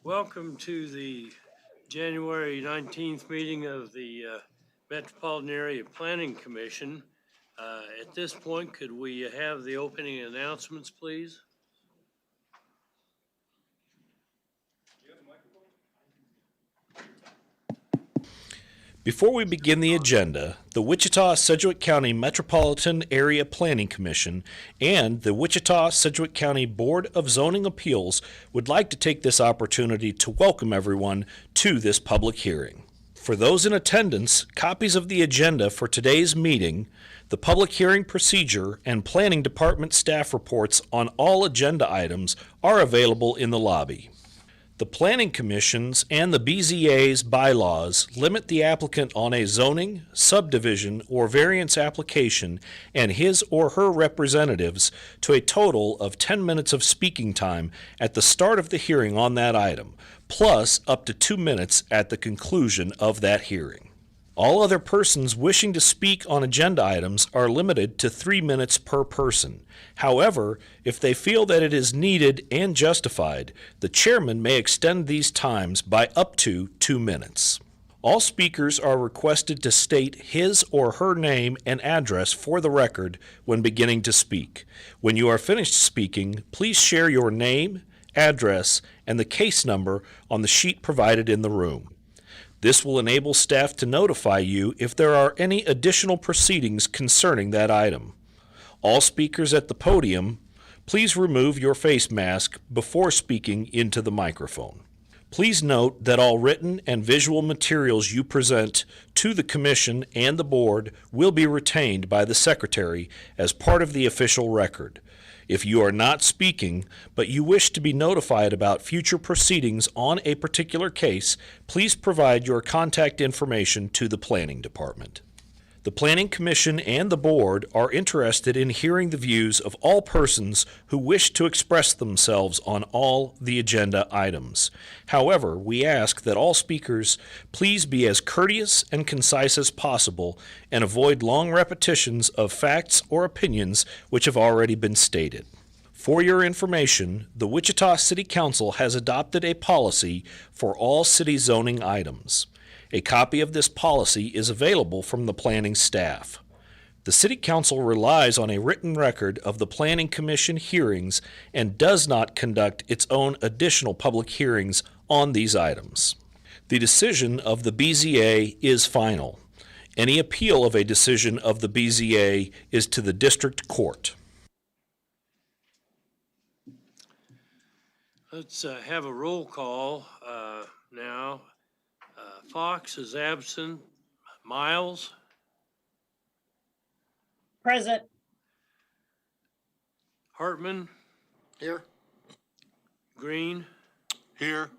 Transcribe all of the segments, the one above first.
Welcome to the January 19th meeting of the Metropolitan Area Planning Commission. At this point, could we have the opening announcements, please? Before we begin the agenda, the Wichita-Sedgwick County Metropolitan Area Planning Commission and the Wichita-Sedgwick County Board of Zoning Appeals would like to take this opportunity to welcome everyone to this public hearing. For those in attendance, copies of the agenda for today's meeting, the public hearing procedure, and Planning Department staff reports on all agenda items are available in the lobby. The Planning Commission's and the BZA's bylaws limit the applicant on a zoning, subdivision, or variance application and his or her representatives to a total of 10 minutes of speaking time at the start of the hearing on that item, plus up to 2 minutes at the conclusion of that hearing. All other persons wishing to speak on agenda items are limited to 3 minutes per person. However, if they feel that it is needed and justified, the chairman may extend these times by up to 2 minutes. All speakers are requested to state his or her name and address for the record when beginning to speak. When you are finished speaking, please share your name, address, and the case number on the sheet provided in the room. This will enable staff to notify you if there are any additional proceedings concerning that item. All speakers at the podium, please remove your face mask before speaking into the microphone. Please note that all written and visual materials you present to the Commission and the Board will be retained by the Secretary as part of the official record. If you are not speaking, but you wish to be notified about future proceedings on a particular case, please provide your contact information to the Planning Department. The Planning Commission and the Board are interested in hearing the views of all persons who wish to express themselves on all the agenda items. However, we ask that all speakers please be as courteous and concise as possible and avoid long repetitions of facts or opinions which have already been stated. For your information, the Wichita City Council has adopted a policy for all city zoning items. A copy of this policy is available from the planning staff. The City Council relies on a written record of the Planning Commission hearings and does not conduct its own additional public hearings on these items. The decision of the BZA is final. Any appeal of a decision of the BZA is to the district court. Let's have a roll call now. Fox is absent. Miles? Present. Hartman? Here. Green? Here.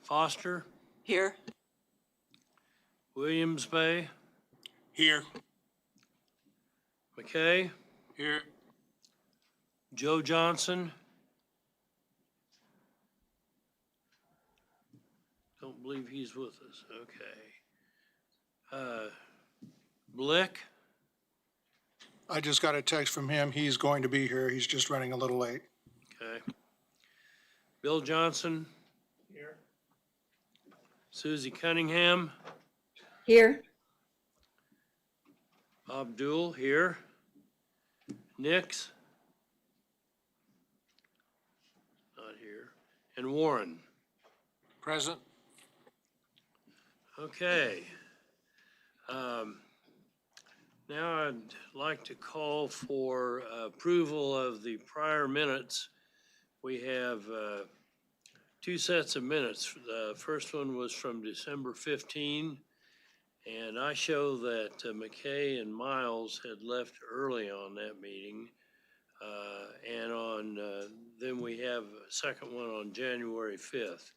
Foster? Here. Williams Bay? Here. McKay? Here. Joe Johnson? Don't believe he's with us. Okay. Blick? I just got a text from him. He's going to be here. He's just running a little late. Okay. Bill Johnson? Here. Susie Cunningham? Here. Abdul here. Nix? Not here. And Warren? Present. Okay. Now I'd like to call for approval of the prior minutes. We have two sets of minutes. The first one was from December 15, and I show that McKay and Miles had left early on that meeting. And then we have a second one on January 5th.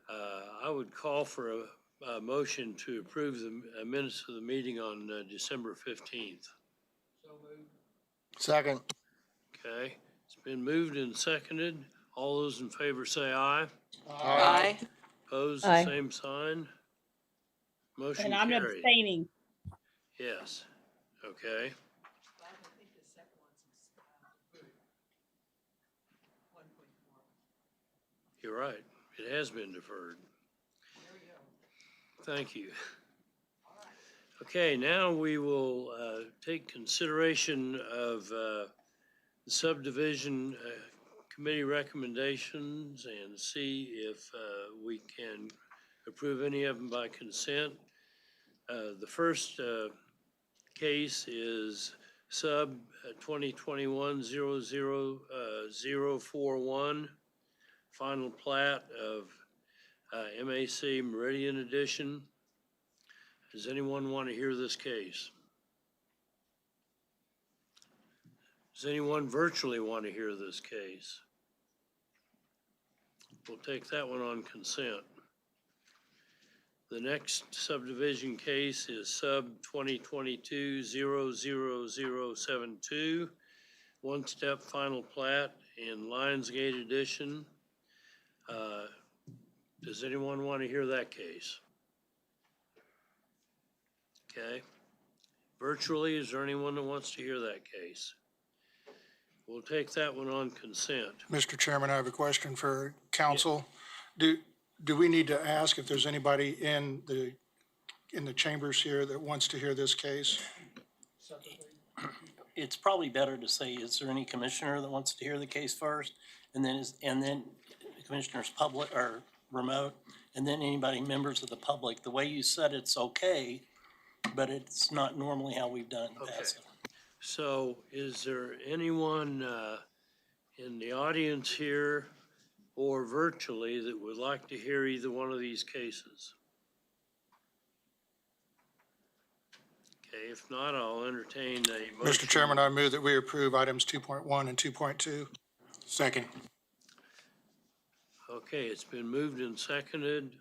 I would call for a motion to approve the minutes of the meeting on December 15th. So moved. Second. Okay, it's been moved and seconded. All those in favor say aye. Aye. Opposed, Aye. the same sign. Motion And I'm carried. abstaining. Yes, okay. You're right. It has been deferred. Thank you. Okay, now we will take consideration of the subdivision committee recommendations and see if we can approve any of them by consent. The first case is sub 2021-00041, final plat of MAC Meridian Edition. Does anyone want to hear this case? Does anyone virtually want to hear this case? We'll take that one on consent. The next subdivision case is sub 2022-00072, one-step final plat in Lionsgate Edition. Does anyone want to hear that case? Okay. Virtually, is there anyone that wants to hear that case? We'll take that one on consent. Mr. Chairman, I have a question for council. Do we need to ask if there's anybody in the chambers here that wants to hear this case? It's probably better to say, is there any commissioner that wants to hear the case first? And then the commissioner's public or remote, and then anybody, members of the public. The way you said it's okay, but it's not normally how we've done Okay. that. So is there anyone in the audience here or virtually that would like to hear either one of these cases? Okay, if not, I'll entertain a motion. Mr. Chairman, I move that we approve items 2.1 and 2.2. Second. Okay, it's been moved and seconded.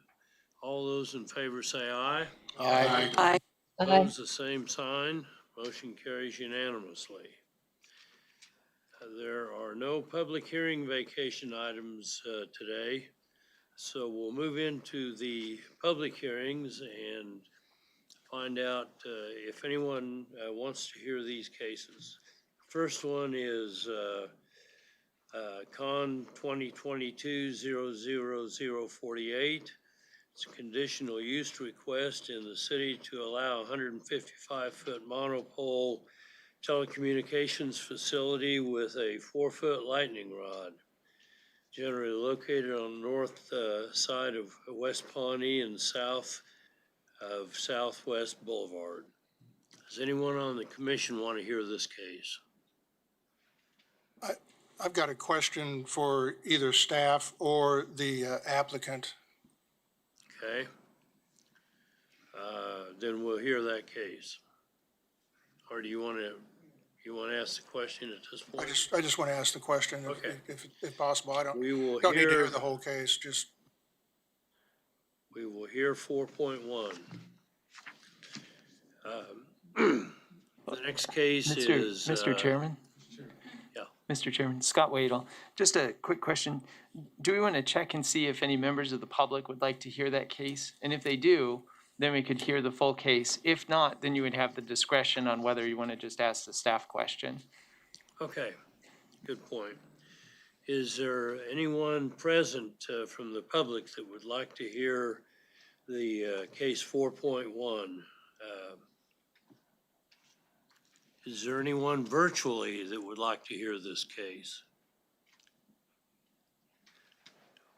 All those in favor say aye. Aye. Aye. Opposed, the same sign. Motion carries unanimously. There are no public hearing vacation items today, so we'll move into the public hearings and find out if anyone wants to hear these cases. First one is Con 2022-00048. It's a conditional use request in the city to allow a 155-foot monopole telecommunications facility with a 4-foot lightning rod, generally located on the north side of West Pawnee and south of Southwest Boulevard. Does anyone on the commission want to hear this case? I've got a question for either staff or the applicant. Okay. Then we'll hear that case. Or do you want to ask the question at this point? I just want to ask the question, Okay. if possible. I We will don't need to hear, hear the whole case, just. we will hear 4.1. The next case is. Mr. Chairman? Yeah. Mr. Chairman, Scott Wadle. Just a quick question. Do we want to check and see if any members of the public would like to hear that case? And if they do, then we could hear the full case. If not, then you would have the discretion on whether you want to just ask the staff question. Okay, good point. Is there anyone present from the public that would like to hear the case 4.1? Is there anyone virtually that would like to hear this case?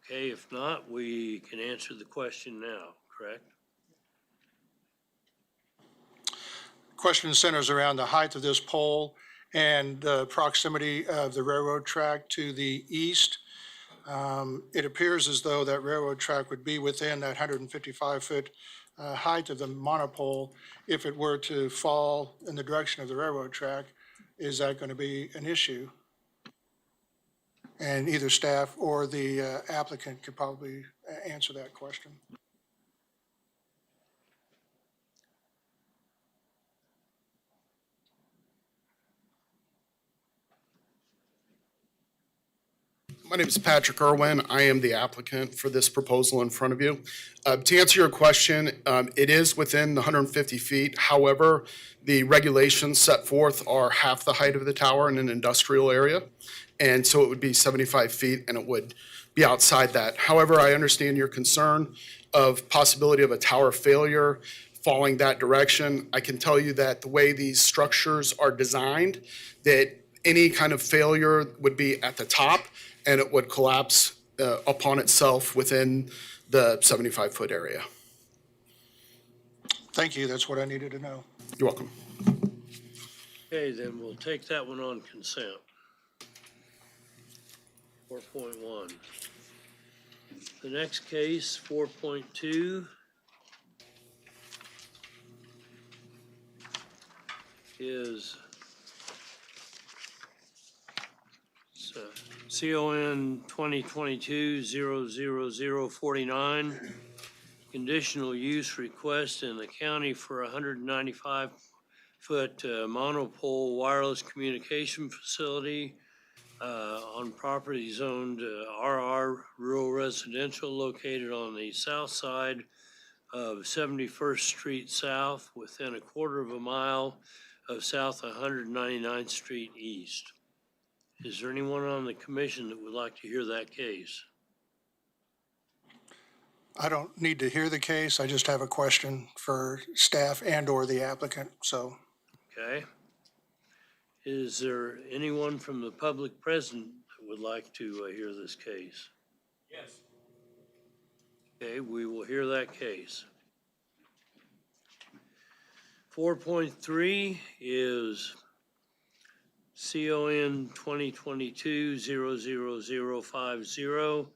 Okay, if not, we can answer the question now, correct? Question centers around the height of this pole and the proximity of the railroad track to the east. It appears as though that railroad track would be within that 155-foot height of the monopole. If it were to fall in the direction of the railroad track, is that going to be an issue? And either staff or the applicant could probably answer that question. My name is Patrick Irwin. I am the applicant for this proposal in front of you. To answer your question, it is within the 150 feet. However, the regulations set forth are half the height of the tower in an industrial area. And so it would be 75 feet and it would be outside that. However, I understand your concern of possibility of a tower failure falling that direction. I can tell you that the way these structures are designed, that any kind of failure would be at the top and it would collapse upon itself within the 75-foot area. Thank you, that's what I needed to know. You're welcome. Okay, then we'll take that one on consent. 4.1. The next case, 4.2, is CON 2022-00049, conditional use request in the county for a 195-foot monopole wireless communication facility on property zoned RR rural residential located on the south side of 71st Street South within a quarter of a mile of South 199th Street East. Is there anyone on the commission that would like to hear that case? I don't need to hear the case, I just have a question for staff and/or the applicant, so. Okay. Is there anyone from the public present that would like to hear this case? Yes. Okay, we will hear that case. 4.3 is CON 2022-00050,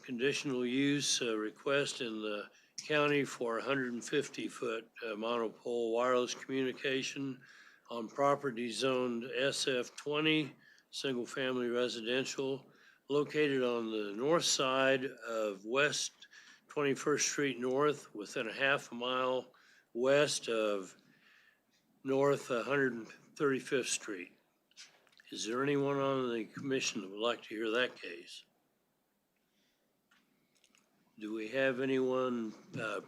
conditional use request in the county for 150-foot monopole wireless communication on property zoned SF20, single-family residential, located on the north side of West 21st Street North, within a half a mile west of North 135th Street. Is there anyone on the commission that would like to hear that case? Do we have anyone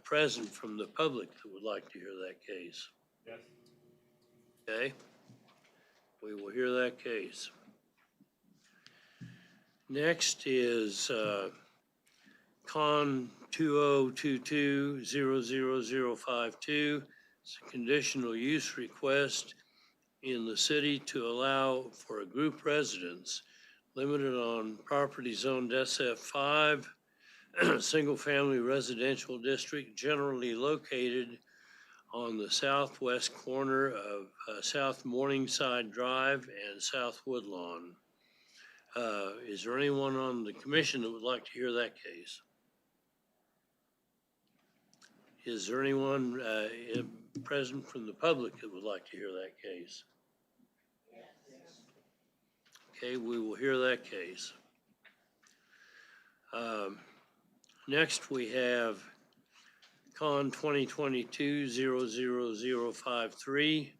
present from the public that would like to hear that case? Yes. Okay, we will hear that case. Next is CON 2022-00052. It's a conditional use request in the city to allow for a group residence limited on property zoned SF5, single-family residential district generally located on the southwest corner of South Morningside Drive and South Woodlawn. Is there anyone on the commission that would like to hear that case? Is there anyone present from the public that would like to hear that case? Okay, we will hear that case. Next, we have CON 2022-00053,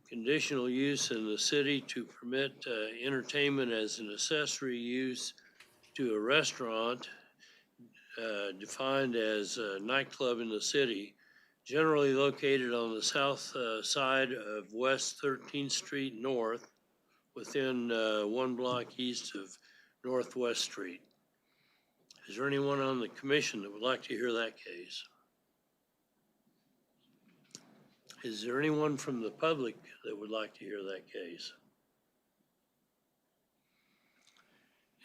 conditional use in the city to permit entertainment as an accessory use to a restaurant defined as a nightclub in the city, generally located on the south side of West 13th Street North, within 1 block east of Northwest Street. Is there anyone on the commission that would like to hear that case? Is there anyone from the public that would like to hear that case?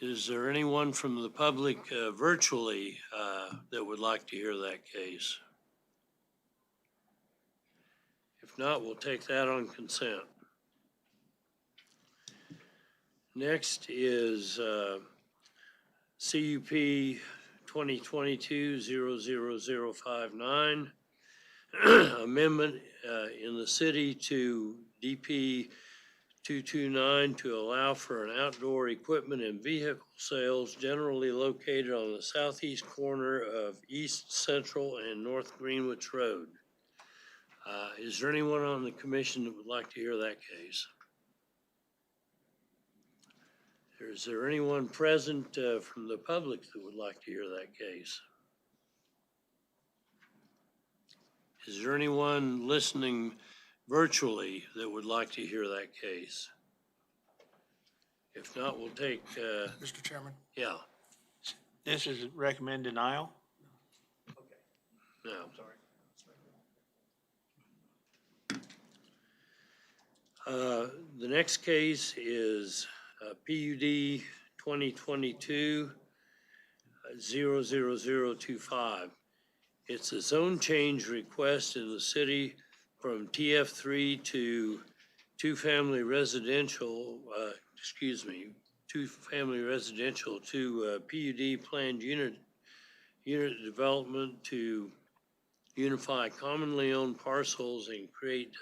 Is there anyone from the public virtually that would like to hear that case? If not, we'll take that on consent. Next is CUP 2022-00059, amendment in the city to DP 229 to allow for an outdoor equipment and vehicle sales generally located on the southeast corner of East Central and North Greenwich Road. Is there anyone on the commission that would like to hear that case? Is there anyone present from the public that would like to hear that case? Is there anyone listening virtually that would like to hear that case? If not, we'll take, Mr. Chairman? yeah, This is recommend denial. no. The next case is PUD 2022-00025. It's a zone change request in the city from TF3 to two-family residential to PUD planned unit development to unify commonly owned parcels and create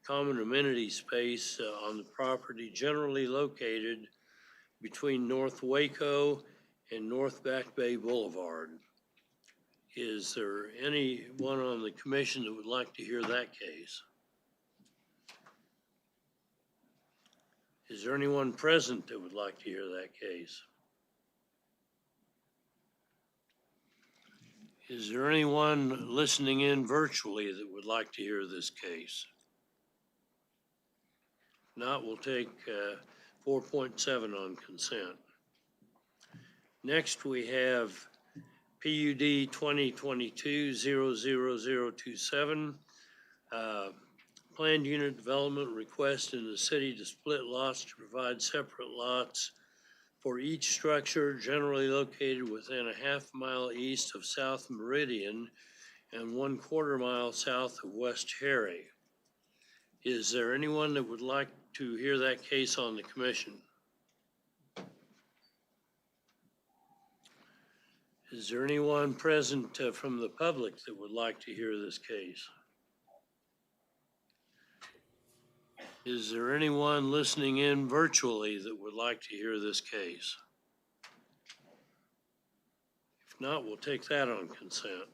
common amenity space on the property generally located between North Waco and North Back Bay Boulevard. Is there anyone on the commission that would like to hear that case? Is there anyone present that would like to hear that case? Is there anyone listening in virtually that would like to hear this case? If not, we'll take 4.7 on consent. Next, we have PUD 2022-00027, planned unit development request in the city to split lots to provide separate lots for each structure generally located within a half-mile east of South Meridian and 1/4 mile south of West Harry. Is there anyone that would like to hear that case on the commission? Is there anyone present from the public that would like to hear this case? Is there anyone listening in virtually that would like to hear this case? If not, we'll take that on consent.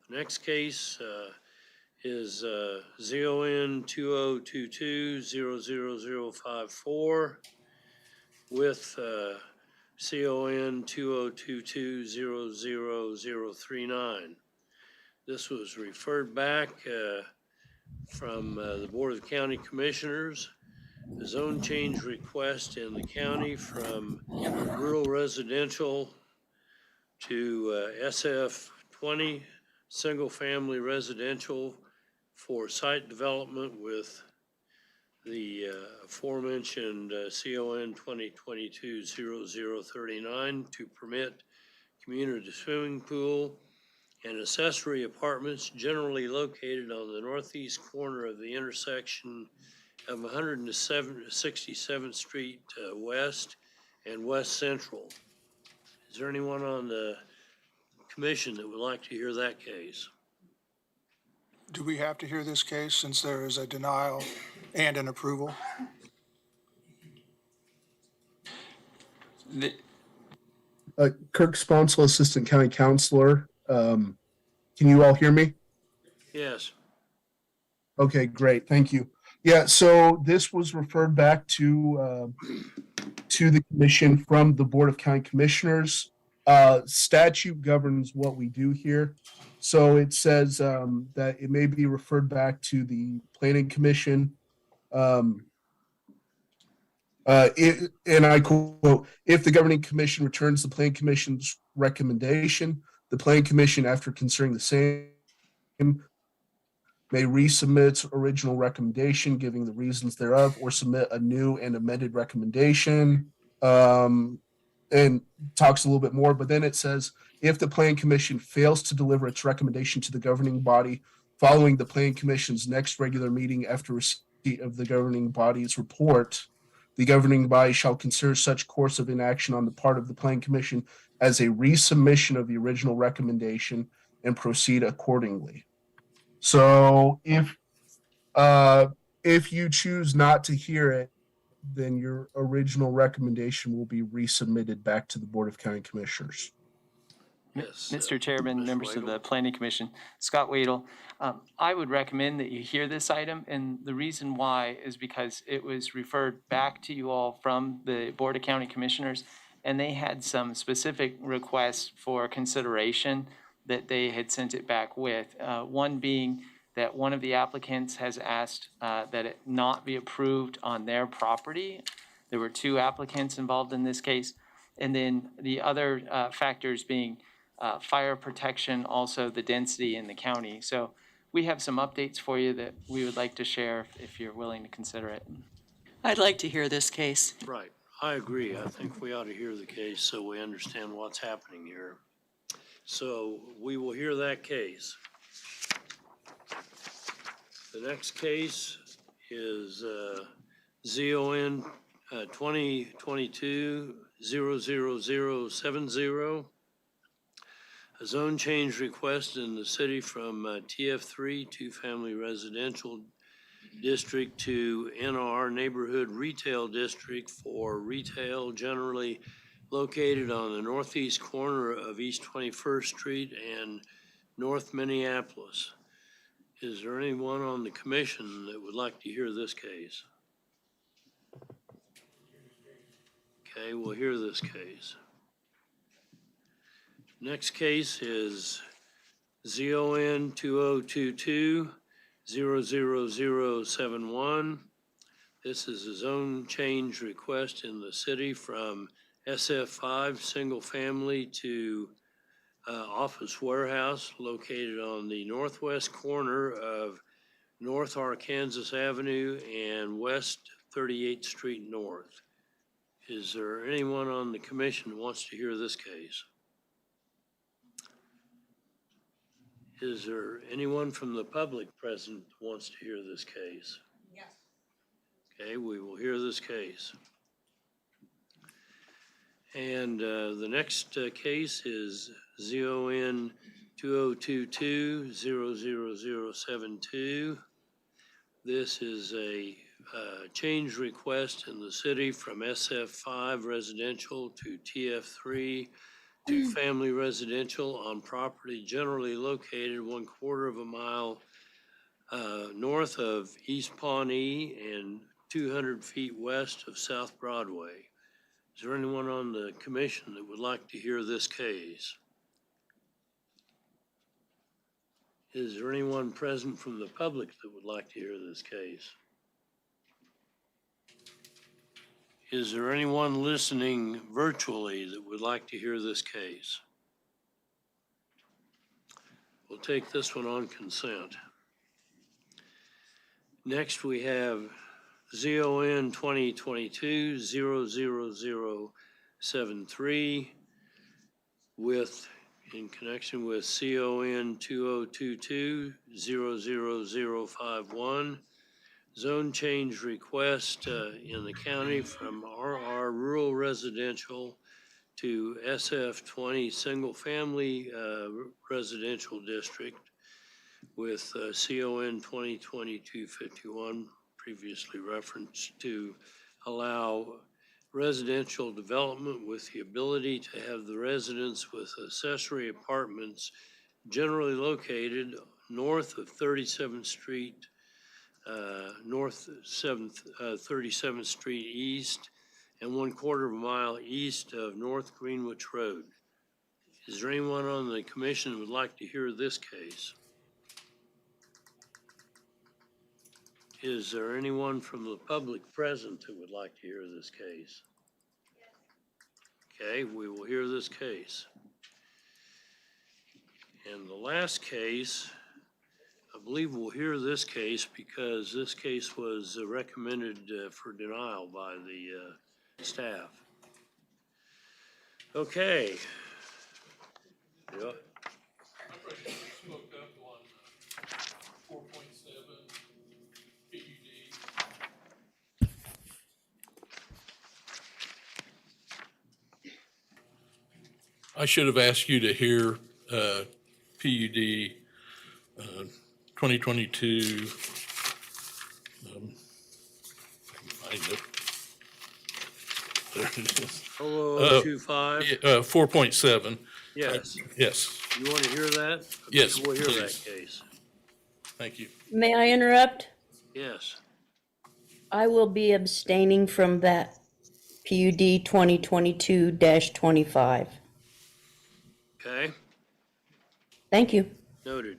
The next case is ZON 2022-00054 with CON 2022-00039. This was referred back from the Board of County Commissioners. The zone change request in the county from rural residential to SF 20, single family residential for site development with the aforementioned CON 2022-0039 to permit community swimming pool and accessory apartments generally located on the northeast corner of the intersection of 167th Street West and West Central. Is there anyone on the commission that would like to hear that case? Do we have to hear this case since there is a denial and an approval? Kirk Sponsel, Assistant County Counselor. Can you all hear me? Yes. Okay, great. Thank you. Yeah, so this was referred back to the commission from the Board of County Commissioners. Statute governs what we do here. So it says that it may be referred back to the Planning Commission. And I quote, if the governing commission returns the Planning Commission's recommendation, the Planning Commission, after considering the same, may resubmit its original recommendation, giving the reasons thereof, or submit a new and amended recommendation. And talks a little bit more, but then it says, if the Planning Commission fails to deliver its recommendation to the governing body following the Planning Commission's next regular meeting after receipt of the governing body's report, the governing body shall consider such course of inaction on the part of the Planning Commission as a resubmission of the original recommendation and proceed accordingly. So if you choose not to hear it, then your original recommendation will be resubmitted back to the Board of County Commissioners. Yes. Mr. Chairman, Mr. members of Waddle. the Planning Commission, Scott Wadle. I would recommend that you hear this item, and the reason why is because it was referred back to you all from the Board of County Commissioners, and they had some specific requests for consideration that they had sent it back with. One being that one of the applicants has asked that it not be approved on their property. There were two applicants involved in this case. And then the other factors being fire protection, also the density in the county. So we have some updates for you that we would like to share if you're willing to consider it. I'd like to hear this case. Right, I agree. I think we ought to hear the case so we understand what's happening here. So we will hear that case. The next case is ZON 2022-00070. A zone change request in the city from TF3, two-family residential district, to NR neighborhood retail district for retail generally located on the northeast corner of East 21st Street and North Minneapolis. Is there anyone on the commission that would like to hear this case? Okay, we'll hear this case. Next case is ZON 2022-00071. This is a zone change request in the city from SF5 single family to office warehouse located on the northwest corner of North Arkansas Avenue and West 38th Street North. Is there anyone on the commission who wants to hear this case? Is there anyone from the public present who wants to hear this case? Yes. Okay, we will hear this case. And the next case is ZON 2022-00072. This is a change request in the city from SF5 residential to TF3 two-family residential on property generally located 1/4 of a mile north of East Pawnee and 200 feet west of South Broadway. Is there anyone on the commission that would like to hear this case? Is there anyone present from the public that would like to hear this case? Is there anyone listening virtually that would like to hear this case? We'll take this one on consent. Next, we have ZON 2022-00073 in connection with CON 2022-00051. Zone change request in the county from RR Rural Residential to SF20 Single Family Residential District with CON 2022-51, previously referenced, to allow residential development with the ability to have the residents with accessory apartments generally located north of 37th Street, north 37th Street East, and 1/4 of a mile east of North Greenwich Road. Is there anyone on the commission who would like to hear this case? Is there anyone from the public present who would like to hear this case? Okay, we will hear this case. And the last case, I believe we'll hear this case because this case was recommended for denial by the staff. Okay. Yeah. Spoke up on 4.7 PUD. I should have asked you to hear PUD 2022. If I can find it. There it is. 0025. 4.7. Yes. Yes, You want to hear that? Yes, We'll hear that please. case. thank you. May I interrupt? Yes. I will be abstaining from that PUD 2022-25. Okay, Thank you. noted.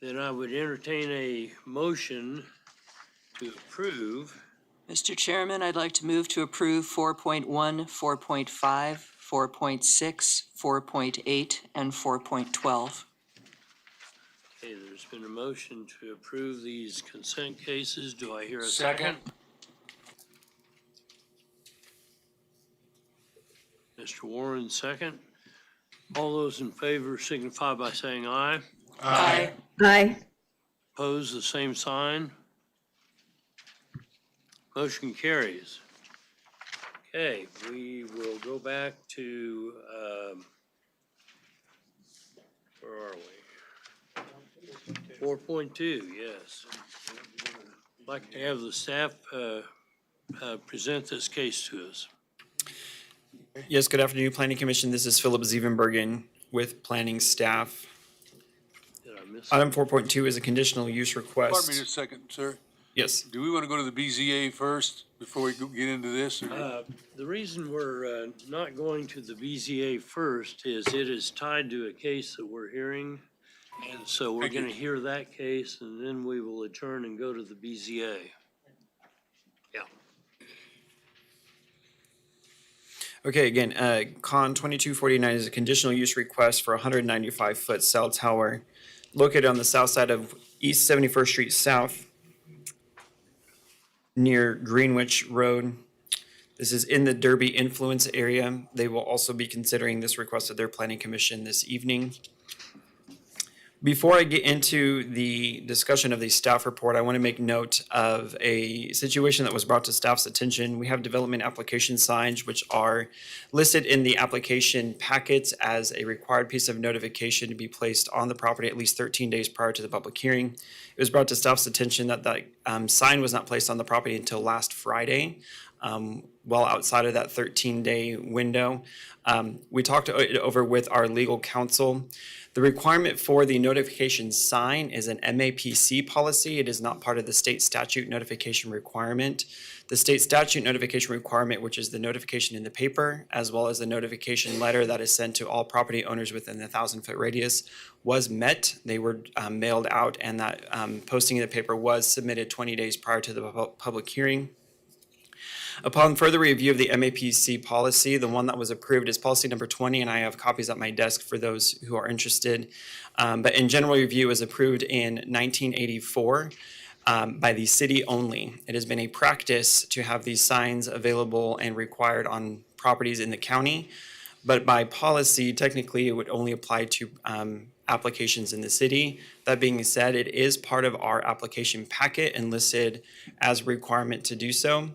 Then I would entertain a motion to approve. Mr. Chairman, I'd like to move to approve 4.1, 4.5, 4.6, 4.8, and 4.12. Okay, there's been a motion to approve these consent cases. Do I hear a second? Mr. Warren, second. All those in favor signify by saying aye. Aye. Aye. Opposed, the same sign. Motion carries. Okay, we will go back to, where are we? 4.2, yes. I'd like to have the staff present this case to us. Yes, good afternoon, Planning Commission. This is Philip Zevenbergen with planning staff. Did I miss Item 4.2 is a conditional use Pardon me request. just a second, sir. Yes, Do we want to go to the BZA first before we get into this? or- The reason we're not going to the BZA first is it is tied to a case that we're hearing. And so we're Thank you. going to hear that case and then we will adjourn and go to the BZA. Yeah. okay, again, Con 2249 is a conditional use request for a 195-foot cell tower located on the south side of East 71st Street South near Greenwich Road. This is in the Derby influence area. They will also be considering this request of their planning commission this evening. Before I get into the discussion of the staff report, I want to make note of a situation that was brought to staff's attention. We have development application signs which are listed in the application packets as a required piece of notification to be placed on the property at least 13 days prior to the public hearing. It was brought to staff's attention that sign was not placed on the property until last Friday, well outside of that 13-day window. We talked it over with our legal counsel. The requirement for the notification sign is an MAPC policy. It is not part of the state statute notification requirement. The state statute notification requirement, which is the notification in the paper, as well as the notification letter that is sent to all property owners within the 1,000-foot radius, was met. They were mailed out, and that posting in the paper was submitted 20 days prior to the public hearing. Upon further review of the MAPC policy, the one that was approved is policy number 20, and I have copies at my desk for those who are interested. But in general review, it was approved in 1984 by the city only. It has been a practice to have these signs available and required on properties in the county. But by policy, technically, it would only apply to applications in the city. That being said, it is part of our application packet and listed as a requirement to do so.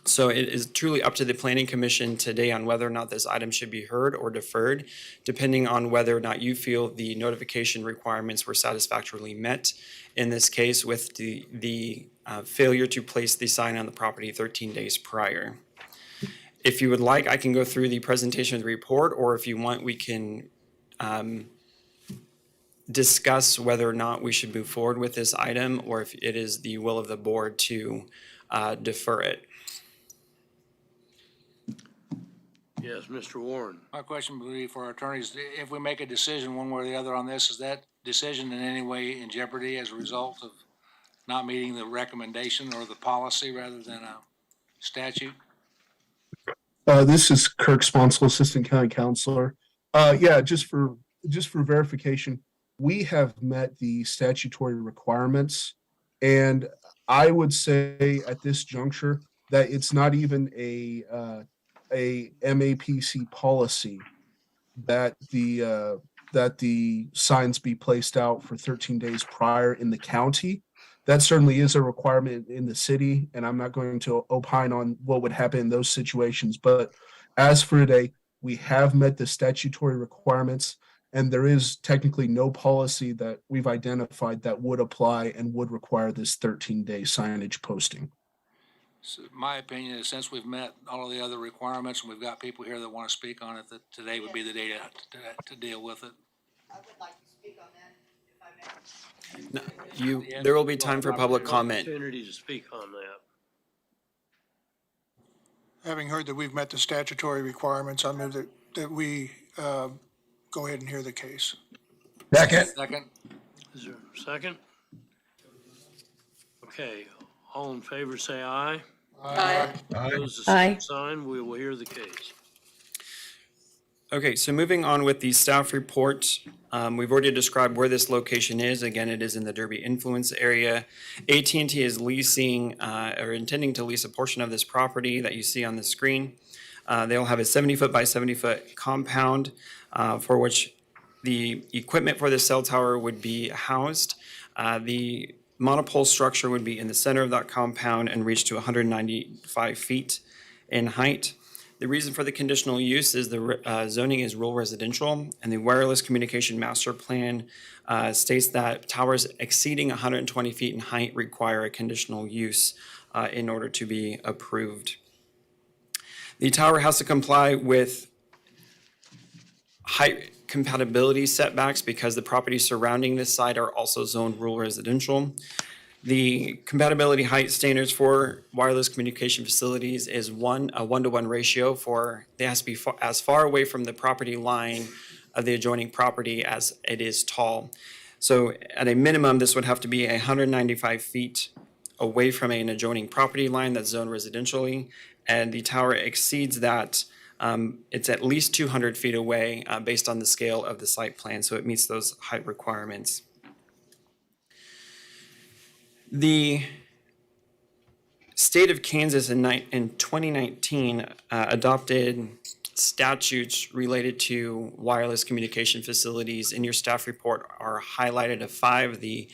So it is truly up to the Planning Commission today on whether or not this item should be heard or deferred, depending on whether or not you feel the notification requirements were satisfactorily met. In this case, with the failure to place the sign on the property 13 days prior. If you would like, I can go through the presentation of the report, or if you want, we can discuss whether or not we should move forward with this item, or if it is the will of the board to defer it. Yes, Mr. Warren. My question would be for our attorneys, if we make a decision one way or the other on this, is that decision in any way in jeopardy as a result of not meeting the recommendation or the policy rather than a statute? This is Kirk Sponsel, Assistant County Counselor. Yeah, just for verification, we have met the statutory requirements. And I would say at this juncture that it's not even a MAPC policy that the signs be placed out for 13 days prior in the county. That certainly is a requirement in the city, and I'm not going to opine on what would happen in those situations. But as for today, we have met the statutory requirements, and there is technically no policy that we've identified that would apply and would require this 13-day signage posting. My opinion is since we've met all of the other requirements and we've got people here that want to speak on it, that today would be the day to deal with it. I would like to speak on that, if I may. There will be time for public comment. Opportunity to speak on that. Having heard that we've met the statutory requirements, I move that we go ahead and hear the case. Second. Is there a second? Okay, all in favor say aye. Aye. Opposed, the Aye. same sign. We will hear the case. Okay, so moving on with the staff report, we've already described where this location is. Again, it is in the Derby influence area. AT&T is leasing or intending to lease a portion of this property that you see on the screen. They'll have a 70-foot by 70-foot compound for which the equipment for the cell tower would be housed. The monopole structure would be in the center of that compound and reach to 195 feet in height. The reason for the conditional use is the zoning is rural residential, and the wireless communication master plan states that towers exceeding 120 feet in height require a conditional use in order to be approved. The tower has to comply with height compatibility setbacks because the properties surrounding this site are also zoned rural residential. The compatibility height standards for wireless communication facilities is a 1-to-1 ratio for, they has to be as far away from the property line of the adjoining property as it is tall. So at a minimum, this would have to be 195 feet away from an adjoining property line that's zoned residentially, and the tower exceeds that. It's at least 200 feet away based on the scale of the site plan, so it meets those height requirements. The state of Kansas in 2019 adopted statutes related to wireless communication facilities. In your staff report are highlighted of 5 of the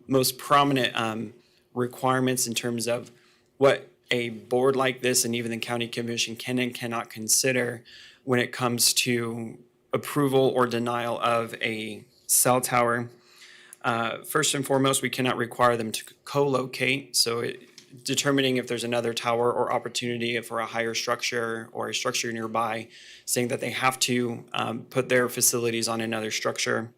most prominent requirements in terms of what a board like this and even the county commission can and cannot consider when it comes to approval or denial of a cell tower. First and foremost, we cannot require them to co-locate. So determining if there's another tower or opportunity for a higher structure or a structure nearby, saying that they have to put their facilities on another structure.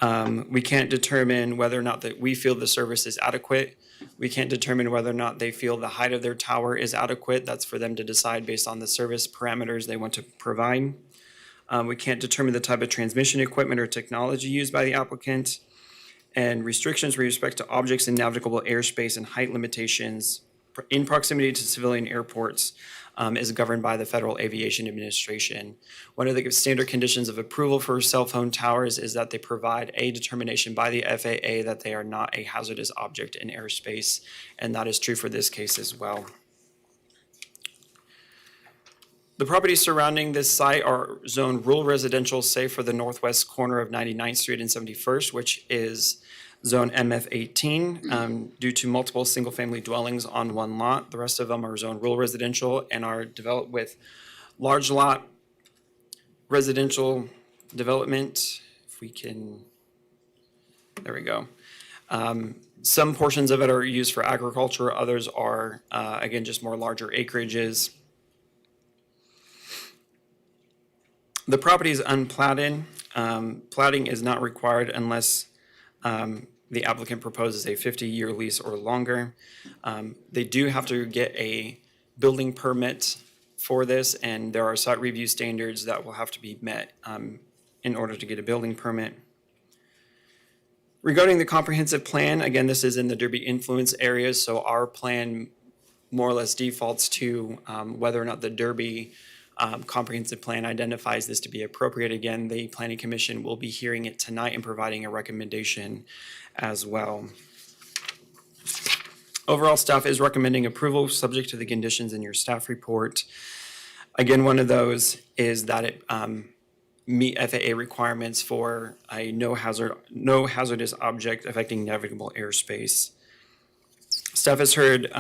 We can't determine whether or not that we feel the service is adequate. We can't determine whether or not they feel the height of their tower is adequate. That's for them to decide based on the service parameters they want to provide. We can't determine the type of transmission equipment or technology used by the applicant. And restrictions with respect to objects in navigable airspace and height limitations in proximity to civilian airports is governed by the Federal Aviation Administration. One of the standard conditions of approval for cell phone towers is that they provide a determination by the FAA that they are not a hazardous object in airspace, and that is true for this case as well. The properties surrounding this site are zoned rural residential, save for the northwest corner of 99th Street and 71st, which is zone MF18 due to multiple single-family dwellings on one lot. The rest of them are zoned rural residential and are developed with large lot residential development. If we can, there we go. Some portions of it are used for agriculture. Others are, again, just more larger acreages. The property is unplatted. Platting is not required unless the applicant proposes a 50-year lease or longer. They do have to get a building permit for this, and there are site review standards that will have to be met in order to get a building permit. Regarding the comprehensive plan, again, this is in the Derby influence areas, so our plan more or less defaults to whether or not the Derby comprehensive plan identifies this to be appropriate. Again, the Planning Commission will be hearing it tonight and providing a recommendation as well. Overall, staff is recommending approval subject to the conditions in your staff report. Again, one of those is that it meet FAA requirements for a no hazardous object affecting navigable airspace. Staff has heard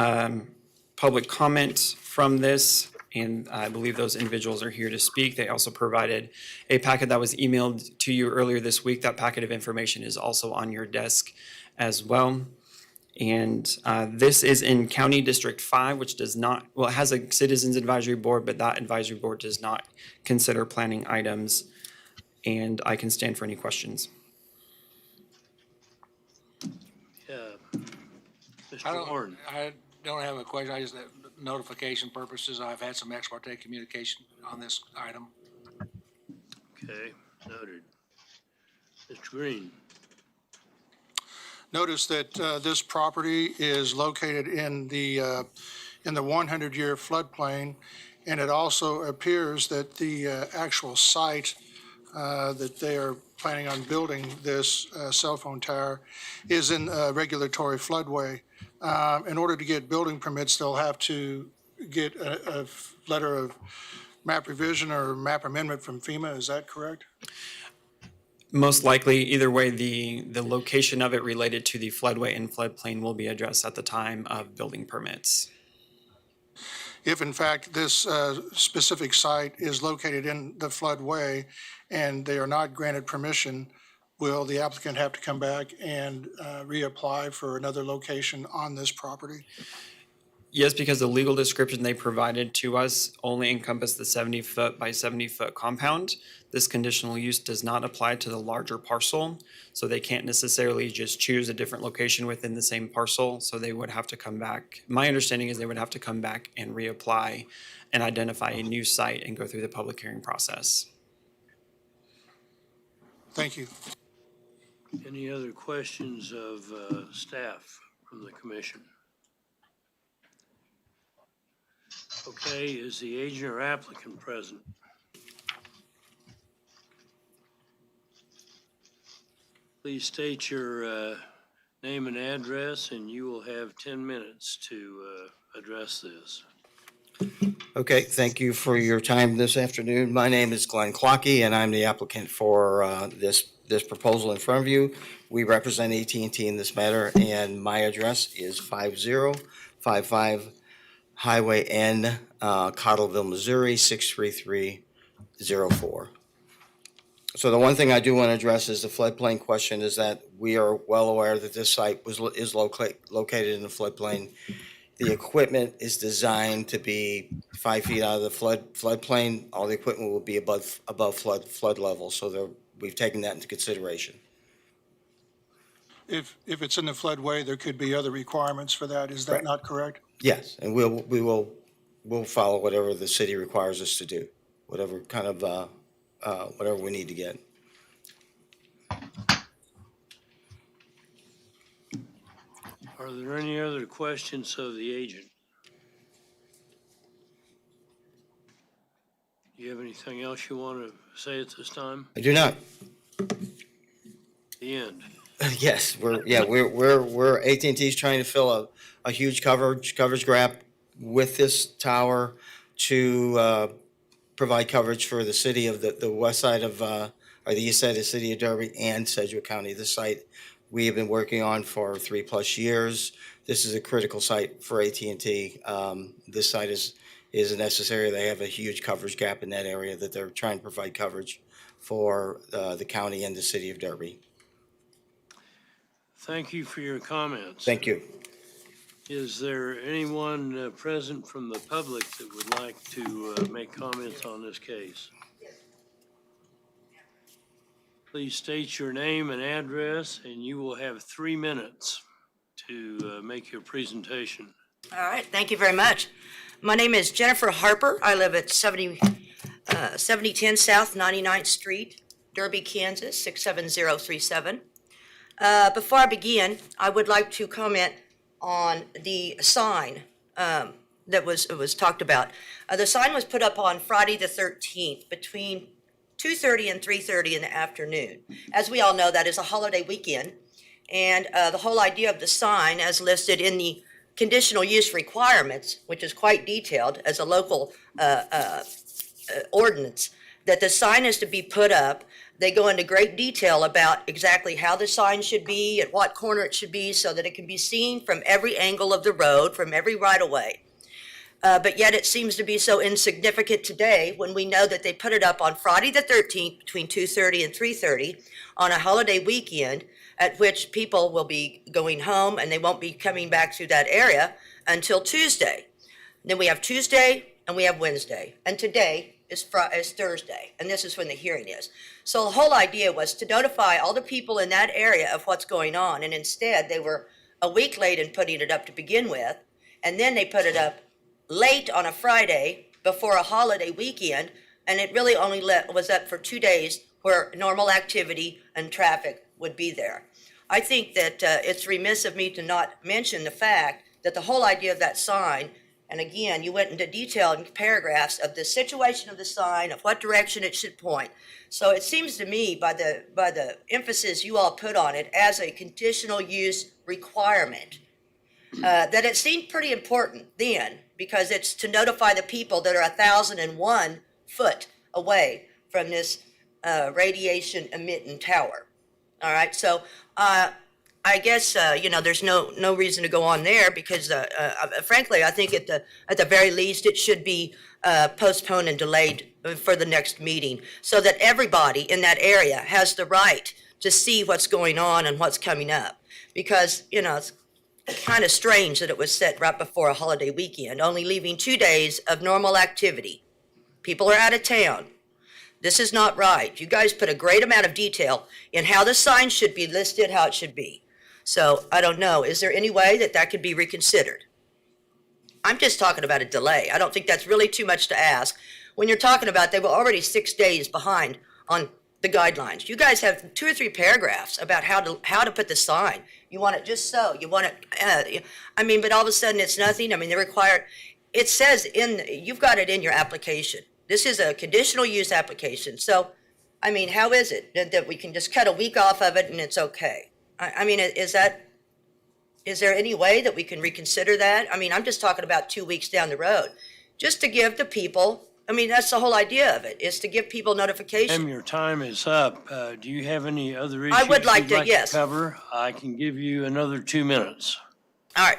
public comment from this, and I believe those individuals are here to speak. They also provided a packet that was emailed to you earlier this week. That packet of information is also on your desk as well. And this is in County District 5, which does not, well, it has a Citizens Advisory Board, but that advisory board does not consider planning items. And I can stand for any questions. Mr. Warren. I don't have a question, I just, notification purposes, I've had some ex parte communication on this item. Okay, noted. Mr. Green. Notice that this property is located in the 100-year floodplain, and it also appears that the actual site that they are planning on building this cell phone tower is in a regulatory floodway. In order to get building permits, they'll have to get a letter of map revision or map amendment from FEMA, is that correct? Most likely, either way, the location of it related to the floodway and floodplain will be addressed at the time of building permits. If in fact this specific site is located in the floodway and they are not granted permission, will the applicant have to come back and reapply for another location on this property? Yes, because the legal description they provided to us only encompassed the 70-foot by 70-foot compound. This conditional use does not apply to the larger parcel, so they can't necessarily just choose a different location within the same parcel, so they would have to come back. My understanding is they would have to come back and reapply and identify a new site and go through the public hearing process. Thank you. Any other questions of staff from the commission? Okay, is the agent or applicant present? Please state your name and address, and you will have 10 minutes to address this. Okay, thank you for your time this afternoon. My name is Glenn Clockey, and I'm the applicant for this proposal in front of you. We represent AT&T in this matter, and my address is 5055 Highway N, Cottleville, Missouri, 63304. So the one thing I do want to address is the floodplain question, is that we are well aware that this site is located in the floodplain. The equipment is designed to be 5 feet out of the floodplain. All the equipment will be above flood level, so we've taken that into consideration. If it's in the floodway, there could be other requirements for that, is that Correct. not correct? Yes, and we'll follow whatever the city requires us to do, whatever kind of whatever we need to get. Are there any other questions of the agent? Do you have anything else you want to say at this time? I do not. The end. Yes, we're AT&T's trying to fill a huge coverage gap with this tower to provide coverage for the city of the west side of or the east side of the city of Derby and Sedgwick County. This site we have been working on for 3+ years. This is a critical site for AT&T. This site is necessary. They have a huge coverage gap in that area that they're trying to provide coverage for the county and the city of Derby. Thank you for your comments. Thank you. Is there anyone present from the public that would like to make comments on this case? Please state your name and address, and you will have 3 minutes to make your presentation. All right, thank you very much. My name is Jennifer Harper. I live at 7010 South 99th Street, Derby, Kansas, 67037. Before I begin, I would like to comment on the sign that was talked about. The sign was put up on Friday the 13th between 2:30 and 3:30 in the afternoon. As we all know, that is a holiday weekend, and the whole idea of the sign, as listed in the conditional use requirements, which is quite detailed as a local ordinance, that the sign is to be put up. They go into great detail about exactly how the sign should be, at what corner it should be, so that it can be seen from every angle of the road, from every right-of-way. But yet it seems to be so insignificant today when we know that they put it up on Friday the 13th between 2:30 and 3:30 on a holiday weekend at which people will be going home and they won't be coming back through that area until Tuesday. Then we have Tuesday and we have Wednesday, and today is Thursday, and this is when the hearing is. So the whole idea was to notify all the people in that area of what's going on, and instead they were a week late in putting it up to begin with, and then they put it up late on a Friday before a holiday weekend, and it really only was up for 2 days where normal activity and traffic would be there. I think that it's remiss of me to not mention the fact that the whole idea of that sign, and again, you went into detail in paragraphs of the situation of the sign, of what direction it should point. So it seems to me by the emphasis you all put on it as a conditional use requirement, that it seemed pretty important then, because it's to notify the people that are 1,001 foot away from this radiation emitting tower. All right, so I guess there's no reason to go on there, because frankly, I think at the very least it should be postponed and delayed for the next meeting, so that everybody in that area has the right to see what's going on and what's coming up. Because it's kind of strange that it was set right before a holiday weekend, only leaving 2 days of normal activity. People are out of town. This is not right. You guys put a great amount of detail in how the sign should be listed, how it should be. So I don't know, is there any way that could be reconsidered? I'm just talking about a delay. I don't think that's really too much to ask. When you're talking about they were already 6 days behind on the guidelines. You guys have 2 or 3 paragraphs about how to put the sign. You want it just so, you want it, but all of a sudden it's nothing. They require, it says you've got it in your application. This is a conditional use application. So, how is it that we can just cut a week off of it and it's okay? Is there any way that we can reconsider that? I'm just talking about 2 weeks down the road, just to give the people, that's the whole idea of it, is to give people notification. Ma'am, your time is up. Do you have any other issues I would like you'd to, yes. cover? I can give you another 2 minutes. All right.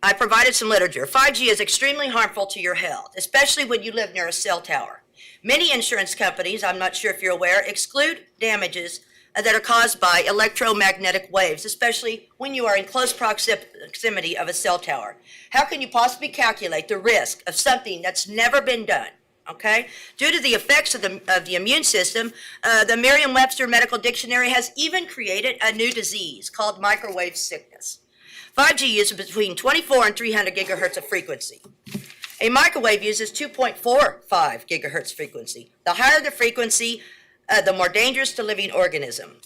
I provided some literature. 5G is extremely harmful to your health, especially when you live near a cell tower. Many insurance companies, I'm not sure if you're aware, exclude damages that are caused by electromagnetic waves, especially when you are in close proximity of a cell tower. How can you possibly calculate the risk of something that's never been done? Okay? Due to the effects of the immune system, the Merriam-Webster Medical Dictionary has even created a new disease called microwave sickness. 5G uses between 24 and 300 gigahertz of frequency. A microwave uses 2.45 gigahertz frequency. The higher the frequency, the more dangerous to living organism.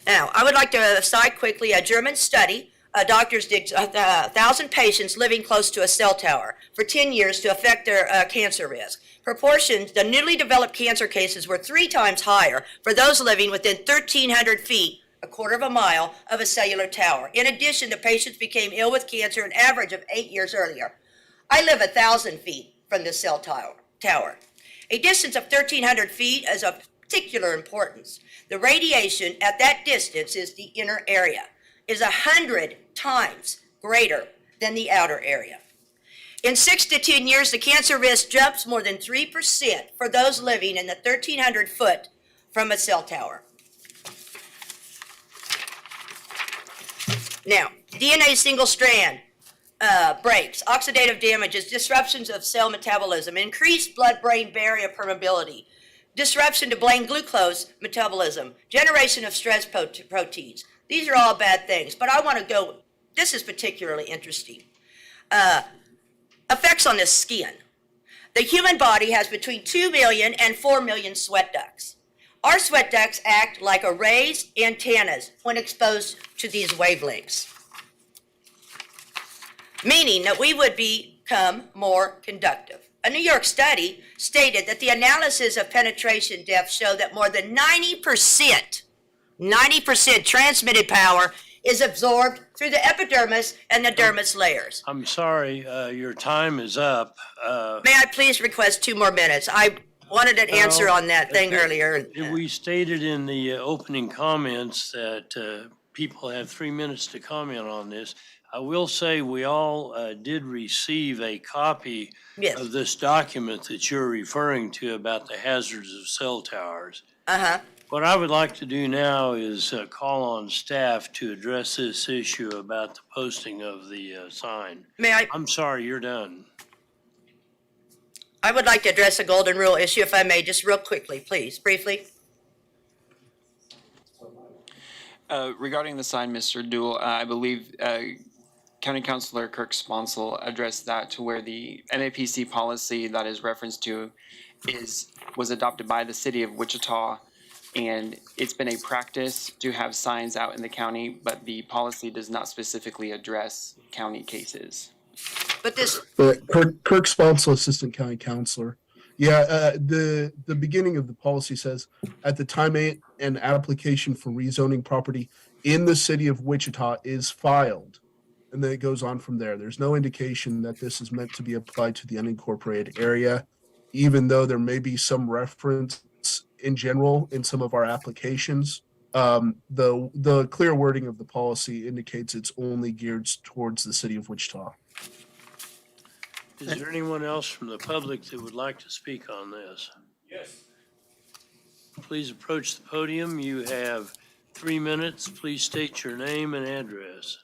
Now, I would like to cite quickly a German study. Doctors did 1,000 patients living close to a cell tower for 10 years to affect their cancer risk. Proportions, the newly developed cancer cases were 3 times higher for those living within 1,300 feet, a quarter of a mile, of a cellular tower. In addition, the patients became ill with cancer an average of 8 years earlier. I live 1,000 feet from the cell tower. A distance of 1,300 feet is of particular importance. The radiation at that distance is the inner area, is 100 times greater than the outer area. In 6 to 10 years, the cancer risk jumps more than 3% for those living in the 1,300 foot from a cell tower. Now, DNA single strand breaks, oxidative damages, disruptions of cell metabolism, increased blood-brain barrier permeability, disruption to brain glucose metabolism, generation of stress proteins. These are all bad things, but I want to go, this is particularly interesting. Effects on the skin. The human body has between 2 million and 4 million sweat ducts. Our sweat ducts act like arrays, antennas when exposed to these wavelengths, meaning that we would become more conductive. A New York study stated that the analysis of penetration depth showed that more than 90% transmitted power is absorbed through the epidermis and the dermis layers. I'm sorry, your time is up. May I please request 2 more minutes? I wanted an answer on that thing earlier. We stated in the opening comments that people have 3 minutes to comment on this. I will say we all did receive a copy Yes. of this document that you're referring to about the hazards of cell towers. Uh-huh. What I would like to do now is call on staff to address this issue about the posting of the sign. May I? I'm sorry, you're done. I would like to address a golden rule issue, if I may, just real quickly, please, briefly. Regarding the sign, Mr. Dool, I believe County Councilor Kirk Sponsel addressed that to where the MAPC policy that is referenced to was adopted by the city of Wichita. And it's been a practice to have signs out in the county, but the policy does not specifically address county cases. But this, But Kirk Sponsel, Assistant County Counselor. Yeah, the beginning of the policy says, at the time an application for rezoning property in the city of Wichita is filed. And then it goes on from there. There's no indication that this is meant to be applied to the unincorporated area, even though there may be some reference in general in some of our applications. The clear wording of the policy indicates it's only geared towards the city of Wichita. Is there anyone else from the public that would like to speak on this? Yes. Please approach the podium. You have 3 minutes. Please state your name and address.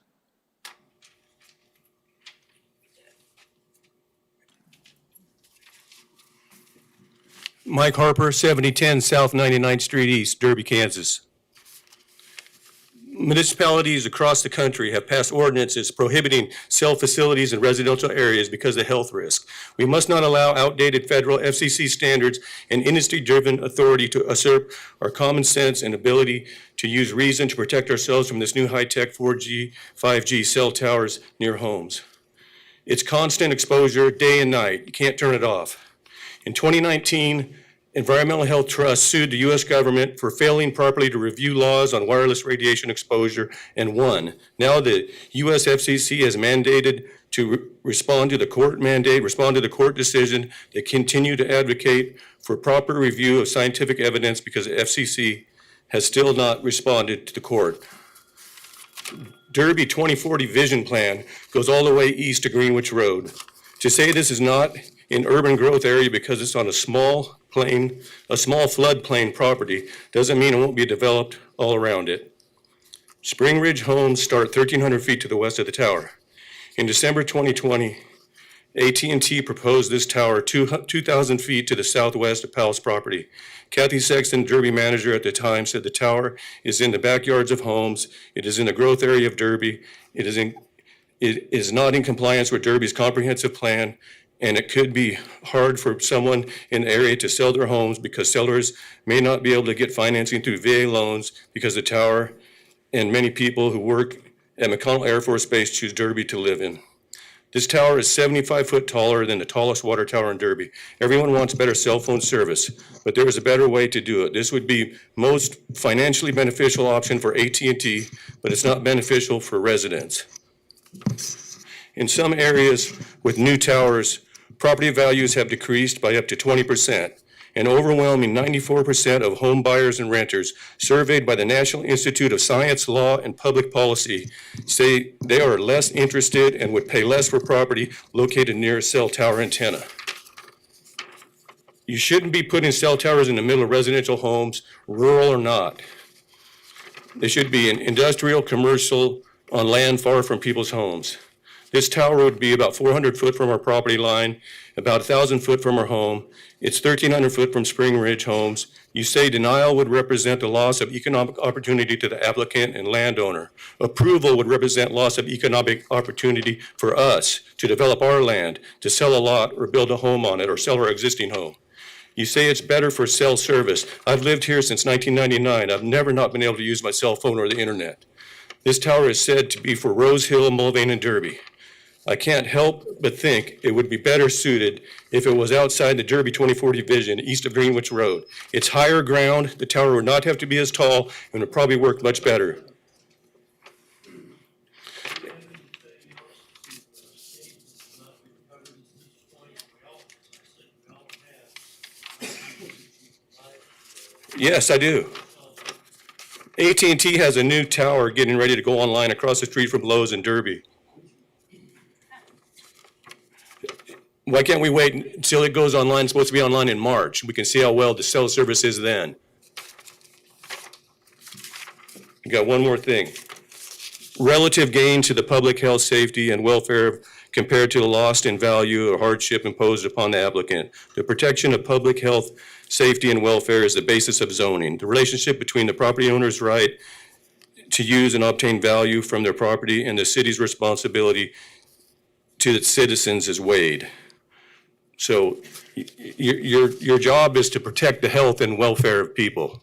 Mike Harper, 7010 South 99th Street East, Derby, Kansas. Municipalities across the country have passed ordinances prohibiting cell facilities in residential areas because of health risk. We must not allow outdated federal FCC standards and industry-driven authority to usurp our common sense and ability to use reason to protect ourselves from this new high-tech 4G, 5G cell towers near homes. It's constant exposure day and night. You can't turn it off. In 2019, Environmental Health Trust sued the U.S. government for failing properly to review laws on wireless radiation exposure and won. Now the U.S. FCC has mandated to respond to the court decision. They continue to advocate for proper review of scientific evidence because the FCC has still not responded to the court. Derby 2040 Vision Plan goes all the way east to Greenwich Road. To say this is not an urban growth area because it's on a small floodplain property doesn't mean it won't be developed all around it. Spring Ridge homes start 1,300 feet to the west of the tower. In December 2020, AT&T proposed this tower 2,000 feet to the southwest of Powell's property. Kathy Sexton, Derby manager at the time, said the tower is in the backyards of homes. It is in the growth area of Derby. It is not in compliance with Derby's comprehensive plan, and it could be hard for someone in the area to sell their homes because sellers may not be able to get financing through VA loans because the tower and many people who work at McConnell Air Force Base choose Derby to live in. This tower is 75 foot taller than the tallest water tower in Derby. Everyone wants better cell phone service, but there is a better way to do it. This would be most financially beneficial option for AT&T, but it's not beneficial for residents. In some areas with new towers, property values have decreased by up to 20%. An overwhelming 94% of home buyers and renters surveyed by the National Institute of Science, Law, and Public Policy say they are less interested and would pay less for property located near a cell tower antenna. You shouldn't be putting cell towers in the middle of residential homes, rural or not. They should be in industrial, commercial, on land far from people's homes. This tower would be about 400 foot from our property line, about 1,000 foot from our home. It's 1,300 foot from Spring Ridge homes. You say denial would represent the loss of economic opportunity to the applicant and landowner. Approval would represent loss of economic opportunity for us to develop our land, to sell a lot or build a home on it or sell our existing home. You say it's better for cell service. I've lived here since 1999. I've never not been able to use my cell phone or the internet. This tower is said to be for Rose Hill, Mulvane, and Derby. I can't help but think it would be better suited if it was outside the Derby 2040 vision, east of Greenwich Road. It's higher ground, the tower would not have to be as tall, and would probably work much better. Yes, I do. AT&T has a new tower getting ready to go online across the street from Lowe's in Derby. Why can't we wait until it goes online? It's supposed to be online in March. We can see how well the cell service is then. I got one more thing. Relative gain to the public health, safety, and welfare compared to the loss in value or hardship imposed upon the applicant. The protection of public health, safety, and welfare is the basis of zoning. The relationship between the property owner's right to use and obtain value from their property and the city's responsibility to its citizens is weighed. So your job is to protect the health and welfare of people.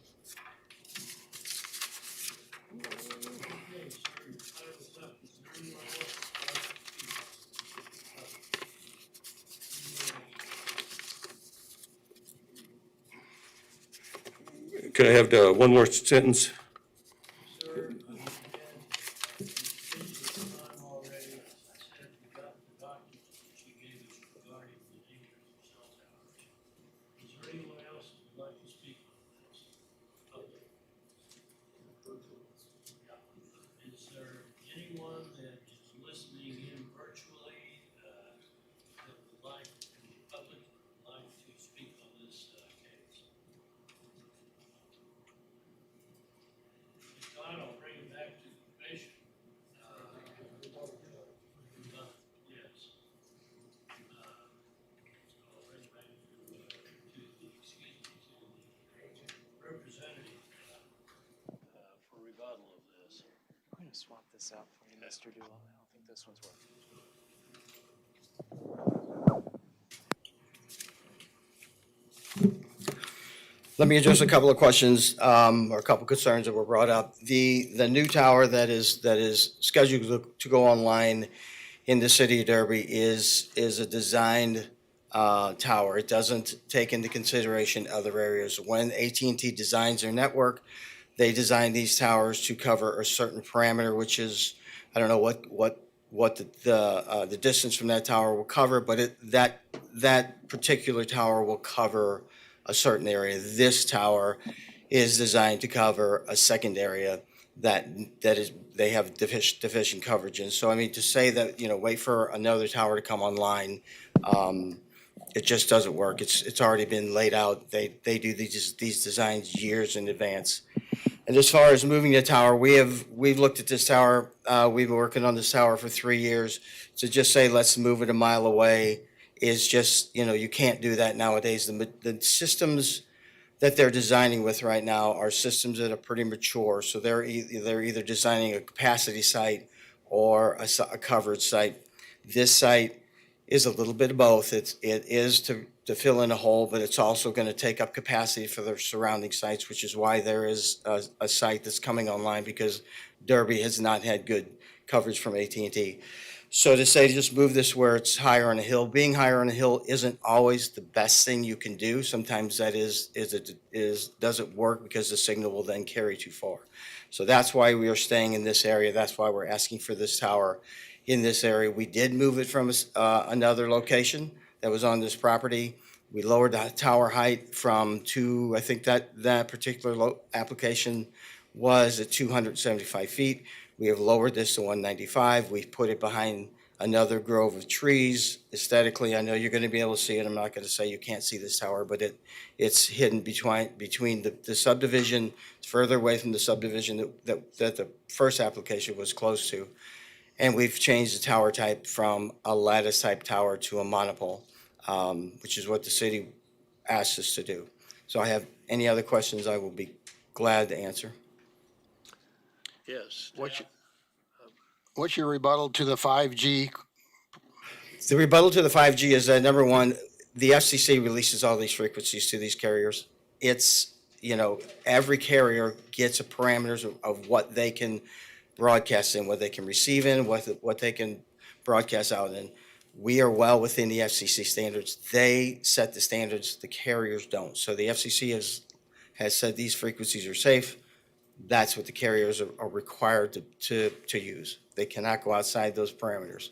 Could I have one more sentence? I'm gonna swap this out for you, Mr. Duval. I don't think this one's working. Let me address a couple of questions, or a couple of concerns that were brought up. The new tower that is scheduled to go online in the city of Derby is a designed tower. It doesn't take into consideration other areas. When AT&T designs their network, they design these towers to cover a certain parameter, which is, I don't know what the distance from that tower will cover, but that particular tower will cover a certain area. This tower is designed to cover a second area that is, they have deficient coverage in. So I mean, to say that, wait for another tower to come online, it just doesn't work. It's already been laid out. They do these designs years in advance. And as far as moving the tower, we've looked at this tower. We've been working on this tower for 3 years. To just say, let's move it a mile away is just, you can't do that nowadays. The systems that they're designing with right now are systems that are pretty mature. So they're either designing a capacity site or a covered site. This site is a little bit of both. It is to fill in a hole, but it's also going to take up capacity for the surrounding sites, which is why there is a site that's coming online, because Derby has not had good coverage from AT&T. So to say just move this where it's higher on a hill, being higher on a hill isn't always the best thing you can do. Sometimes that doesn't work because the signal will then carry too far. So that's why we are staying in this area. That's why we're asking for this tower in this area. We did move it from another location that was on this property. We lowered the tower height from I think that particular application was at 275 feet. We have lowered this to 195. We've put it behind another grove of trees. Aesthetically, I know you're going to be able to see it. I'm not going to say you can't see this tower, but it's hidden between the subdivision, further away from the subdivision that the first application was close to. And we've changed the tower type from a lattice type tower to a monopole, which is what the city asked us to do. So I have any other questions, I will be glad to answer. Yes. What's your rebuttal to the 5G? The rebuttal to the 5G is that, number one, the FCC releases all these frequencies to these carriers. It's, every carrier gets a parameters of what they can broadcast in, what they can receive in, what they can broadcast out in. We are well within the FCC standards. They set the standards, the carriers don't. So the FCC has said these frequencies are safe. That's what the carriers are required to use. They cannot go outside those parameters.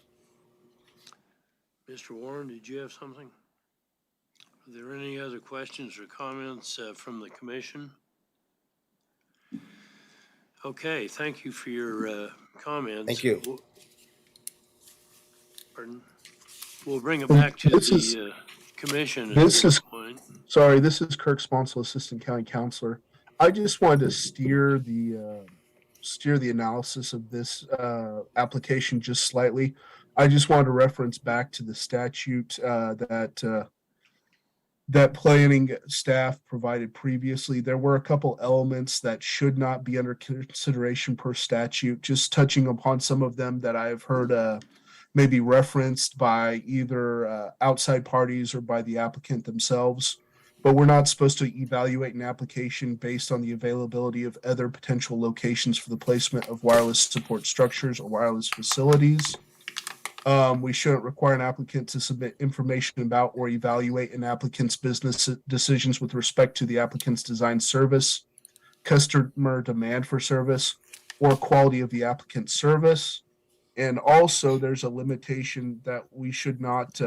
Mr. Warren, did you have something? Are there any other questions or comments from the commission? Okay, thank you for your comments. Thank you. Pardon? We'll bring it back to This is- the commission at this this is- point. Sorry, this is Kirk Sponsel, Assistant County Counselor. I just wanted to steer the analysis of this application just slightly. I just wanted to reference back to the statute that planning staff provided previously. There were a couple elements that should not be under consideration per statute, just touching upon some of them that I've heard maybe referenced by either outside parties or by the applicant themselves. But we're not supposed to evaluate an application based on the availability of other potential locations for the placement of wireless support structures or wireless facilities. We shouldn't require an applicant to submit information about or evaluate an applicant's business decisions with respect to the applicant's design service, customer demand for service, or quality of the applicant's service. And also, there's a limitation that we should not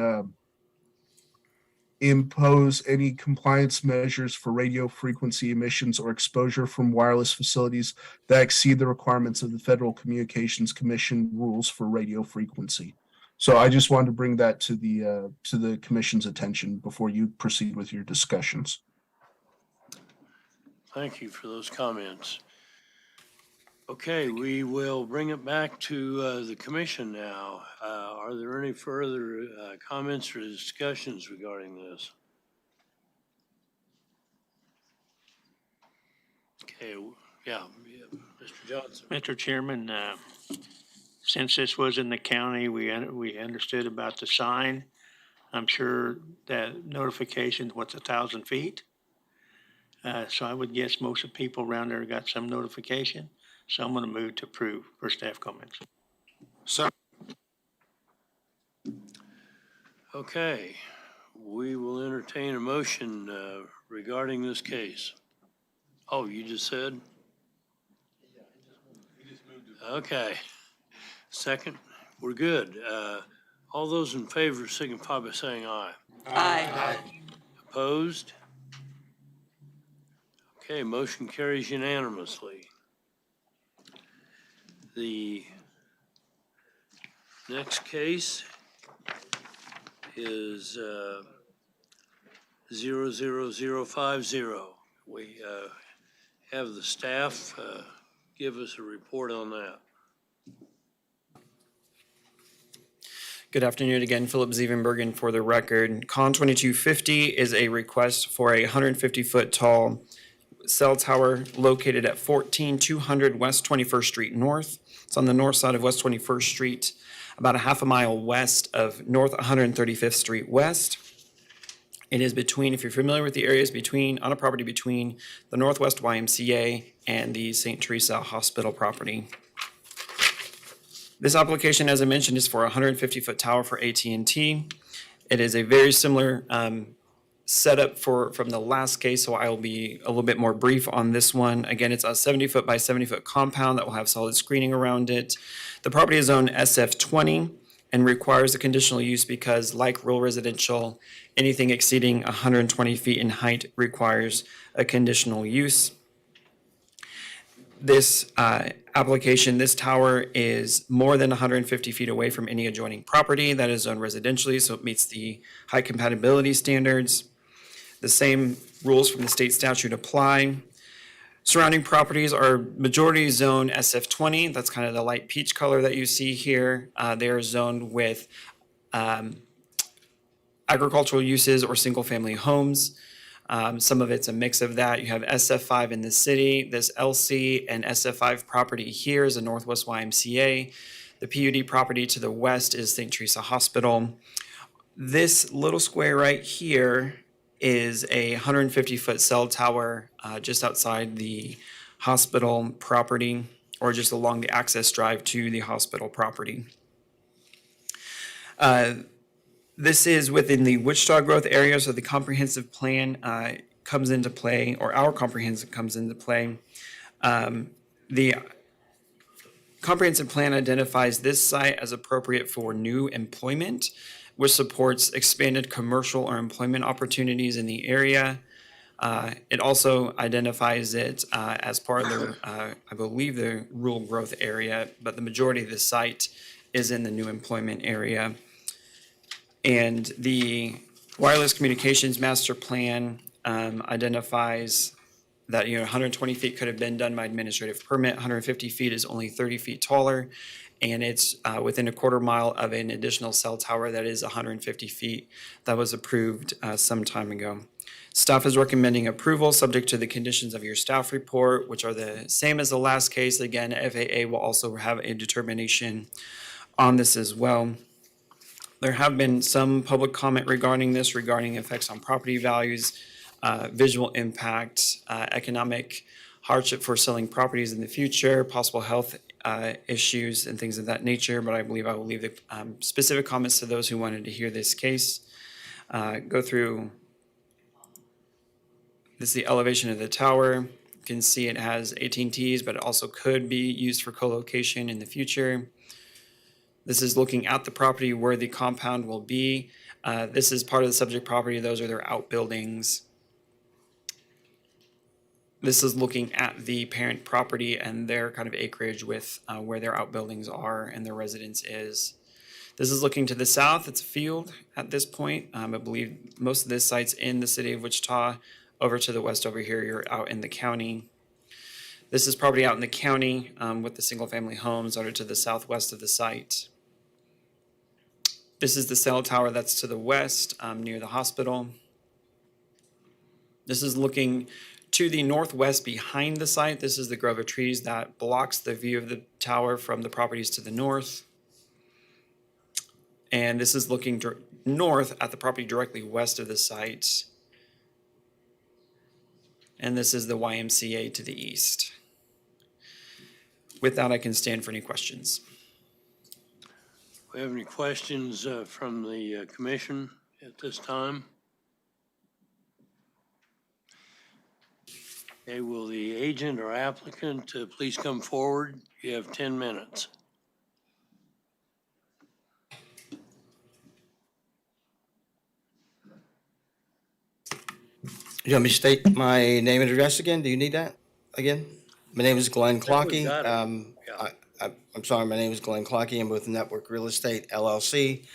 impose any compliance measures for radio frequency emissions or exposure from wireless facilities that exceed the requirements of the Federal Communications Commission rules for radio frequency. So I just wanted to bring that to the commission's attention before you proceed with your discussions. Thank you for those comments. Okay, we will bring it back to the commission now. Are there any further comments or discussions regarding this? Okay, yeah, Mr. Johnson. Mr. Chairman, since this was in the county, we understood about the sign. I'm sure that notification, what's 1,000 feet? So I would guess most of the people around there got some notification. So I'm going to move to approve for staff comments. So, Okay, we will entertain a motion regarding this case. Oh, you just said? Okay. Second, we're good. All those in favor signify by saying aye. Aye. Opposed? Okay, motion carries unanimously. The next case is 00050. We have the staff give us a report on that. Good afternoon again, Philip Zevenbergen for the record. Con 2250 is a request for a 150-foot tall cell tower located at 14200 West 21st Street North. It's on the north side of West 21st Street, about a half a mile west of North 135th Street West. It is between, if you're familiar with the areas, on a property between the Northwest YMCA and the St. Teresa Hospital property. This application, as I mentioned, is for a 150-foot tower for AT&T. It is a very similar setup from the last case, so I will be a little bit more brief on this one. Again, it's a 70-foot by 70-foot compound that will have solid screening around it. The property is zoned SF20 and requires a conditional use because, like rural residential, anything exceeding 120 feet in height requires a conditional use. This application, this tower is more than 150 feet away from any adjoining property that is zoned residentially, so it meets the high compatibility standards. The same rules from the state statute apply. Surrounding properties are majority zone SF20. That's kind of the light peach color that you see here. They are zoned with agricultural uses or single-family homes. Some of it's a mix of that. You have SF5 in the city. This LC and SF5 property here is a Northwest YMCA. The PUD property to the west is St. Teresa Hospital. This little square right here is a 150-foot cell tower just outside the hospital property, or just along the access drive to the hospital property. This is within the Wichita growth area, so the comprehensive plan comes into play, or our comprehensive comes into play. The comprehensive plan identifies this site as appropriate for new employment, which supports expanded commercial or employment opportunities in the area. It also identifies it as part of the, I believe, the rural growth area, but the majority of the site is in the new employment area. And the wireless communications master plan identifies that, 120 feet could have been done by administrative permit, 150 feet is only 30 feet taller, and it's within a quarter mile of an additional cell tower that is 150 feet that was approved some time ago. Staff is recommending approval, subject to the conditions of your staff report, which are the same as the last case. Again, FAA will also have a determination on this as well. There have been some public comment regarding this, regarding effects on property values, visual impact, economic hardship for selling properties in the future, possible health issues and things of that nature, but I believe I will leave the specific comments to those who wanted to hear this case. Go through, this is the elevation of the tower. You can see it has AT&Ts, but it also could be used for co-location in the future. This is looking at the property where the compound will be. This is part of the subject property. Those are their outbuildings. This is looking at the parent property and their kind of acreage with where their outbuildings are and their residence is. This is looking to the south. It's a field at this point. I believe most of this site's in the city of Wichita. Over to the west over here, you're out in the county. This is property out in the county with the single family homes that are to the southwest of the site. This is the cell tower that's to the west near the hospital. This is looking to the northwest behind the site. This is the grove of trees that blocks the view of the tower from the properties to the north. And this is looking north at the property directly west of the site. And this is the YMCA to the east. With that, I can stand for any questions. We have any questions from the commission at this time? Okay, will the agent or applicant please come forward? You have 10 minutes. You want me to state my name and address again? Do you need that again? My name is Glenn Clockey. I'm sorry, my name is Glenn Clockey. I'm with Network Real Estate LLC.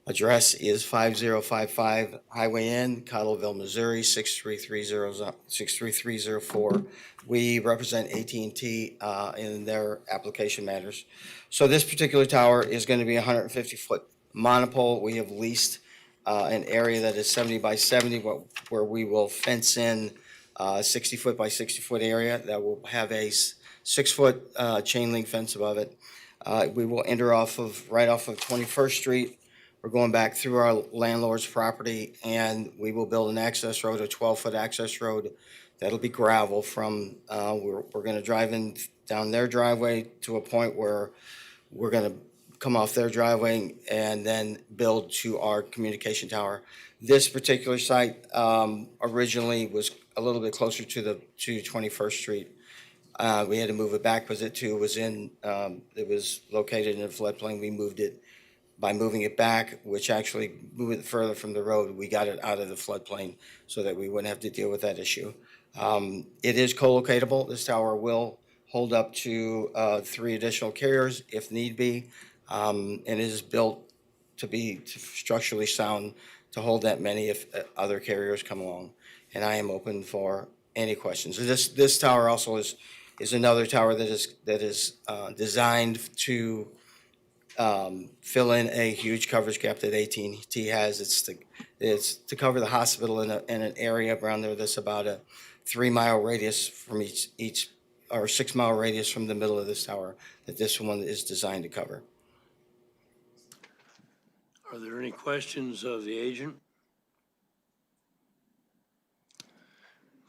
Address is 5055 Highway N, Cottleville, Missouri, 63304. We represent AT&T in their application matters. So this particular tower is going to be a 150-foot monopole. We have leased an area that is 70 by 70 where we will fence in a 60-foot by 60-foot area that will have a 6-foot chain link fence above it. We will enter right off of 21st Street. We're going back through our landlord's property, and we will build an access road, a 12-foot access road. That'll be gravel from, we're going to drive in down their driveway to a point where we're going to come off their driveway and then build to our communication tower. This particular site originally was a little bit closer to 21st Street. We had to move it back because it was located in a floodplain. We moved it. By moving it back, which actually moved it further from the road, we got it out of the floodplain so that we wouldn't have to deal with that issue. It is co-locatable. This tower will hold up to 3 additional carriers if need be, and it is built to be structurally sound to hold that many if other carriers come along. And I am open for any questions. This tower also is another tower that is designed to fill in a huge coverage gap that AT&T has. It's to cover the hospital in an area around there that's about a 3-mile radius from each or 6-mile radius from the middle of this tower that this one is designed to cover. Are there any questions of the agent?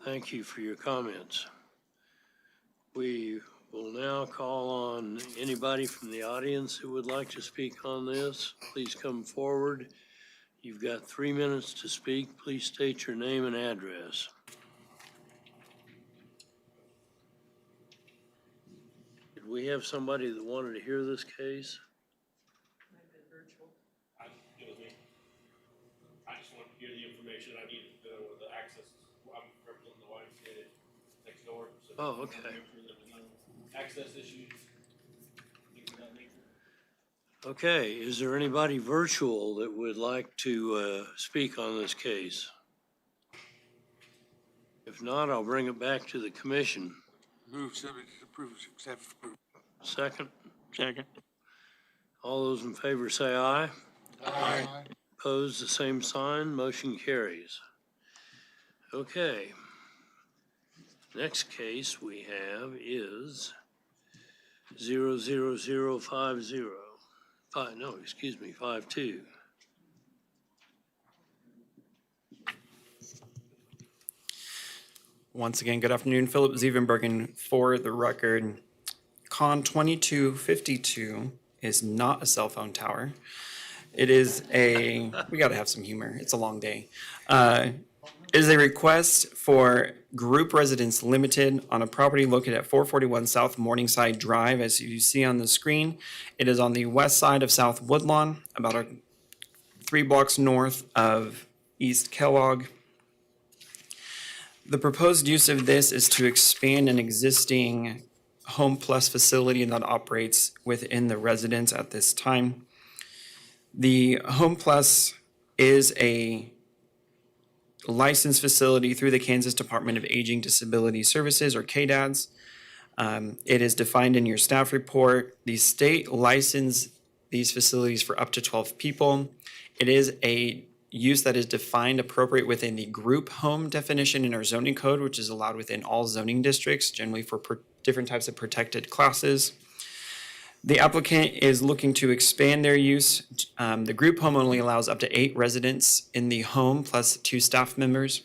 Thank you for your comments. We will now call on anybody from the audience who would like to speak on this. Please come forward. You've got 3 minutes to speak. Please state your name and address. Did we have somebody that wanted to hear this case? It was me. I just wanted to hear the information I needed to know with the access. I'm representing door. Oh, okay. Access issues. Okay, is there anybody virtual that would like to speak on this case? If not, I'll bring it back to the commission. Move subject to approve, accept, approve. Second, Second. all those in favor say aye. Aye. Opposed, the same sign, motion carries. Okay. Next case we have is 00050. No, excuse me, 52. Once again, good afternoon. Philip Zevenbergen for the record. Con 2252 is not a cell phone tower. It is we got to have some humor. It's a long day. It is a request for Group Residence Limited on a property located at 441 South Morningside Drive. As you see on the screen, it is on the west side of South Woodlawn, about 3 blocks north of East Kellogg. The proposed use of this is to expand an existing Home Plus facility that operates within the residence at this time. The Home Plus is a licensed facility through the Kansas Department of Aging Disability Services, or KDADS. It is defined in your staff report. The state licensed these facilities for up to 12 people. It is a use that is defined appropriate within the group home definition in our zoning code, which is allowed within all zoning districts, generally for different types of protected classes. The applicant is looking to expand their use. The group home only allows up to 8 residents in the home plus 2 staff members.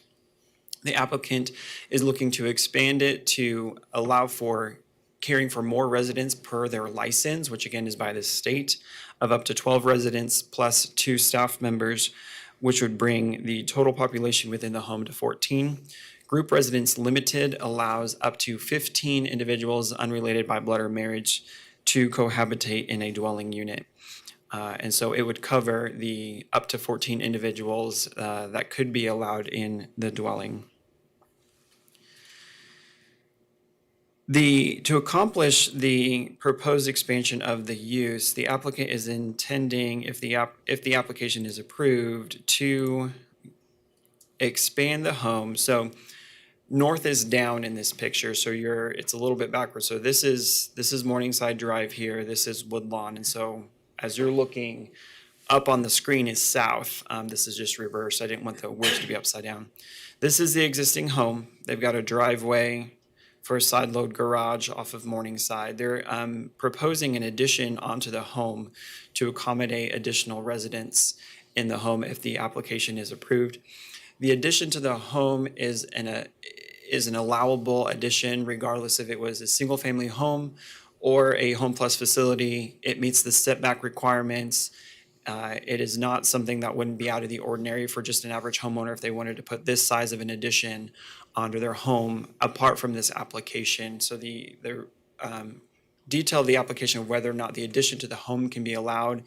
The applicant is looking to expand it to allow for caring for more residents per their license, which again is by the state, of up to 12 residents plus 2 staff members, which would bring the total population within the home to 14. Group Residence Limited allows up to 15 individuals unrelated by blood or marriage to cohabitate in a dwelling unit. And so it would cover the up to 14 individuals that could be allowed in the dwelling. To accomplish the proposed expansion of the use, the applicant is intending, if the application is approved, to expand the home. So north is down in this picture, so it's a little bit backwards. So this is Morningside Drive here. This is Woodlawn, and so as you're looking up on the screen is south. This is just reversed. I didn't want the words to be upside down. This is the existing home. They've got a driveway for a side load garage off of Morningside. They're proposing an addition onto the home to accommodate additional residents in the home if the application is approved. The addition to the home is an allowable addition regardless if it was a single family home or a Home Plus facility. It meets the setback requirements. It is not something that wouldn't be out of the ordinary for just an average homeowner if they wanted to put this size of an addition onto their home apart from this application. So the detail of the application of whether or not the addition to the home can be allowed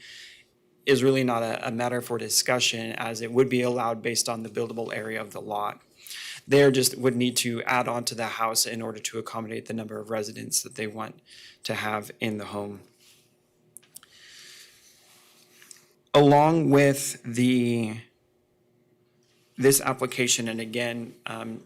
is really not a matter for discussion, as it would be allowed based on the buildable area of the lot. They just would need to add on to the house in order to accommodate the number of residents that they want to have in the home. Along with this application, and again,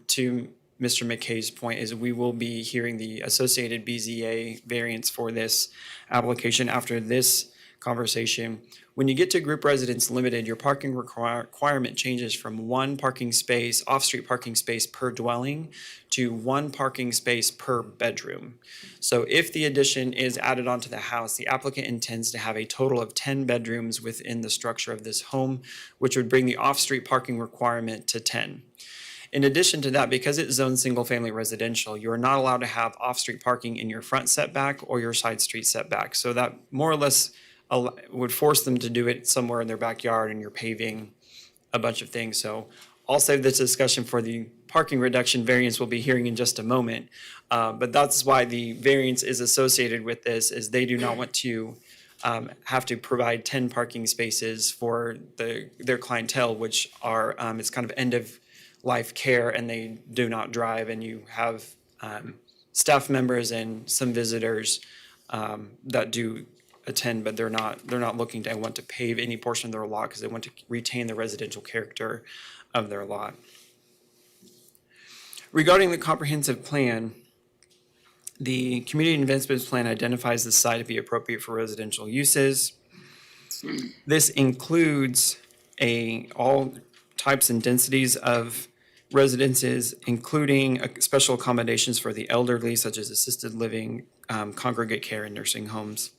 to Mr. McKay's point, is we will be hearing the associated BZA variance for this application after this conversation. When you get to Group Residence Limited, your parking requirement changes from 1 parking space, off-street parking space per dwelling, to 1 parking space per bedroom. So if the addition is added onto the house, the applicant intends to have a total of 10 bedrooms within the structure of this home, which would bring the off-street parking requirement to 10. In addition to that, because it's zoned single-family residential, you are not allowed to have off-street parking in your front setback or your side street setback. So that more or less would force them to do it somewhere in their backyard, and you're paving a bunch of things. So I'll save this discussion for the parking reduction variance we'll be hearing in just a moment. But that's why the variance is associated with this, is they do not want to have to provide 10 parking spaces for their clientele, which are, it's kind of end of life care, and they do not drive, and you have staff members and some visitors that do attend, but they're not looking to want to pave any portion of their lot because they want to retain the residential character of their lot. Regarding the comprehensive plan, the community investments plan identifies the site to be appropriate for residential uses. This includes all types and densities of residences, including special accommodations for the elderly, such as assisted living, congregate care, and nursing homes.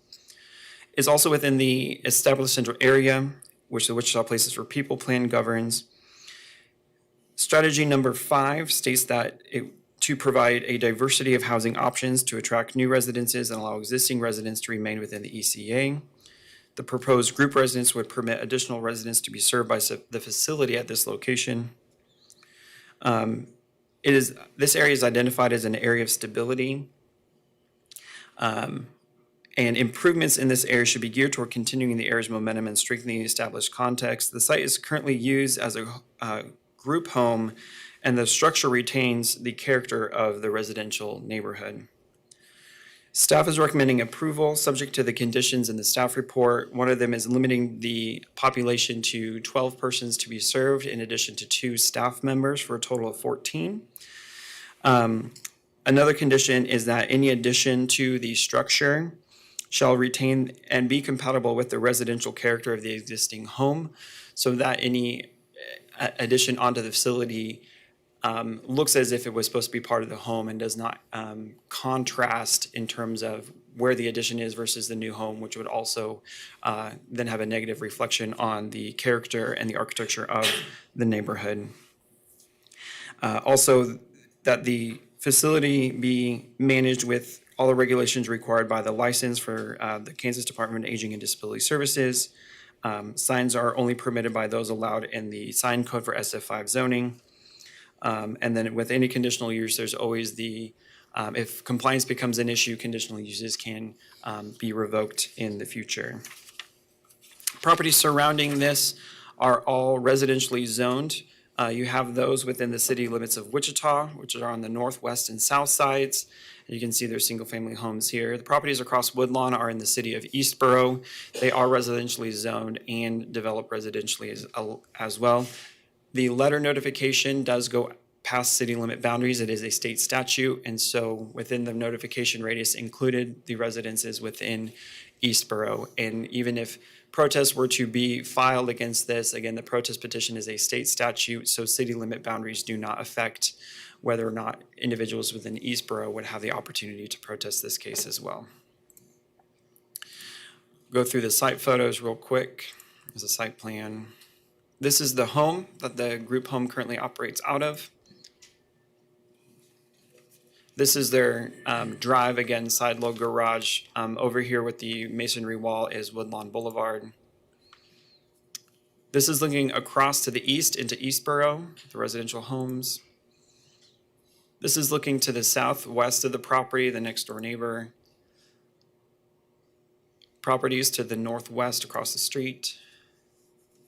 It's also within the established central area, which the Wichita Places for People plan governs. Strategy number 5 states that to provide a diversity of housing options to attract new residences and allow existing residents to remain within the ECA. The proposed group residence would permit additional residents to be served by the facility at this location. This area is identified as an area of stability. And improvements in this area should be geared toward continuing the area's momentum and strengthening the established context. The site is currently used as a group home, and the structure retains the character of the residential neighborhood. Staff is recommending approval subject to the conditions in the staff report. One of them is limiting the population to 12 persons to be served in addition to 2 staff members for a total of 14. Another condition is that any addition to the structure shall retain and be compatible with the residential character of the existing home, so that any addition onto the facility looks as if it was supposed to be part of the home and does not contrast in terms of where the addition is versus the new home, which would also then have a negative reflection on the character and the architecture of the neighborhood. Also, that the facility be managed with all the regulations required by the license for the Kansas Department of Aging and Disability Services. Signs are only permitted by those allowed in the sign code for SF5 zoning. And then with any conditional use, there's always if compliance becomes an issue, conditional uses can be revoked in the future. Properties surrounding this are all residentially zoned. You have those within the city limits of Wichita, which are on the northwest and south sides. You can see their single-family homes here. The properties across Woodlawn are in the city of Eastboro. They are residentially zoned and developed residentially as well. The letter notification does go past city limit boundaries. It is a state statute, and so within the notification radius included the residences within Eastboro. And even if protests were to be filed against this, again, the protest petition is a state statute, so city limit boundaries do not affect whether or not individuals within Eastboro would have the opportunity to protest this case as well. Go through the site photos real quick. There's a site plan. This is the home that the group home currently operates out of. This is their drive, again, side load garage. Over here with the masonry wall is Woodlawn Boulevard. This is looking across to the east into Eastboro, the residential homes. This is looking to the southwest of the property, the next door neighbor. Properties to the northwest across the street,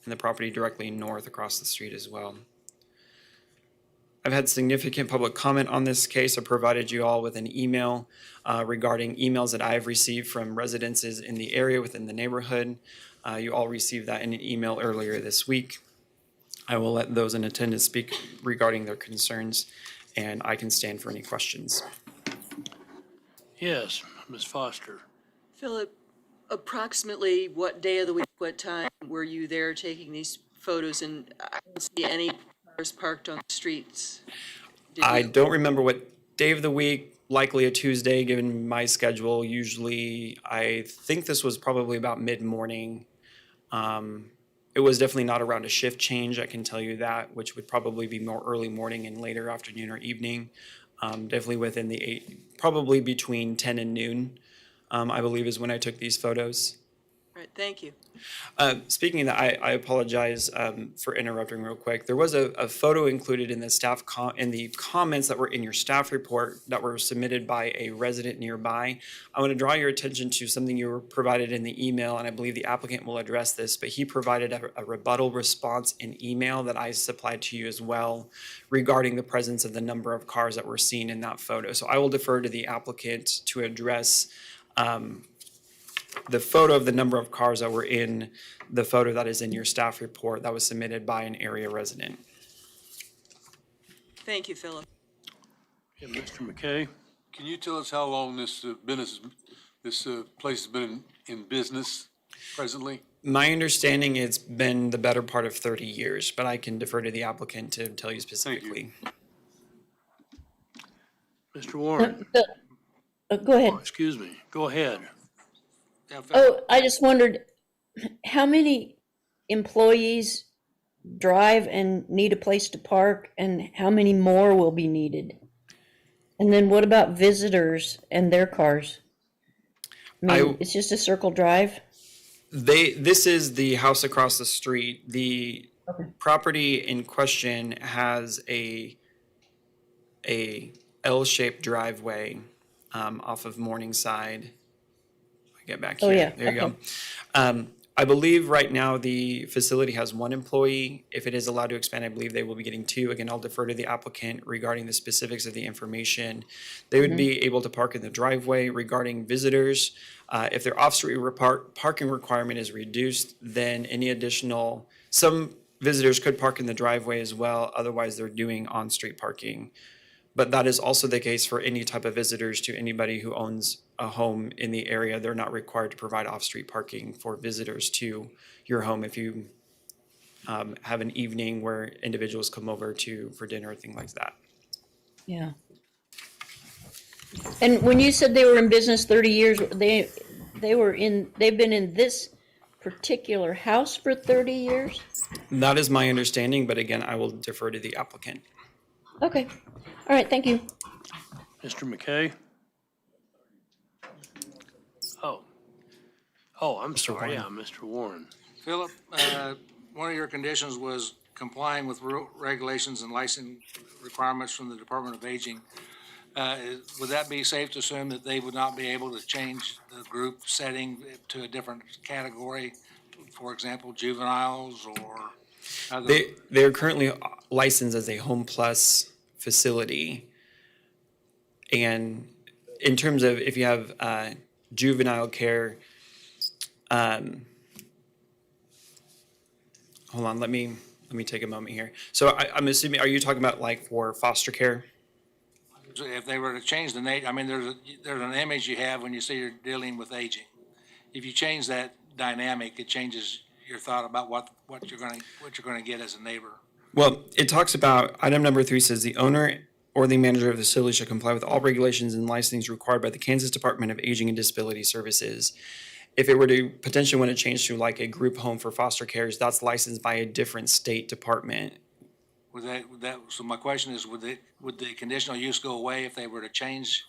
and the property directly north across the street as well. I've had significant public comment on this case. I provided you all with an email regarding emails that I have received from residences in the area within the neighborhood. You all received that in an email earlier this week. I will let those in attendance speak regarding their concerns, and I can stand for any questions. Yes, Ms. Foster. Philip, approximately what day of the week, what time were you there taking these photos? And I don't see any cars parked on the streets. I don't remember what day of the week, likely a Tuesday, given my schedule. Usually, I think this was probably about mid-morning. It was definitely not around a shift change, I can tell you that, which would probably be more early morning and later afternoon or evening. Definitely within probably between 10 and noon, I believe is when I took these photos. Right. Thank you. Speaking of that, I apologize for interrupting real quick. There was a photo included in the in the comments that were in your staff report that were submitted by a resident nearby. I want to draw your attention to something you were provided in the email, and I believe the applicant will address this, but he provided a rebuttal response in email that I supplied to you as well regarding the presence of the number of cars that were seen in that photo. So I will defer to the applicant to address the photo of the number of cars that were in the photo that is in your staff report that was submitted by an area resident. Thank you, Philip. Yeah, Mr. McKay? Can you tell us how long this place has been in business presently? My understanding, it's been the better part of 30 years, but I can defer to the applicant to tell you specifically. Mr. Warren? Go ahead. Oh, excuse me. Go ahead. Oh, I just wondered, how many employees drive and need a place to park, and how many more will be needed? And then what about visitors and their cars? I mean, it's just a circle drive? This is the house across the street. The property in question has a L-shaped driveway off of Morningside. Get back here. Oh, yeah. There you go. I believe right now the facility has one employee. If it is allowed to expand, I believe they will be getting two. Again, I'll defer to the applicant regarding the specifics of the information. They would be able to park in the driveway. Regarding visitors, if their off-street parking requirement is reduced, then some visitors could park in the driveway as well. Otherwise, they're doing on-street parking. But that is also the case for any type of visitors to anybody who owns a home in the area. They're not required to provide off-street parking for visitors to your home if you have an evening where individuals come over for dinner or things like that. Yeah. And when you said they were in business 30 years, they've been in this particular house for 30 years? That is my understanding, but again, I will defer to the applicant. Okay. All right, thank you. Mr. McKay? Oh, I'm sorry. Yeah, Mr. Warren. Philip, one of your conditions was complying with regulations and license requirements from the Department of Aging. Would that be safe to assume that they would not be able to change the group setting to a different category? For example, juveniles or other? They're currently licensed as a Home Plus facility. And in terms of if you have juvenile care, hold on, let me take a moment here. So I'm assuming, are you talking about like for foster care? If they were to change the name, I mean, there's an image you have when you say you're dealing with aging. If you change that dynamic, it changes your thought about what you're gonna get as a neighbor. Well, it talks about, item number 3 says the owner or the manager of the facility shall comply with all regulations and licensings required by the Kansas Department of Aging and Disability Services. If it were to potentially want to change to like a group home for foster cares, that's licensed by a different state department. So my question is, would the conditional use go away if they were to change?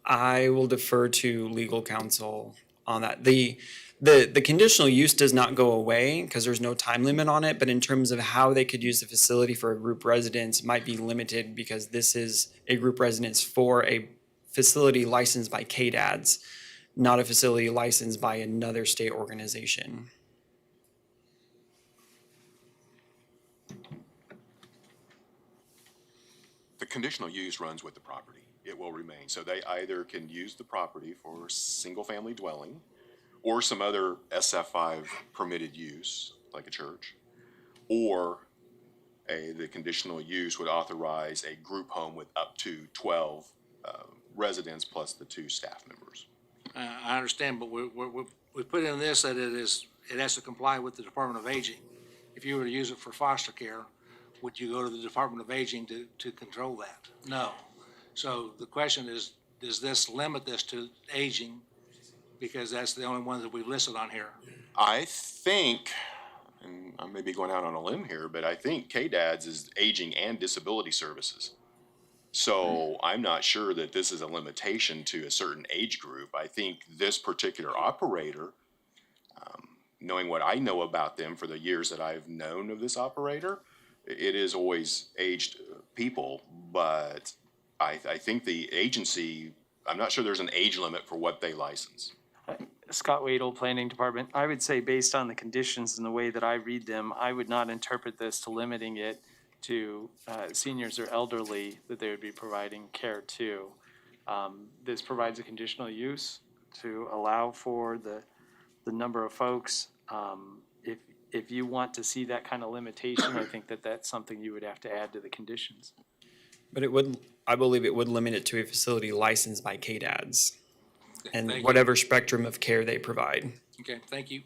I will defer to legal counsel on that. The conditional use does not go away because there's no time limit on it, but in terms of how they could use the facility for a group residence might be limited because this is a group residence for a facility licensed by KDADS, not a facility licensed by another state organization. The conditional use runs with the property. It will remain. So they either can use the property for single-family dwelling or some other SF5 permitted use, like a church, or the conditional use would authorize a group home with up to 12 residents plus the 2 staff members. I understand, but we put in this that it has to comply with the Department of Aging. If you were to use it for foster care, would you go to the Department of Aging to control that? No. So the question is, does this limit this to aging? Because that's the only one that we've listed on here. I think, and I may be going out on a limb here, but I think KDADS is aging and disability services. So I'm not sure that this is a limitation to a certain age group. I think this particular operator Knowing what I know about them for the years that I've known of this operator, it is always aged people, but I think the agency, I'm not sure there's an age limit for what they license. Scott Wadle, Planning Department. I would say based on the conditions and the way that I read them, I would not interpret this to limiting it to seniors or elderly that they would be providing care to. This provides a conditional use to allow for the number of folks. If you want to see that kind of limitation, I think that that's something you would have to add to the conditions. But I believe it would limit it to a facility licensed by KDADS and Thank you. whatever spectrum of care they provide. Okay, thank you.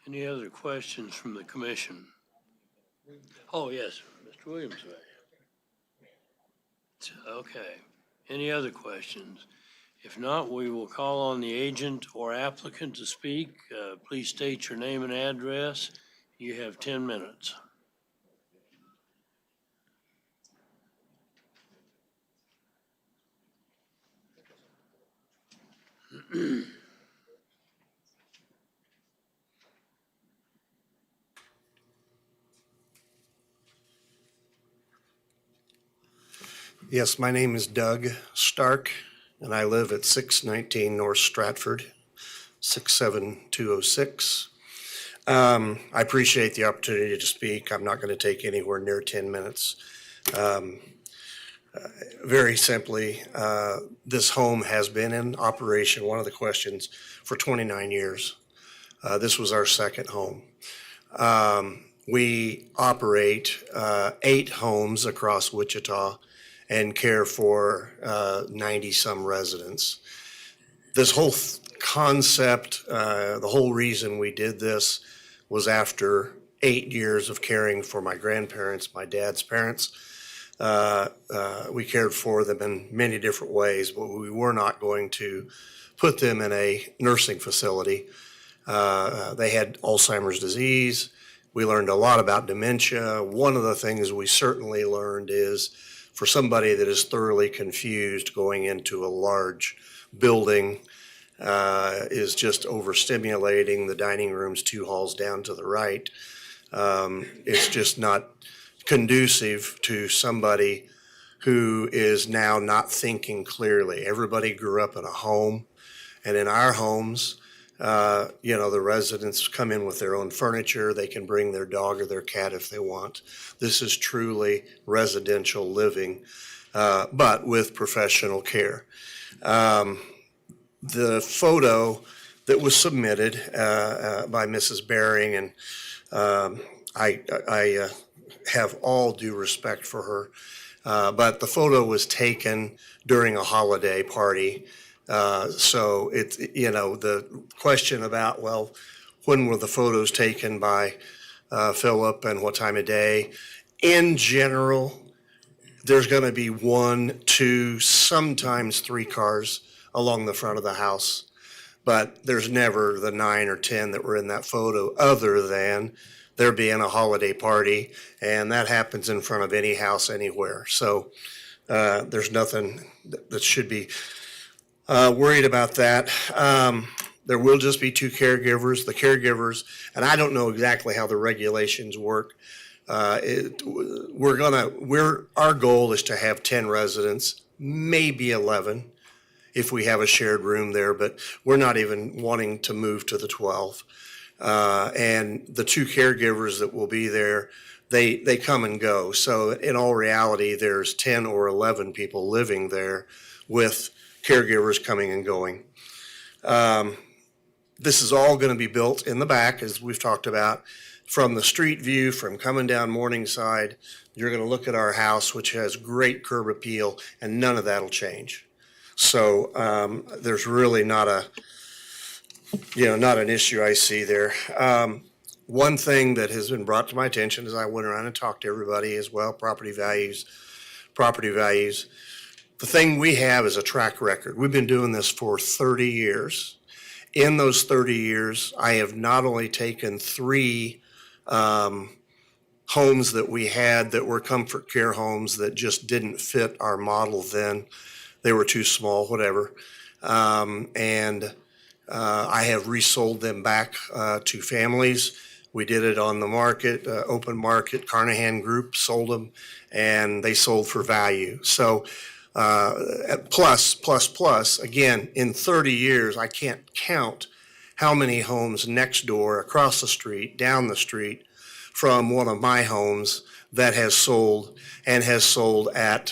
Any other questions from the commission? Oh, yes, Mr. Williams. Okay. Any other questions? If not, we will call on the agent or applicant to speak. Please state your name and address. You have 10 minutes. Yes, my name is Doug Stark, and I live at 619 North Stratford, 67206. I appreciate the opportunity to speak. I'm not going to take anywhere near 10 minutes. Very simply, this home has been in operation, one of the questions, for 29 years. This was our second home. We operate 8 homes across Wichita and care for 90-some residents. This whole concept, the whole reason we did this was after 8 years of caring for my grandparents, my dad's parents. We cared for them in many different ways, but we were not going to put them in a nursing facility. They had Alzheimer's disease. We learned a lot about dementia. One of the things we certainly learned is for somebody that is thoroughly confused, going into a large building is just overstimulating. The dining room's 2 halls down to the right. It's just not conducive to somebody who is now not thinking clearly. Everybody grew up in a home, and in our homes, the residents come in with their own furniture. They can bring their dog or their cat if they want. This is truly residential living, but with professional care. The photo that was submitted by Mrs. Baring, and I have all due respect for her, but the photo was taken during a holiday party. So it's, the question about, well, when were the photos taken by Philip and what time of day? In general, there's going to be 1, 2, sometimes 3 cars along the front of the house. But there's never the 9 or 10 that were in that photo, other than there being a holiday party, and that happens in front of any house anywhere. So there's nothing that should be worried about that. There will just be 2 caregivers. The caregivers, and I don't know exactly how the regulations work. Our goal is to have 10 residents, maybe 11 if we have a shared room there, but we're not even wanting to move to the 12. And the 2 caregivers that will be there, they come and go. So in all reality, there's 10 or 11 people living there with caregivers coming and going. This is all going to be built in the back, as we've talked about. From the street view, from coming down Morningside, you're going to look at our house, which has great curb appeal, and none of that will change. So there's really not an issue I see there. One thing that has been brought to my attention as I went around and talked to everybody as well, property values. The thing we have is a track record. We've been doing this for 30 years. In those 30 years, I have not only taken 3 homes that we had that were comfort care homes that just didn't fit our model then. They were too small, whatever. And I have resold them back to families. We did it on the market, open market. Carnahan Group sold them, and they sold for value. So plus, again, in 30 years, I can't count how many homes next door, across the street, down the street from one of my homes that has sold and has sold at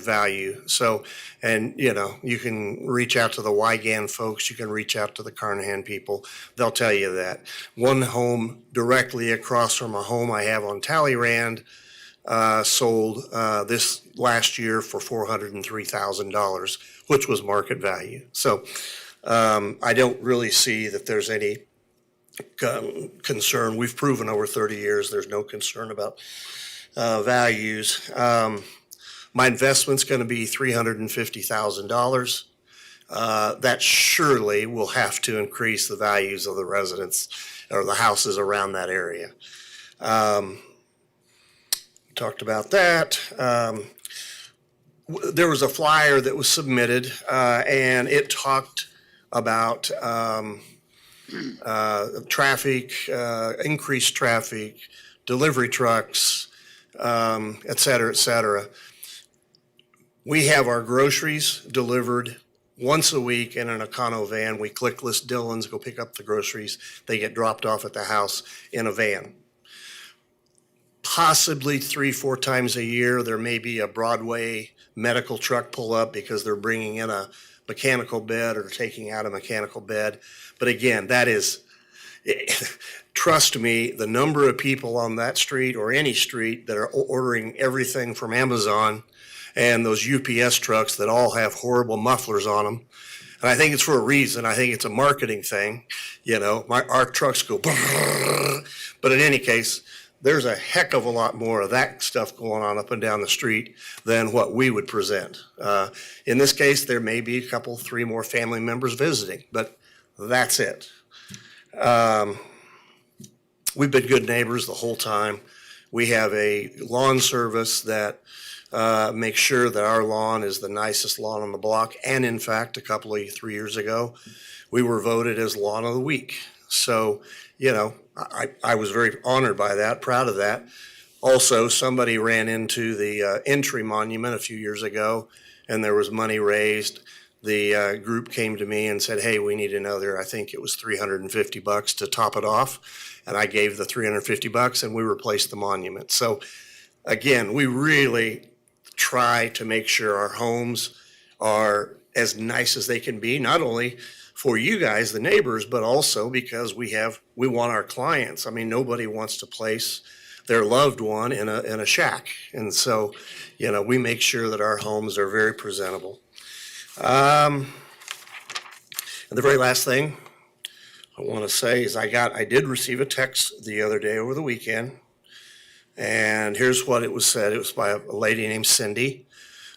value. So, and you know, you can reach out to the Wygan folks, you can reach out to the Carnahan people. They'll tell you that. One home directly across from a home I have on Talleyrand sold this last year for $403,000, which was market value. So I don't really see that there's any concern. We've proven over 30 years there's no concern about values. My investment's going to be $350,000. That surely will have to increase the values of the residents or the houses around that area. Talked about that. There was a flyer that was submitted, and it talked about traffic, increased traffic, delivery trucks, et cetera, et cetera. We have our groceries delivered once a week in an Econo van. We click list Dillons, go pick up the groceries. They get dropped off at the house in a van. Possibly 3-4 times a year, there may be a Broadway medical truck pull up because they're bringing in a mechanical bed or taking out a mechanical bed. But again, that is, trust me, the number of people on that street or any street that are ordering everything from Amazon and those UPS trucks that all have horrible mufflers on them. And I think it's for a reason. I think it's a marketing thing. You know, our trucks go, but in any case, there's a heck of a lot more of that stuff going on up and down the street than what we would present. In this case, there may be a couple, 3 more family members visiting, but that's it. We've been good neighbors the whole time. We have a lawn service that makes sure that our lawn is the nicest lawn on the block. And in fact, 3 years ago, we were voted as Lawn of the Week. So, you know, I was very honored by that, proud of that. Also, somebody ran into the entry monument a few years ago, and there was money raised. The group came to me and said, hey, we need another, I think it was $350 to top it off. And I gave the $350 and we replaced the monument. So again, we really try to make sure our homes are as nice as they can be, not only for you guys, the neighbors, but also because we want our clients. I mean, nobody wants to place their loved one in a shack. And so, you know, we make sure that our homes are very presentable. And the very last thing I want to say is I did receive a text the other day over the weekend, and here's what it was said. It was by a lady named Cindy.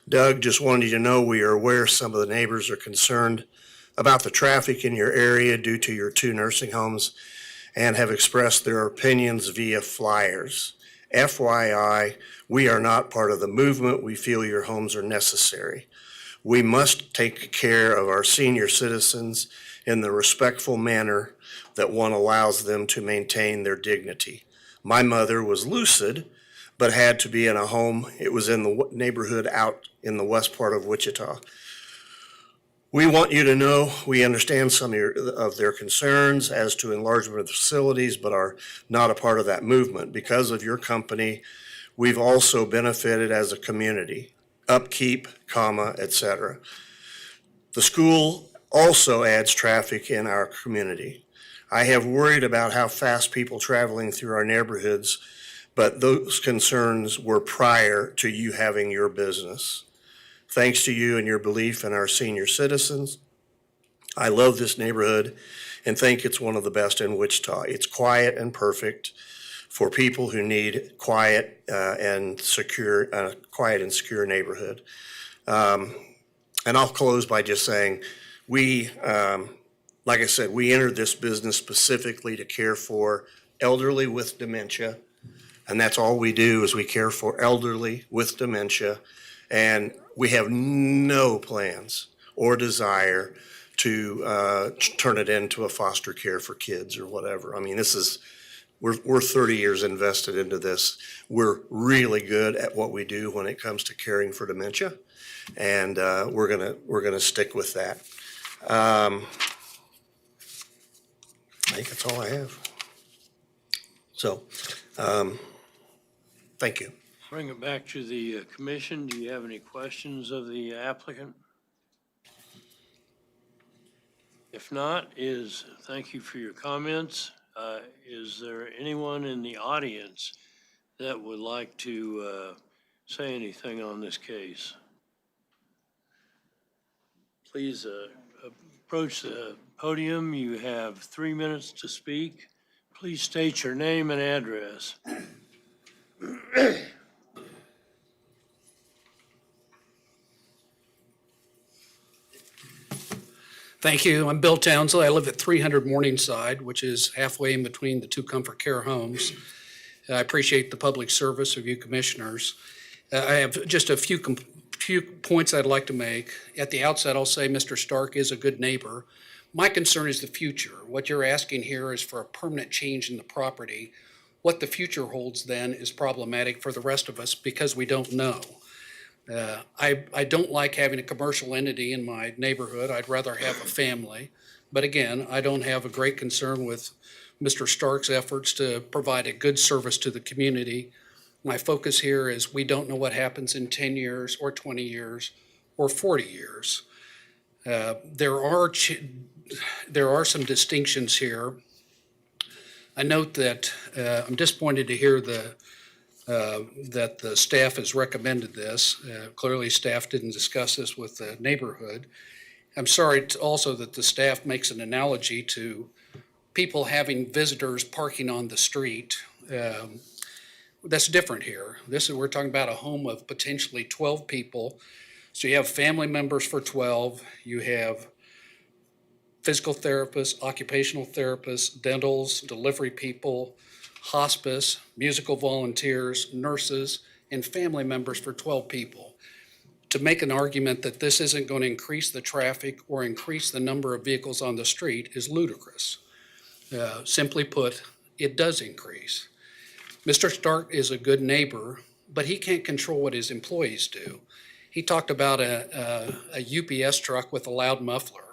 Doug, just wanted you to know we are aware some of the neighbors are concerned about the traffic in your area due to your 2 nursing homes and have expressed their opinions via flyers. FYI, we are not part of the movement. We feel your homes are necessary. We must take care of our senior citizens in the respectful manner that one allows them to maintain their dignity. My mother was lucid, but had to be in a home. It was in the neighborhood out in the west part of Wichita. We want you to know we understand some of their concerns as to enlargement of the facilities, but are not a part of that movement. Because of your company, we've also benefited as a community. Upkeep, etc. The school also adds traffic in our community. I have worried about how fast people traveling through our neighborhoods, but those concerns were prior to you having your business. Thanks to you and your belief in our senior citizens, I love this neighborhood and think it's one of the best in Wichita. It's quiet and perfect for people who need quiet and secure neighborhood. And I'll close by just saying, like I said, we entered this business specifically to care for elderly with dementia. And that's all we do is we care for elderly with dementia. And we have no plans or desire to turn it into a foster care for kids or whatever. I mean, we're 30 years invested into this. We're really good at what we do when it comes to caring for dementia, and we're gonna stick with that. I think that's all I have. So, thank you. Bring it back to the commission. Do you have any questions of the applicant? If not, thank you for your comments. Is there anyone in the audience that would like to say anything on this case? Please approach the podium. You have 3 minutes to speak. Please state your name and address. Thank you. I'm Bill Townsley. I live at 300 Morningside, which is halfway in between the two Comfort Care homes. I appreciate the public service of you commissioners. I have just a few points I'd like to make. At the outset, I'll say Mr. Stark is a good neighbor. My concern is the future. What you're asking here is for a permanent change in the property. What the future holds then is problematic for the rest of us because we don't know. I don't like having a commercial entity in my neighborhood. I'd rather have a family. But again, I don't have a great concern with Mr. Stark's efforts to provide a good service to the community. My focus here is we don't know what happens in 10 years or 20 years or 40 years. There are some distinctions here. I note that I'm disappointed to hear that the staff has recommended this. Clearly, staff didn't discuss this with the neighborhood. I'm sorry also that the staff makes an analogy to people having visitors parking on the street. That's different here. We're talking about a home of potentially 12 people. So you have family members for 12. You have physical therapists, occupational therapists, dentals, delivery people, hospice, musical volunteers, nurses, and family members for 12 people. To make an argument that this isn't going to increase the traffic or increase the number of vehicles on the street is ludicrous. Simply put, it does increase. Mr. Stark is a good neighbor, but he can't control what his employees do. He talked about a UPS truck with a loud muffler.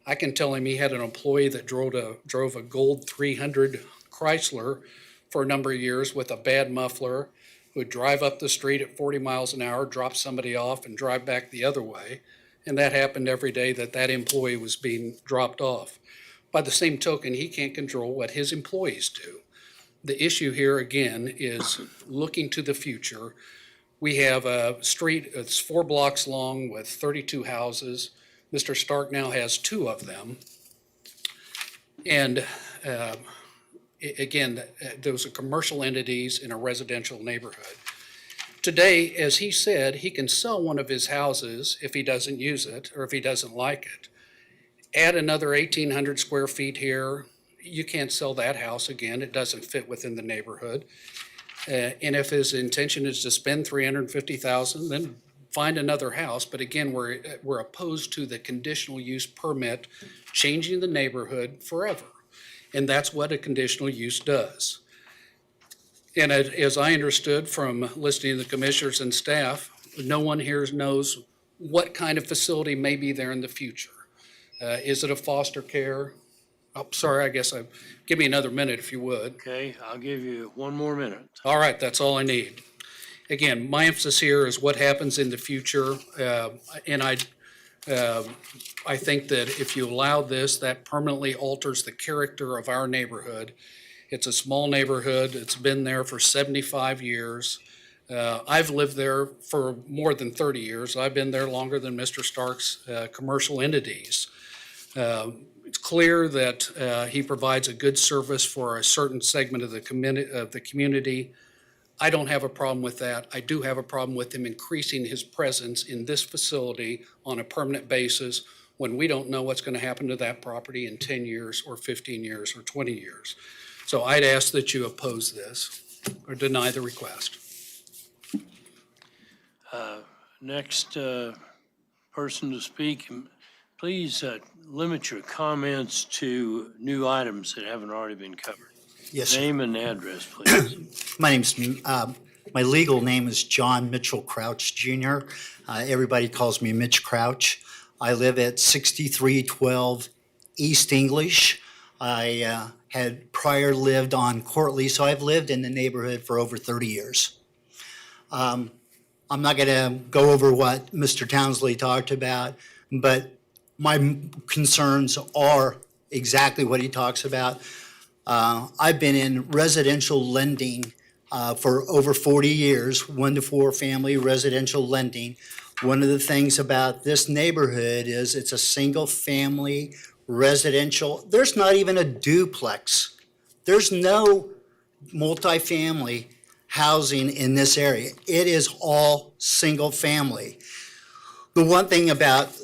I can tell him he had an employee that drove a gold 300 Chrysler for a number of years with a bad muffler, who would drive up the street at 40 miles an hour, drop somebody off, and drive back the other way. And that happened every day that employee was being dropped off. By the same token, he can't control what his employees do. The issue here, again, is looking to the future. We have a street that's 4 blocks long with 32 houses. Mr. Stark now has 2 of them. And again, those are commercial entities in a residential neighborhood. Today, as he said, he can sell one of his houses if he doesn't use it or if he doesn't like it. Add another 1,800 square feet here. You can't sell that house again. It doesn't fit within the neighborhood. And if his intention is to spend $350,000, then find another house. But again, we're opposed to the conditional use permit changing the neighborhood forever. And that's what a conditional use does. And as I understood from listening to the commissioners and staff, no one here knows what kind of facility may be there in the future. Is it a foster care? Oh, sorry, give me another minute if you would. Okay, I'll give you 1 more minute. All right, that's all I need. Again, my emphasis here is what happens in the future. And I think that if you allow this, that permanently alters the character of our neighborhood. It's a small neighborhood. It's been there for 75 years. I've lived there for more than 30 years. I've been there longer than Mr. Stark's commercial entities. It's clear that he provides a good service for a certain segment of the community. I don't have a problem with that. I do have a problem with him increasing his presence in this facility on a permanent basis when we don't know what's going to happen to that property in 10 years or 15 years or 20 years. So I'd ask that you oppose this or deny the request. Next person to speak, Please limit your comments to new items that haven't already been covered. Yes, sir. Name and address, please. My legal name is John Mitchell Crouch Jr. Everybody calls me Mitch Crouch. I live at 6312 East English. I had prior lived on Courtly, so I've lived in the neighborhood for over 30 years. I'm not going to go over what Mr. Townsley talked about, but my concerns are exactly what he talks about. I've been in residential lending for over 40 years, 1 to 4 family residential lending. One of the things about this neighborhood is it's a single family residential. There's not even a duplex. There's no multifamily housing in this area. It is all single family. The one thing about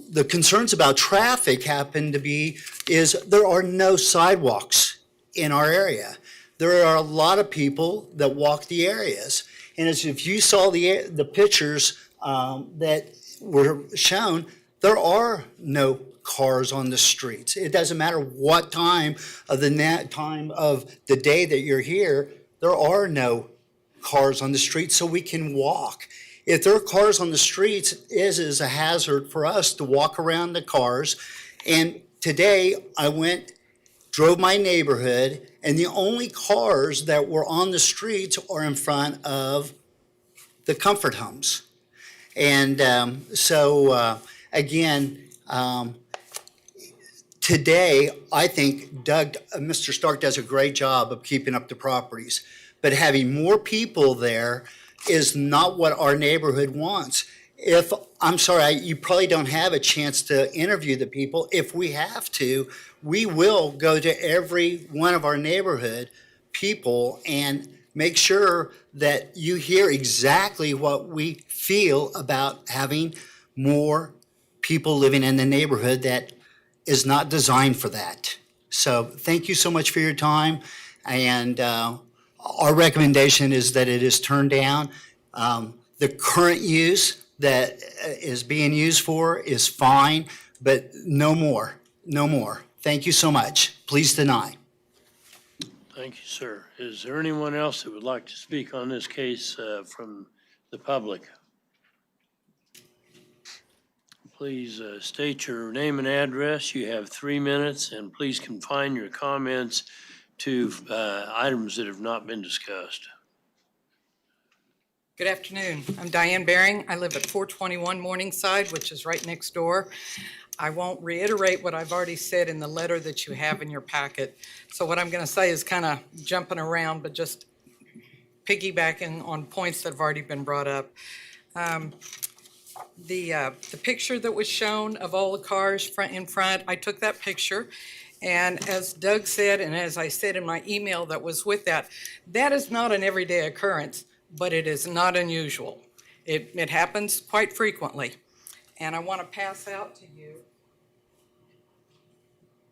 the concerns about traffic happen to be is there are no sidewalks in our area. There are a lot of people that walk the areas. And as if you saw the pictures that were shown, there are no cars on the streets. It doesn't matter what time of the day that you're here, there are no cars on the streets, so we can walk. If there are cars on the streets, it is a hazard for us to walk around the cars. And today I drove my neighborhood, and the only cars that were on the streets are in front of the comfort homes. And today, I think Mr. Stark does a great job of keeping up the properties. But having more people there is not what our neighborhood wants. I'm sorry, you probably don't have a chance to interview the people. If we have to, we will go to every one of our neighborhood people and make sure that you hear exactly what we feel about having more people living in the neighborhood that is not designed for that. So thank you so much for your time. And our recommendation is that it is turned down. The current use that is being used for is fine, but no more, no more. Thank you so much. Please deny. Thank you, sir. Is there anyone else that would like to speak on this case from the public? Please state your name and address. You have 3 minutes, and please confine your comments to items that have not been discussed. Good afternoon. I'm Diane Baring. I live at 421 Morningside, which is right next door. I won't reiterate what I've already said in the letter that you have in your packet. So what I'm going to say is kind of jumping around, but just piggybacking on points that have already been brought up. The picture that was shown of all the cars in front, I took that picture. And as Doug said, and as I said in my email that was with that, that is not an everyday occurrence, but it is not unusual. It happens quite frequently. And I want to pass out to you.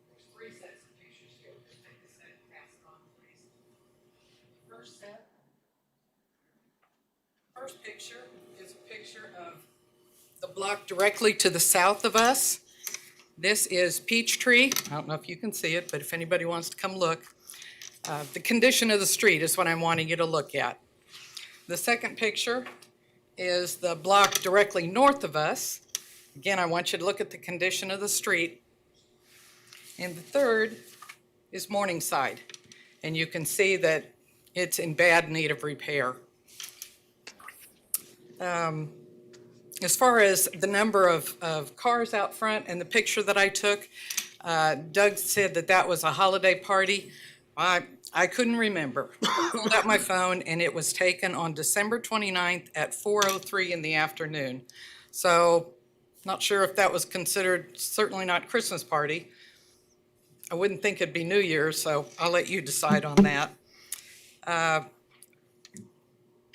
There's 3 sets of pictures here. Just take a set and pass it on, please. First picture is a picture of the block directly to the south of us. This is Peachtree. I don't know if you can see it, but if anybody wants to come look. The condition of the street is what I'm wanting you to look at. The second picture is the block directly north of us. Again, I want you to look at the condition of the street. And the third is Morningside. And you can see that it's in bad need of repair. As far as the number of cars out front and the picture that I took, Doug said that that was a holiday party. I couldn't remember. I pulled out my phone and it was taken on December 29th at 4:03 in the afternoon. So not sure if that was considered, certainly not Christmas party. I wouldn't think it'd be New Year's, so I'll let you decide on that.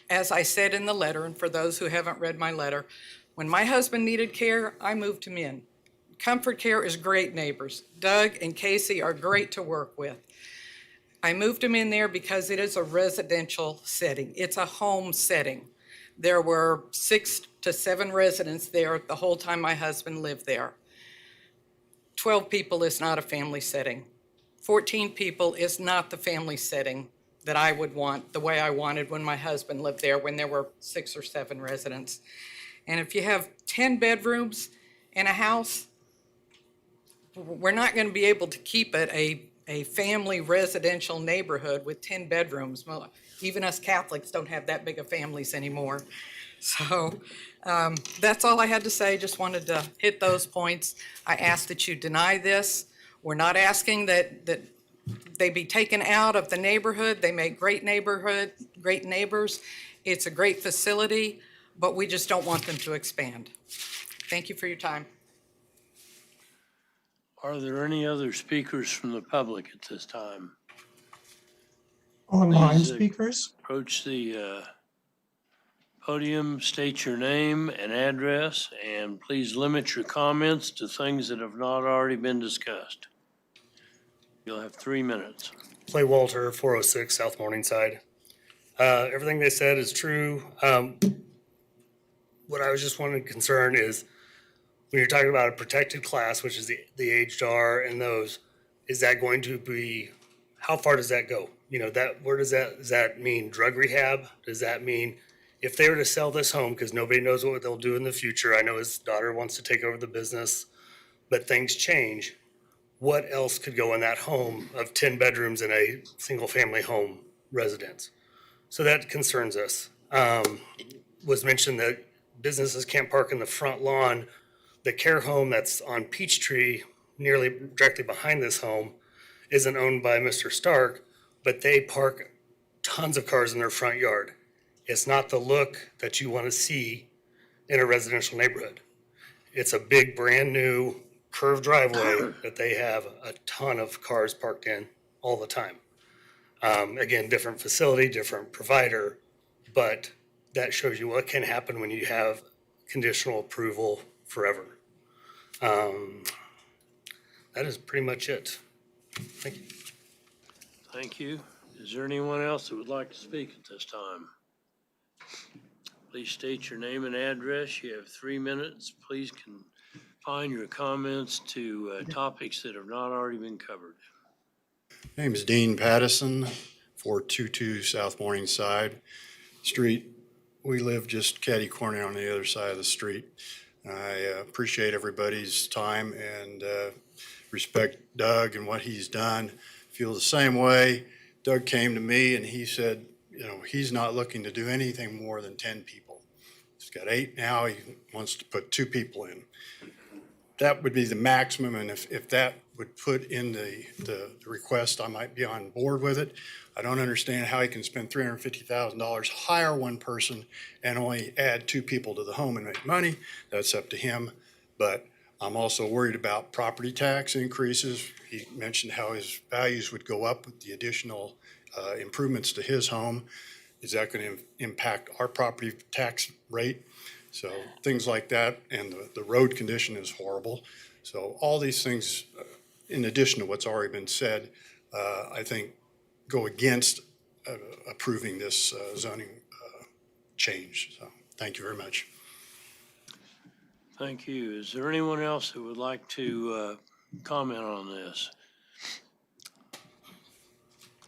As I said in the letter, and for those who haven't read my letter, when my husband needed care, I moved him in. Comfort Care is great neighbors. Doug and Casey are great to work with. I moved him in there because it is a residential setting. It's a home setting. There were 6 to 7 residents there the whole time my husband lived there. 12 people is not a family setting. 14 people is not the family setting that I would want, the way I wanted when my husband lived there, when there were 6 or 7 residents. And if you have 10 bedrooms in a house, we're not going to be able to keep it a family residential neighborhood with 10 bedrooms. Well, even us Catholics don't have that big of families anymore. So that's all I had to say. Just wanted to hit those points. I ask that you deny this. We're not asking that they be taken out of the neighborhood. They make great neighbors. It's a great facility, but we just don't want them to expand. Thank you for your time. Are there any other speakers from the public at this time? Online Please, speakers? Approach the podium, state your name and address, and please limit your comments to things that have not already been discussed. You'll have 3 minutes. Clay Walter, 406 South Morningside. Everything they said is true. What I was just wanting to concern is when you're talking about a protected class, which is the aged R and those, is that going to be, how far does that go? You know, does that mean drug rehab? Does that mean if they were to sell this home, because nobody knows what they'll do in the future, I know his daughter wants to take over the business, but things change. What else could go in that home of 10 bedrooms in a single family home residence? So that concerns us. Was mentioned that businesses can't park in the front lawn. The care home that's on Peachtree, nearly directly behind this home, isn't owned by Mr. Stark, but they park tons of cars in their front yard. It's not the look that you want to see in a residential neighborhood. It's a big, brand new curved driveway that they have a ton of cars parked in all the time. Again, different facility, different provider, but that shows you what can happen when you have conditional approval forever. That is pretty much it. Thank you. Thank you. Is there anyone else that would like to speak at this time? Please state your name and address. You have 3 minutes. Please confine your comments to topics that have not already been covered. Name is Dean Pattison, 422 South Morningside Street. We live just catty corner on the other side of the street. I appreciate everybody's time and respect Doug and what he's done. Feel the same way. Doug came to me and he said, you know, he's not looking to do anything more than 10 people. He's got 8 now. He wants to put 2 people in. That would be the maximum, and if that would put in the request, I might be on board with it. I don't understand how he can spend $350,000, hire one person, and only add 2 people to the home and make money. That's up to him. But I'm also worried about property tax increases. He mentioned how his values would go up with the additional improvements to his home. Is that going to impact our property tax rate? So things like that, and the road condition is horrible. So all these things, in addition to what's already been said, I think go against approving this zoning change. So thank you very much. Thank you. Is there anyone else who would like to comment on this?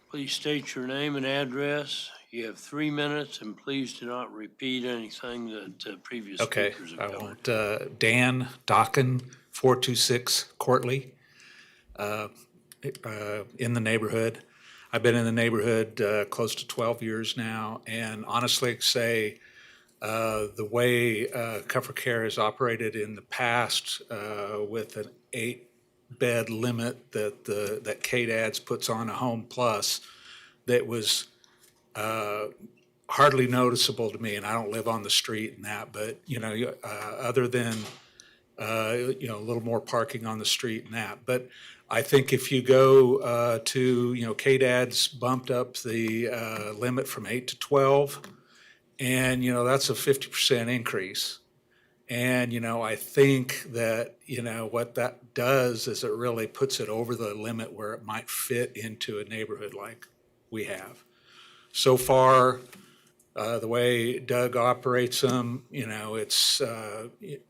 Please state your name and address. You have 3 minutes, and please do not repeat anything that previous speakers have I covered. want Dan Dockin, 426 Courtly, in the neighborhood. I've been in the neighborhood close to 12 years now, and honestly say the way Comfort Care has operated in the past with an 8-bed limit that KDADS puts on a Home Plus, that was hardly noticeable to me, and I don't live on the street and that, but, you know, other than, you know, a little more parking on the street and that. But I think if you go to, you know, KDAD's bumped up the limit from 8 to 12, and, you know, that's a 50% increase. And, you know, I think that, you know, what that does is it really puts it over the limit where it might fit into a neighborhood like we have. So far, the way Doug operates them, you know, it's, you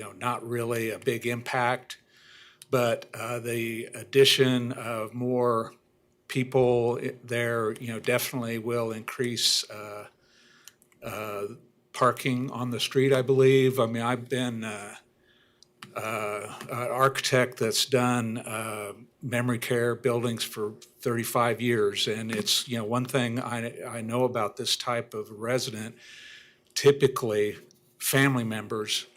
know, not really a big impact. but the addition of more people there, definitely will increase parking on the street, I believe. I mean, I've been an architect that's done memory care buildings for 35 years. And it's, one thing I know about this type of resident, typically family members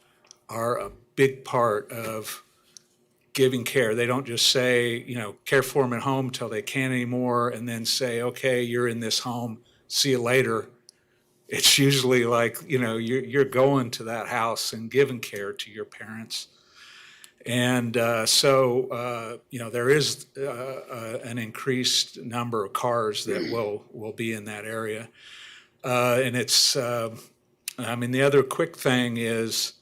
are a big part of giving care. They don't just say, care for them at home till they can't anymore and then say, okay, you're in this home, see you later. It's usually like, you're going to that house and giving care to your parents. And so there is an increased number of cars that will be in that area. And it's, the other quick thing is,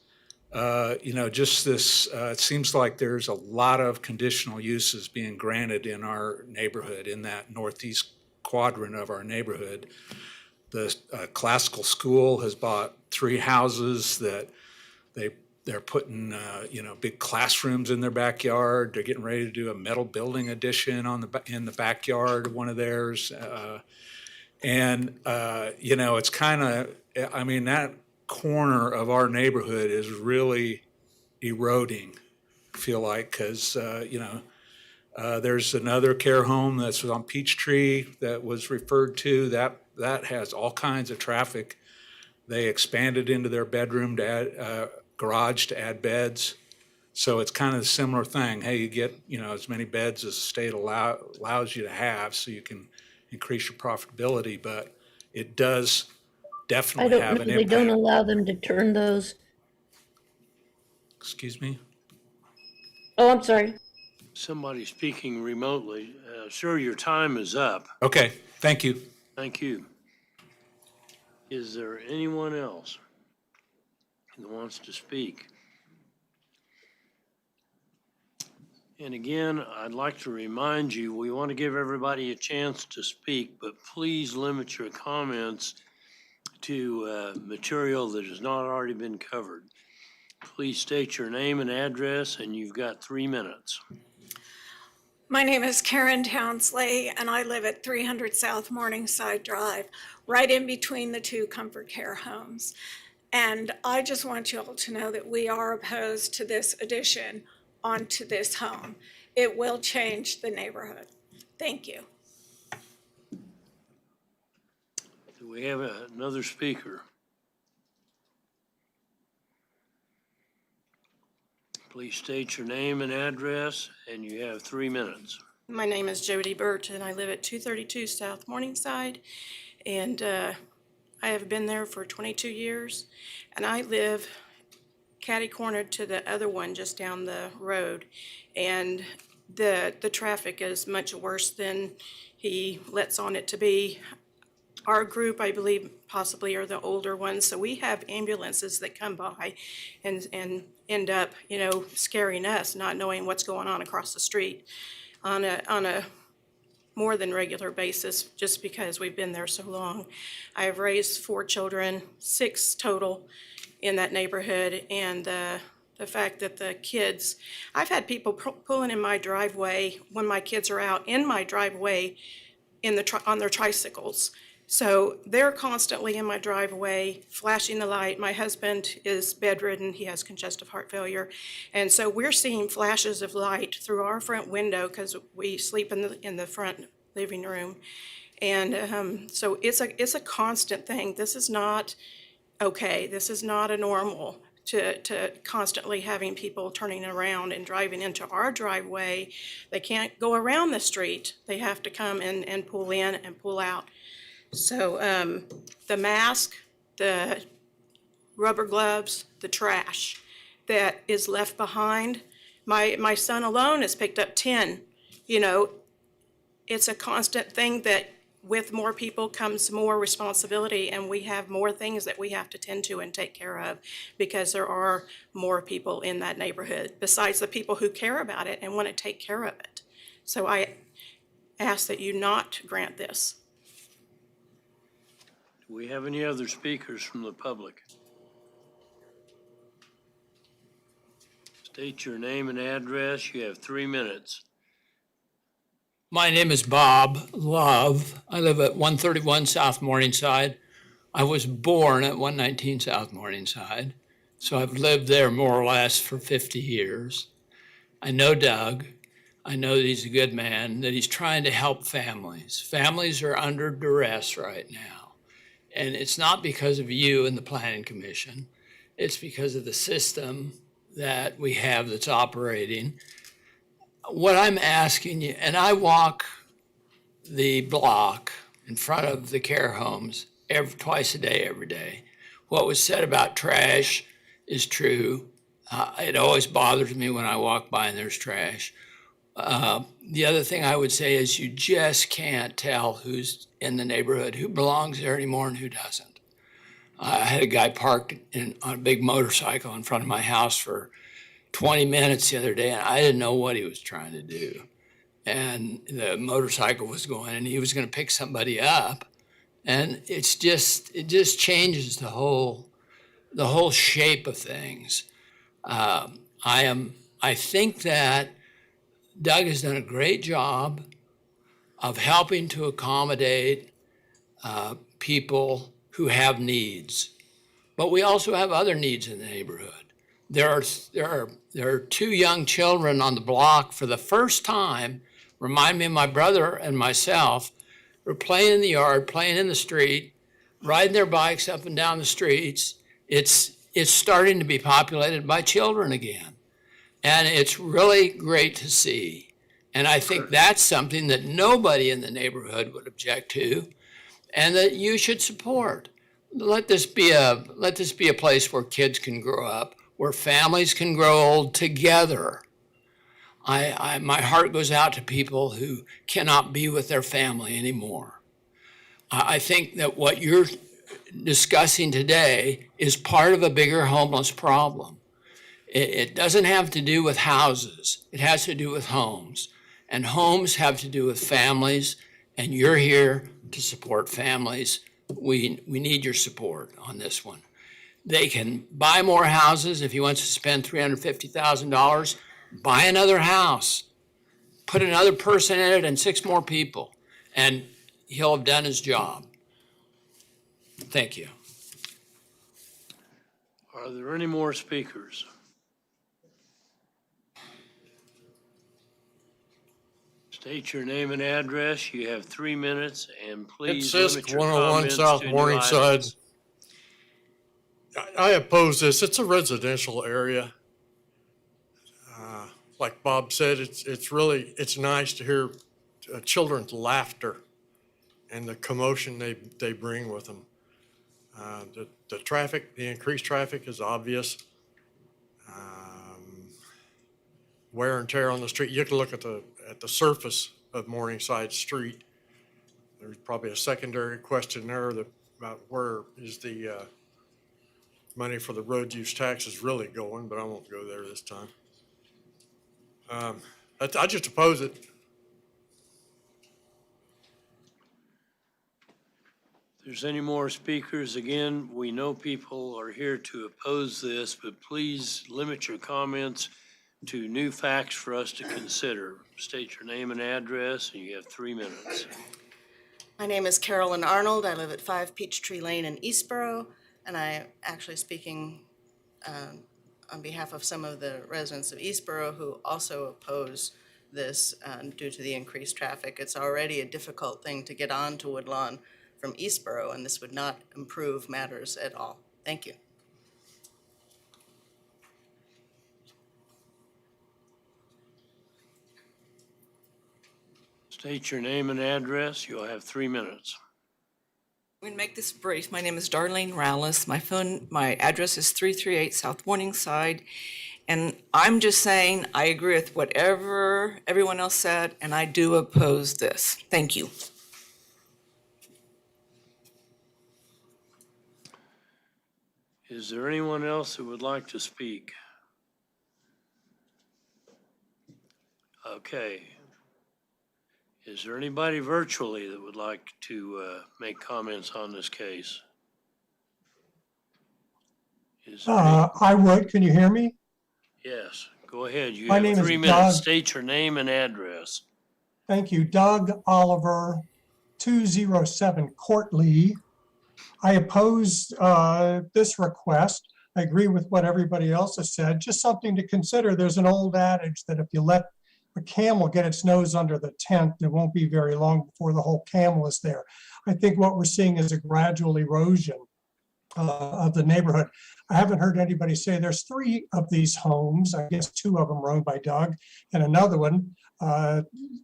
just this, it seems like there's a lot of conditional uses being granted in our neighborhood, in that northeast quadrant of our neighborhood. The classical school has bought 3 houses that they're putting, big classrooms in their backyard. They're getting ready to do a metal building addition in the backyard of one of theirs. It's kind of, that corner of our neighborhood is really eroding, I feel like, because, there's another care home that's on Peachtree that was referred to. That has all kinds of traffic. They expanded into their bedroom to add, garage to add beds. So it's kind of a similar thing. Hey, you get, as many beds as the state allows you to have so you can increase your profitability, but it does definitely have an impact. They don't allow them to turn those. Excuse me? Oh, I'm sorry. Somebody speaking remotely. Sir, your time is up. Okay, thank you. Thank you. Is there anyone else that wants to speak? And again, I'd like to remind you, we want to give everybody a chance to speak, but please limit your comments to material that has not already been covered. Please state your name and address, and you've got 3 minutes. My name is Karen Townsley, and I live at 300 South Morningside Drive, right in between the 2 Comfort Care homes. And I just want you all to know that we are opposed to this addition onto this home. It will change the neighborhood. Thank you. Do we have another speaker? Please state your name and address, and you have 3 minutes. My name is Jody Burt, and I live at 232 South Morningside, and I have been there for 22 years, and I live catty-cornered to the other one just down the road, and the traffic is much worse than he lets on it to be. Our group, I believe, possibly are the older ones, so we have ambulances that come by and end up, scaring us, not knowing what's going on across the street on a more than regular basis, just because we've been there so long. I have raised 4 children, 6 total in that neighborhood, and the fact that the kids, I've had people pulling in my driveway when my kids are out in my driveway on their tricycles. So they're constantly in my driveway, flashing the light. My husband is bedridden, he has congestive heart failure. And so we're seeing flashes of light through our front window because we sleep in the front living room. And so it's a constant thing. This is not okay. This is not a normal to constantly having people turning around and driving into our driveway. They can't go around the street. They have to come and pull in and pull out. So the mask, the rubber gloves, the trash that is left behind, my son alone has picked up 10. It's a constant thing that with more people comes more responsibility, and we have more things that we have to tend to and take care of because there are more people in that neighborhood besides the people who care about it and want to take care of it. So I ask that you not grant this. Do we have any other speakers from the public? State your name and address. You have 3 minutes. My name is Bob Love. I live at 131 South Morningside. I was born at 119 South Morningside, so I've lived there more or less for 50 years. I know Doug. I know that he's a good man, that he's trying to help families. Families are under duress right now. And it's not because of you and the Planning Commission. It's because of the system that we have that's operating. What I'm asking you, and I walk the block in front of the care homes twice a day, every day. What was said about trash is true. It always bothers me when I walk by and there's trash. The other thing I would say is you just can't tell who's in the neighborhood, who belongs there anymore and who doesn't. I had a guy parked on a big motorcycle in front of my house for 20 minutes the other day, and I didn't know what he was trying to do. And the motorcycle was going, and he was going to pick somebody up. And it just changes the whole shape of things. I think that Doug has done a great job of helping to accommodate people who have needs. But we also have other needs in the neighborhood. There are 2 young children on the block for the first time, remind me of my brother and myself, who are playing in the yard, playing in the street, riding their bikes up and down the streets. It's starting to be populated by children again. And it's really great to see. And I think that's something that nobody in the neighborhood would object to and that you should support. Let this be a place where kids can grow up, where families can grow old together. My heart goes out to people who cannot be with their family anymore. I think that what you're discussing today is part of a bigger homeless problem. It doesn't have to do with houses. It has to do with homes. And homes have to do with families, and you're here to support families. We need your support on this one. They can buy more houses. If he wants to spend $350,000, buy another house, put another person in it and 6 more people, and he'll have done his job. Thank you. Are there any more speakers? State your name and address. You have 3 minutes, and please limit your 101 comments South to new Morningside. items. I oppose this. It's a residential area. Like Bob said, it's nice to hear children's laughter and the commotion they bring with them. The traffic, the increased traffic is obvious. Wear and tear on the street. You can look at the surface of Morningside Street. There's probably a secondary question there about where is the money for the road use taxes really going, but I won't go there this time. I just oppose it. If there's any more speakers, again, we know people are here to oppose this, but please limit your comments to new facts for us to consider. State your name and address, and you have 3 minutes. My name is Carolyn Arnold. I live at 5 Peachtree Lane in Eastboro, and I'm actually speaking on behalf of some of the residents of Eastboro who also oppose this due to the increased traffic. It's already a difficult thing to get on to Woodlawn from Eastboro, and this would not improve matters at all. Thank you. State your name and address. You'll have 3 minutes. I'm going to make this brief. My name is Darlene Rowles. My address is 338 South Morningside. And I'm just saying, I agree with whatever everyone else said, and I do oppose this. Thank you. Is there anyone else who would like to speak? Okay. Is there anybody virtually that would like to make comments on this case? I would. Can you hear me? Yes, Go ahead. You My have name is 3 minutes. Doug. State your name and address. Thank you. Doug Oliver, 207 Courtly. I oppose this request. I agree with what everybody else has said. Just something to consider. There's an old adage that if you let a camel get its nose under the tent, it won't be very long before the whole camel is there. I think what we're seeing is a gradual erosion of the neighborhood. I haven't heard anybody say there's 3 of these homes. I guess 2 of them are owned by Doug and another one.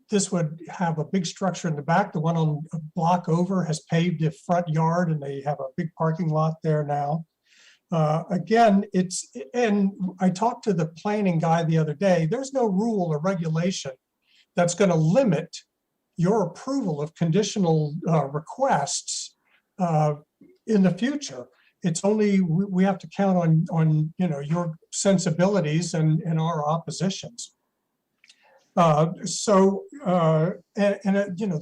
This would have a big structure in the back. The one on a block over has paved the front yard and they have a big parking lot there now. Again, and I talked to the planning guy the other day, there's no rule or regulation that's going to limit your approval of conditional requests in the future. It's only, we have to count on your sensibilities and our oppositions. The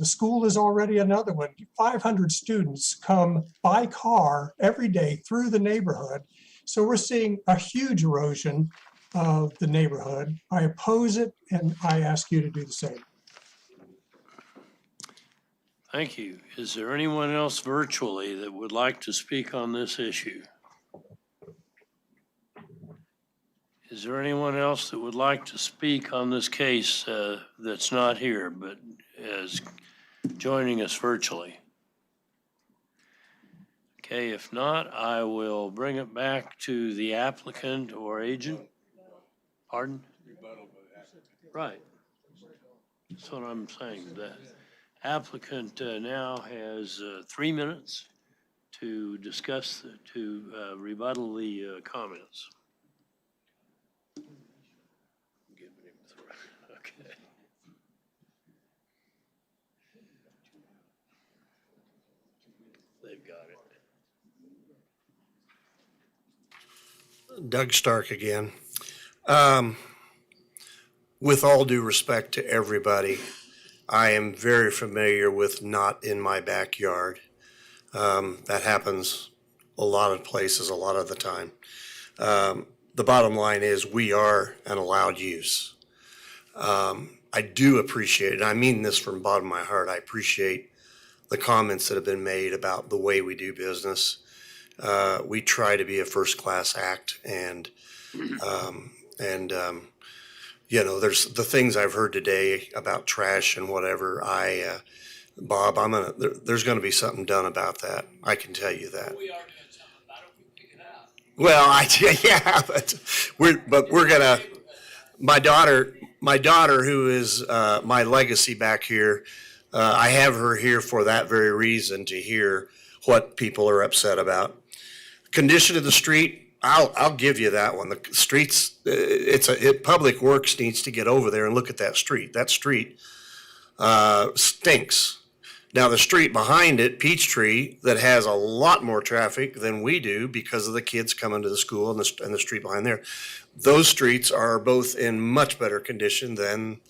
school is already another one. 500 students come by car every day through the neighborhood. So we're seeing a huge erosion of the neighborhood. I oppose it, and I ask you to do the same. Thank you. Is there anyone else virtually that would like to speak on this issue? Is there anyone else that would like to speak on this case that's not here but is joining us virtually? Okay, if not, I will bring it back to the applicant or agent. Pardon? Right. That's what I'm saying. The applicant now has 3 minutes to discuss, to rebuttal the comments. Okay. They've got it. Doug Stark again. With all due respect to everybody, I am very familiar with not in my backyard. That happens a lot of places, a lot of the time. The bottom line is we are an allowed use. I do appreciate, and I mean this from the bottom of my heart, I appreciate the comments that have been made about the way we do business. We try to be a first-class act, and there's the things I've heard today about trash and whatever. Bob, there's gonna be something done about that. I can tell you that. We are doing something about it. We pick it up. Well, yeah, but we're gonna. My daughter, who is my legacy back here, I have her here for that very reason, to hear what people are upset about. Condition of the street, I'll give you that one. The streets, Public Works needs to get over there and look at that street. That street stinks. Now, the street behind it, Peachtree, that has a lot more traffic than we do because of the kids coming to the school and the street behind there. Those streets are both in much better condition than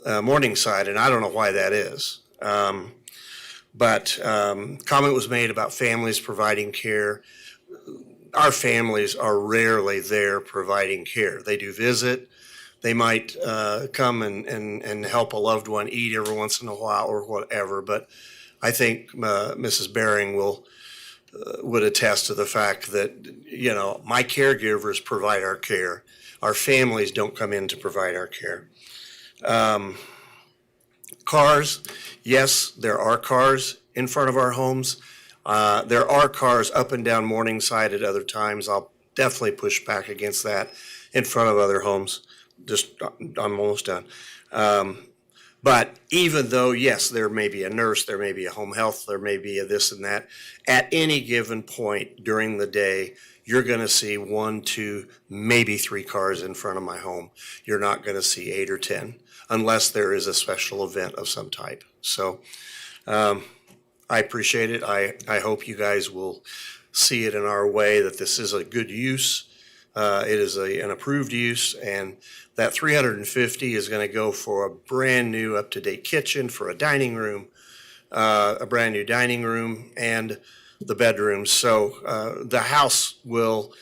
Morningside, and I don't know why that is. But comment was made about families providing care. Our families are rarely there providing care. They do visit. They might come and help a loved one eat every once in a while or whatever. But I think Mrs. Bering would attest to the fact that, my caregivers provide our care. Our families don't come in to provide our care. Cars, yes, there are cars in front of our homes. There are cars up and down Morningside at other times. I'll definitely push back against that in front of other homes. I'm almost done. But even though, yes, there may be a nurse, there may be a home health, there may be a this and that, at any given point during the day, you're going to see 1, 2, maybe 3 cars in front of my home. You're not going to see 8 or 10 unless there is a special event of some type. So I appreciate it. I hope you guys will see it in our way that this is a good use. It is an approved use, and that $350 is going to go for a brand new up-to-date kitchen, for a dining room, a brand new dining room, and the bedrooms. So the house will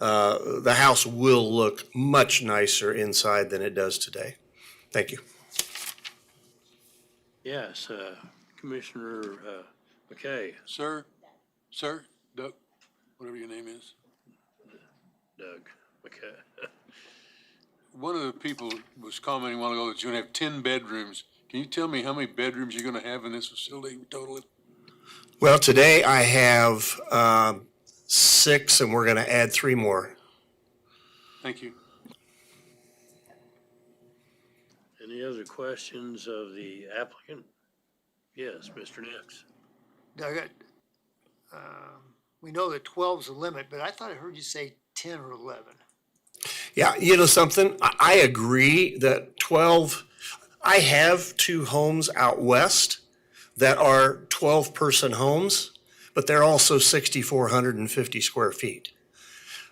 the house will look much nicer inside than it does today. Thank you. Yes, Commissioner McKay. Sir, Doug, whatever your name is. Doug McKay. One of the people was commenting a while ago that you're gonna have 10 bedrooms. Can you tell me how many bedrooms you're gonna have in this facility totally? Well, today I have 6, and we're going to add 3 more. Thank you. Any other questions of the applicant? Yes, Mr. Nix. Doug, we know that 12 is the limit, but I thought I heard you say 10 or 11. Yeah, you know something? I agree that 12, I have 2 homes out west that are 12-person homes, but they're also 6,450 square feet.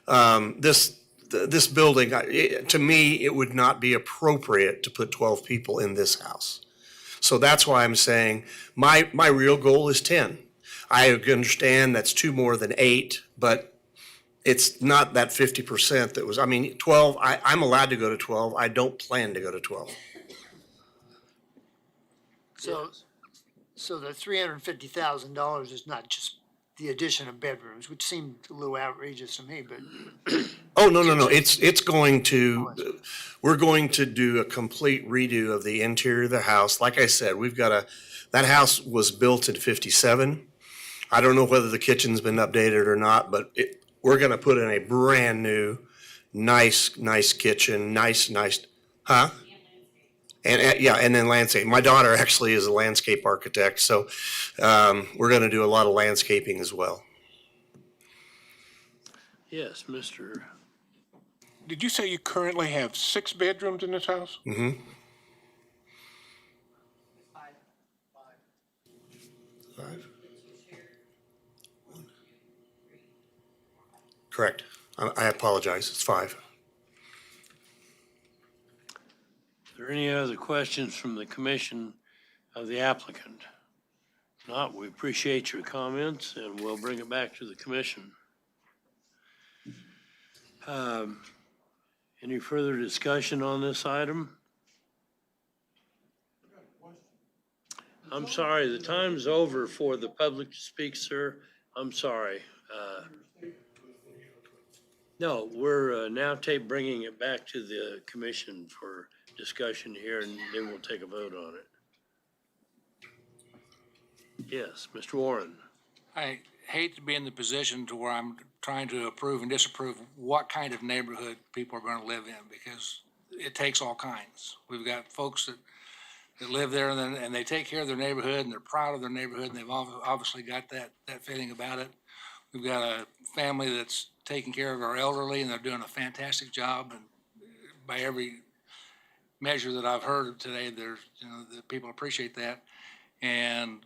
This building, to me, it would not be appropriate to put 12 people in this house. So that's why I'm saying my real goal is 10. I understand that's 2 more than 8, but it's not that 50% that was, 12, I'm allowed to go to 12. I don't plan to go to 12. So the $350,000 is not just the addition of bedrooms, which seemed a little outrageous to me, but. Oh, no. It's going to, we're going to do a complete redo of the interior of the house. Like I said, that house was built in 57. I don't know whether the kitchen's been updated or not, but we're going to put in a brand new, nice kitchen, nice, huh? And then landscape. My daughter actually is a landscape architect, so we're going to do a lot of landscaping as well. Yes, Mr. Did you say you currently have 6 bedrooms in this house? Mm-hmm. 5. Correct. I apologize. It's 5. Are there any other questions from the commission of the applicant? If not, we appreciate your comments and we'll bring it back to the commission. Any further discussion on this item? I'm sorry, the time's over for the public to speak, sir. I'm sorry. No, we're now bringing it back to the commission for discussion here, and then we'll take a vote on it. Yes, Mr. Warren. I hate to be in the position to where I'm trying to approve and disapprove what kind of neighborhood people are going to live in, because it takes all kinds. We've got folks that live there and they take care of their neighborhood and they're proud of their neighborhood and they've obviously got that feeling about it. We've got a family that's taking care of our elderly and they're doing a fantastic job, and by every measure that I've heard today, that people appreciate that. And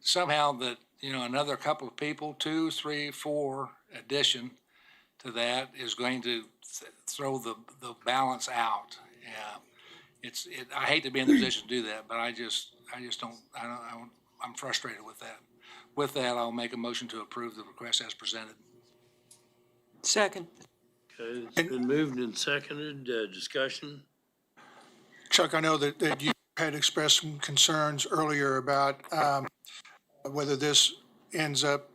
somehow that, another couple of people, 2, 3, 4 addition to that is going to throw the balance out. Yeah, I hate to be in the position to do that, but I just don't, I'm frustrated with that. With that, I'll make a motion to approve the request as presented. Second. Okay, it's been moved and seconded. Discussion? Chuck, I know that you had expressed some concerns earlier about whether this ends up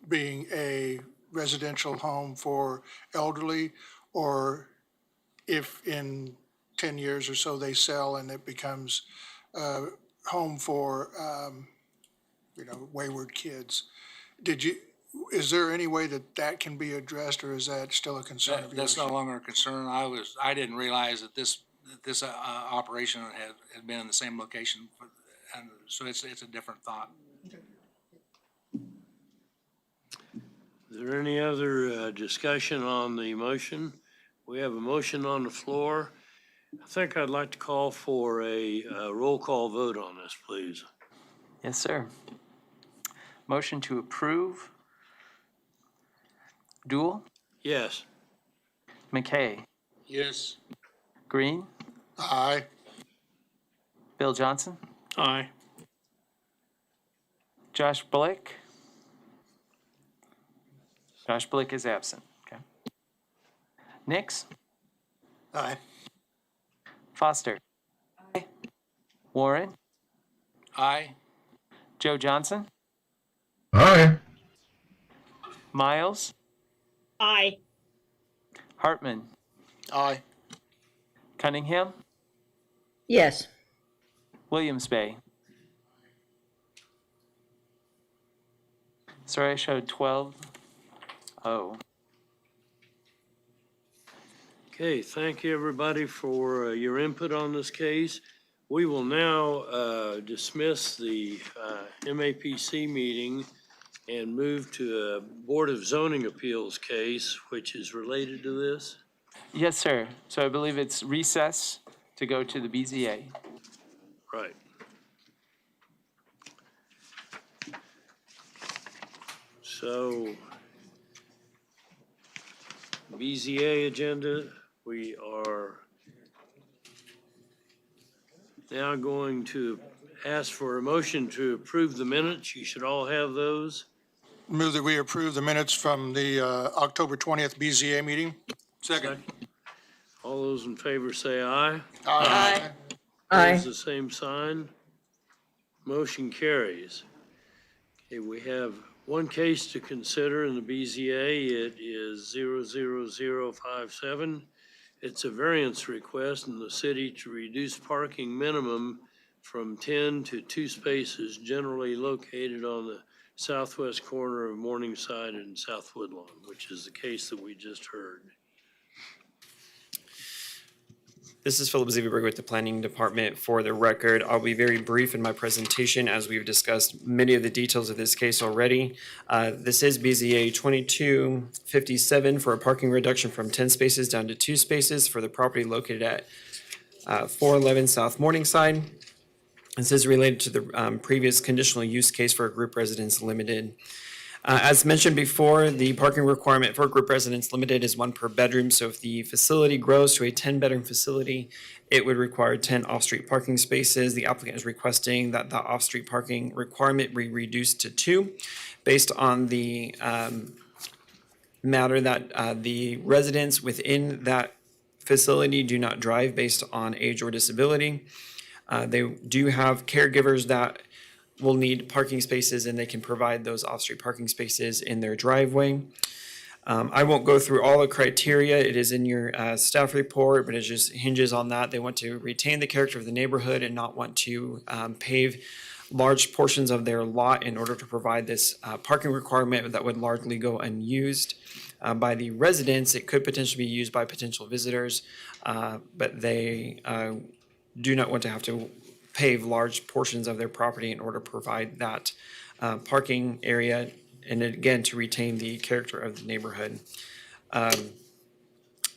being a residential home for elderly, or if in 10 years or so they sell and it becomes a home for, wayward kids. Is there any way that can be addressed, or is that still a concern of yours? That's no longer a concern. I didn't realize that this operation had been in the same location, and so it's a different thought. Is there any other discussion on the motion? We have a motion on the floor. I think I'd like to call for a roll call vote on this, please. Yes, sir. Motion to approve. Dool? Yes. McKay? Yes. Green? Aye. Bill Johnson? Aye. Josh Blick? Josh Blick is absent. Okay. Nix, Aye. Foster. Aye. Warren, Aye. Joe Johnson, Aye. Miles, Aye. Hartman, Aye. Cunningham, Yes. Williams Bay. Sorry, I showed 12. Oh. Okay, thank you, everybody, for your input on this case. We will now dismiss the MAPC meeting and move to a Board of Zoning Appeals case, which is related to this. Yes, sir. So I believe it's recess to go to the BZA. Right. So, BZA agenda, we are now going to ask for a motion to approve the minutes. You should all have those. Move that we approve the minutes from the October 20th BZA meeting. Second. All those in favor say aye. Aye. Aye. Opposed, the same sign. Motion carries. Okay, we have one case to consider in the BZA. It is 00057. It's a variance request in the city to reduce parking minimum from 10 to 2 spaces generally located on the southwest corner of Morningside and South Woodlawn, which is the case that we just heard. This is Philip Zeverberg with the Planning Department. For the record, I'll be very brief in my presentation as we've discussed many of the details of this case already. This is BZA 2257 for a parking reduction from 10 spaces down to 2 spaces for the property located at 411 South Morningside. This is related to the previous conditional use case for a group residence limited. As mentioned before, the parking requirement for group residence limited is 1 per bedroom. So if the facility grows to a 10-bedroom facility, it would require 10 off-street parking spaces. The applicant is requesting that the off-street parking requirement be reduced to 2 based on the matter that the residents within that facility do not drive based on age or disability. They do have caregivers that will need parking spaces, and they can provide those off-street parking spaces in their driveway. I won't go through all the criteria. It is in your staff report, but it just hinges on that. They want to retain the character of the neighborhood and not want to pave large portions of their lot in order to provide this parking requirement that would largely go unused by the residents. It could potentially be used by potential visitors, but they do not want to have to pave large portions of their property in order to provide that parking area, and again, to retain the character of the neighborhood.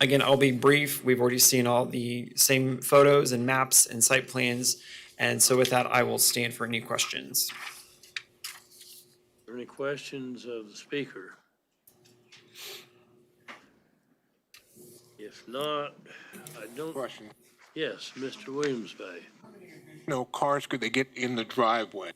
Again, I'll be brief. We've already seen all the same photos and maps and site plans, and so with that, I will stand for any questions. Are there any questions of the speaker? If not, I don't. Question. Yes, Mr. Williams Bay. No cars could they get in the driveway?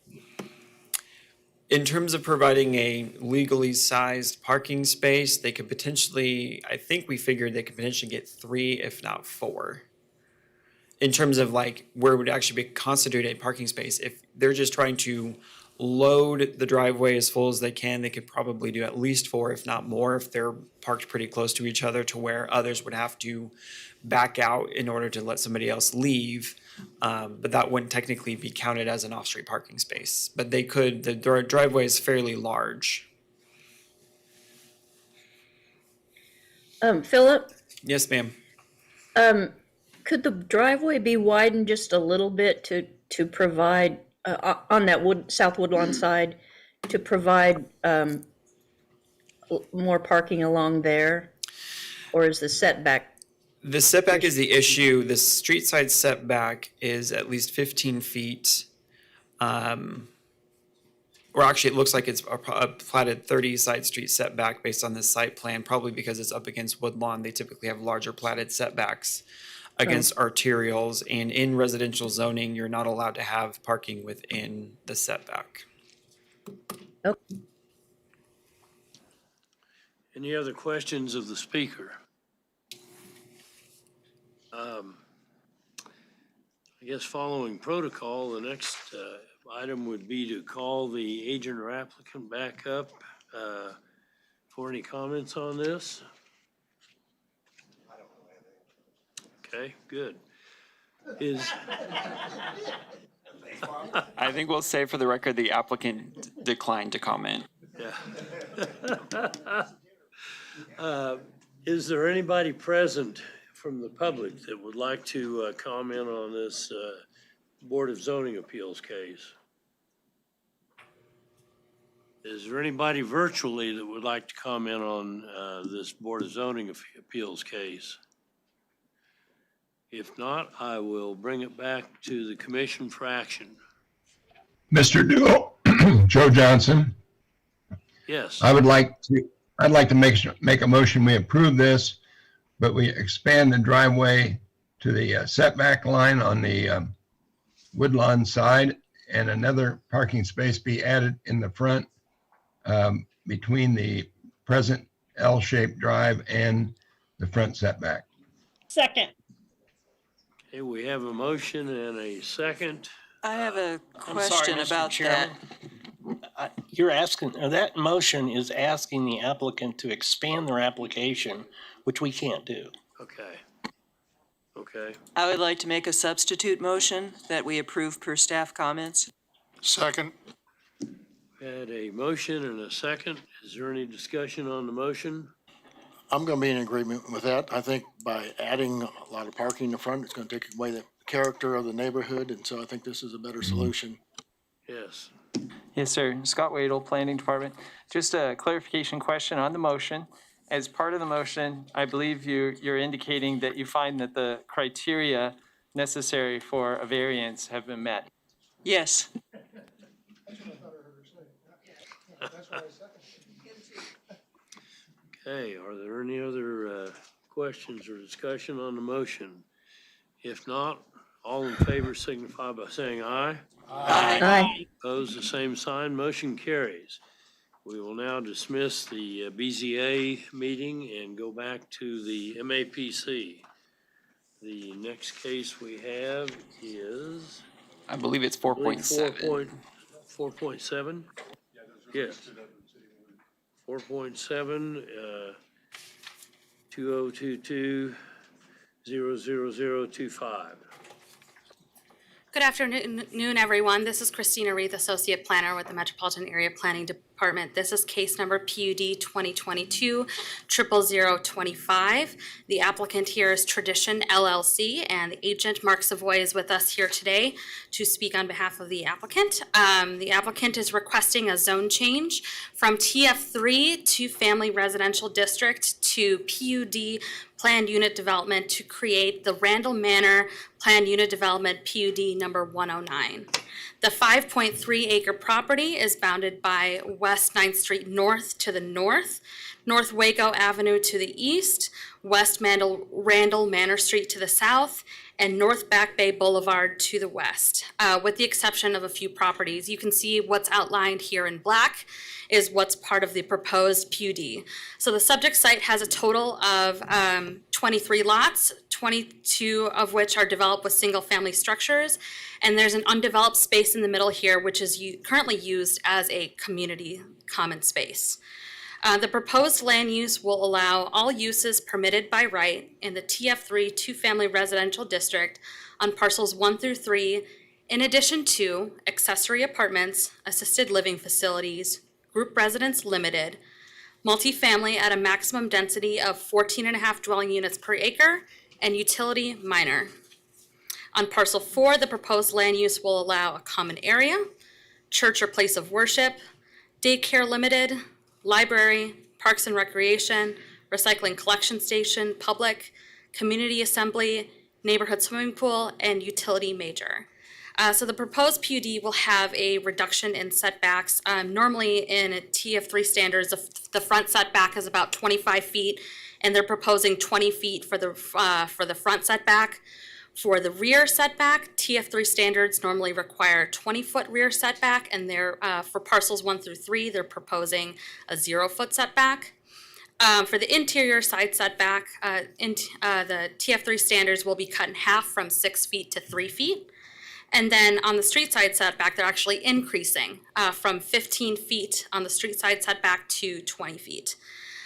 In terms of providing a legally sized parking space, they could potentially, I think we figured they could potentially get 3, if not 4. In terms of like where it would actually be constitute a parking space. If they're just trying to load the driveway as full as they can, they could probably do at least 4, if not more, if they're parked pretty close to each other to where others would have to back out in order to let somebody else leave. But that wouldn't technically be counted as an off-street parking space. But they could, the driveway is fairly large. Philip, Yes, ma'am. could the driveway be widened just a little bit to provide, on that South Woodlawn side, to provide more parking along there? Or is the setback? The setback is the issue. The street side setback is at least 15 feet. Or actually, it looks like it's a platted 30 side street setback based on the site plan, probably because it's up against Woodlawn. They typically have larger platted setbacks against arterials. And in residential zoning, you're not allowed to have parking within the setback. Oh. Any other questions of the speaker? I guess following protocol, the next item would be to call the agent or applicant back up for any comments on this. Okay, good. I think we'll say for the record, the applicant declined to comment. Yeah. Is there anybody present from the public that would like to comment on this Board of Zoning Appeals case? Is there anybody virtually that would like to comment on this Board of Zoning Appeals case? If not, I will bring it back to the commission for action. Mr. Duo, Joe Johnson, Yes. I'd like to make a motion, we approve this, but we expand the driveway to the setback line on the Woodlawn side, and another parking space be added in the front between the present L-shaped drive and the front setback. Second. Okay, we have a motion and a second. I have a I'm sorry, question Mr. about that. Chairman. You're asking, or that motion is asking the applicant to expand their application, which we can't do. Okay. Okay. I would like to make a substitute motion that we approve per staff comments. Second. We had a motion and a second. Is there any discussion on the motion? I'm going to be in agreement with that. I think by adding a lot of parking in the front, it's going to take away the character of the neighborhood, and so I think this is a better solution. Yes. Yes, sir. Scott Wadle, Planning Department. Just a clarification question on the motion. As part of the motion, I believe you're indicating that you find that the criteria necessary for a variance have been met. Yes. Okay, are there any other questions or discussion on the motion? If not, all in favor signify by saying aye. Aye. Opposed, the same sign. Motion carries. We will now dismiss the BZA meeting and go back to the MAPC. The next case we have is, I believe it's 4.7. 4.7? Yes. 4.7, 2022-00025. Good afternoon, everyone. This is Christina Reith, Associate Planner with the Metropolitan Area Planning Department. This is case number PUD 2022-00025. The applicant here is Tradition LLC, and the agent Mark Savoy is with us here today to speak on behalf of the applicant. The applicant is requesting a zone change from TF3 to Family Residential District to PUD Planned Unit Development to create the Randall Manor Planned Unit Development PUD number 109. The 5.3 acre property is bounded by West 9th Street North to the north, North Waco Avenue to the east, West Randall Manor Street to the south, and North Back Bay Boulevard to the west, with the exception of a few properties. You can see what's outlined here in black is what's part of the proposed PUD. So the subject site has a total of 23 lots, 22 of which are developed with single-family structures, and there's an undeveloped space in the middle here, which is currently used as a community common space. The proposed land use will allow all uses permitted by right in the TF3 two-family residential district on parcels 1 through 3, in addition to accessory apartments, assisted living facilities, group residence limited, multifamily at a maximum density of 14.5 dwelling units per acre, and utility minor. On parcel 4, the proposed land use will allow a common area, church or place of worship, daycare limited, library, parks and recreation, recycling collection station, public, community assembly, neighborhood swimming pool, and utility major. So the proposed PUD will have a reduction in setbacks. Normally in a TF3 standards, the front setback is about 25 feet, and they're proposing 20 feet for the front setback. For the rear setback, TF3 standards normally require 20-foot rear setback, and they're for parcels 1 through 3, they're proposing a 0-foot setback. For the interior side setback, the TF3 standards will be cut in half from 6 feet to 3 feet. And then on the street side setback, they're actually increasing from 15 feet on the street side setback to 20 feet.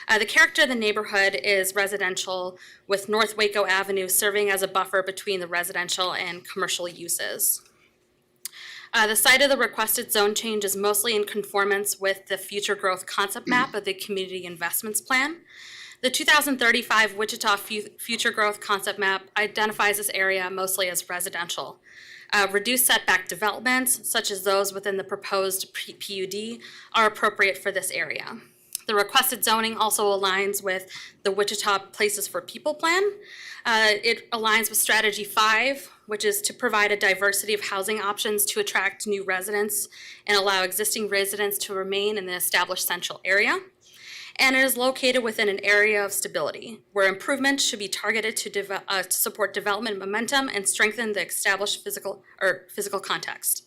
The character of the neighborhood is residential, with North Waco Avenue serving as a buffer between the residential and commercial uses. The site of the requested zone change is mostly in conformance with the future growth concept map of the community investments plan. The 2035 Wichita Future Growth Concept Map identifies this area mostly as residential. Reduced setback developments, such as those within the proposed PUD, are appropriate for this area. The requested zoning also aligns with the Wichita Places for People plan. It aligns with Strategy 5, which is to provide a diversity of housing options to attract new residents and allow existing residents to remain in the established central area. And it is located within an area of stability, where improvements should be targeted to support development momentum and strengthen the established physical context.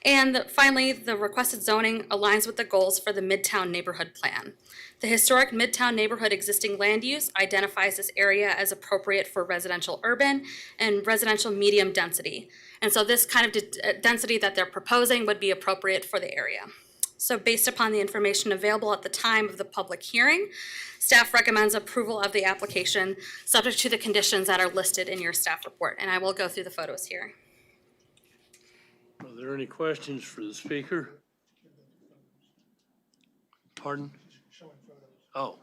And finally, the requested zoning aligns with the goals for the Midtown Neighborhood Plan. The historic Midtown neighborhood existing land use identifies this area as appropriate for residential urban and residential medium density. And so this kind of density that they're proposing would be appropriate for the area. So based upon the information available at the time of the public hearing, staff recommends approval of the application subject to the conditions that are listed in your staff report. And I will go through the photos here. Are there any questions for the speaker? Pardon? Oh.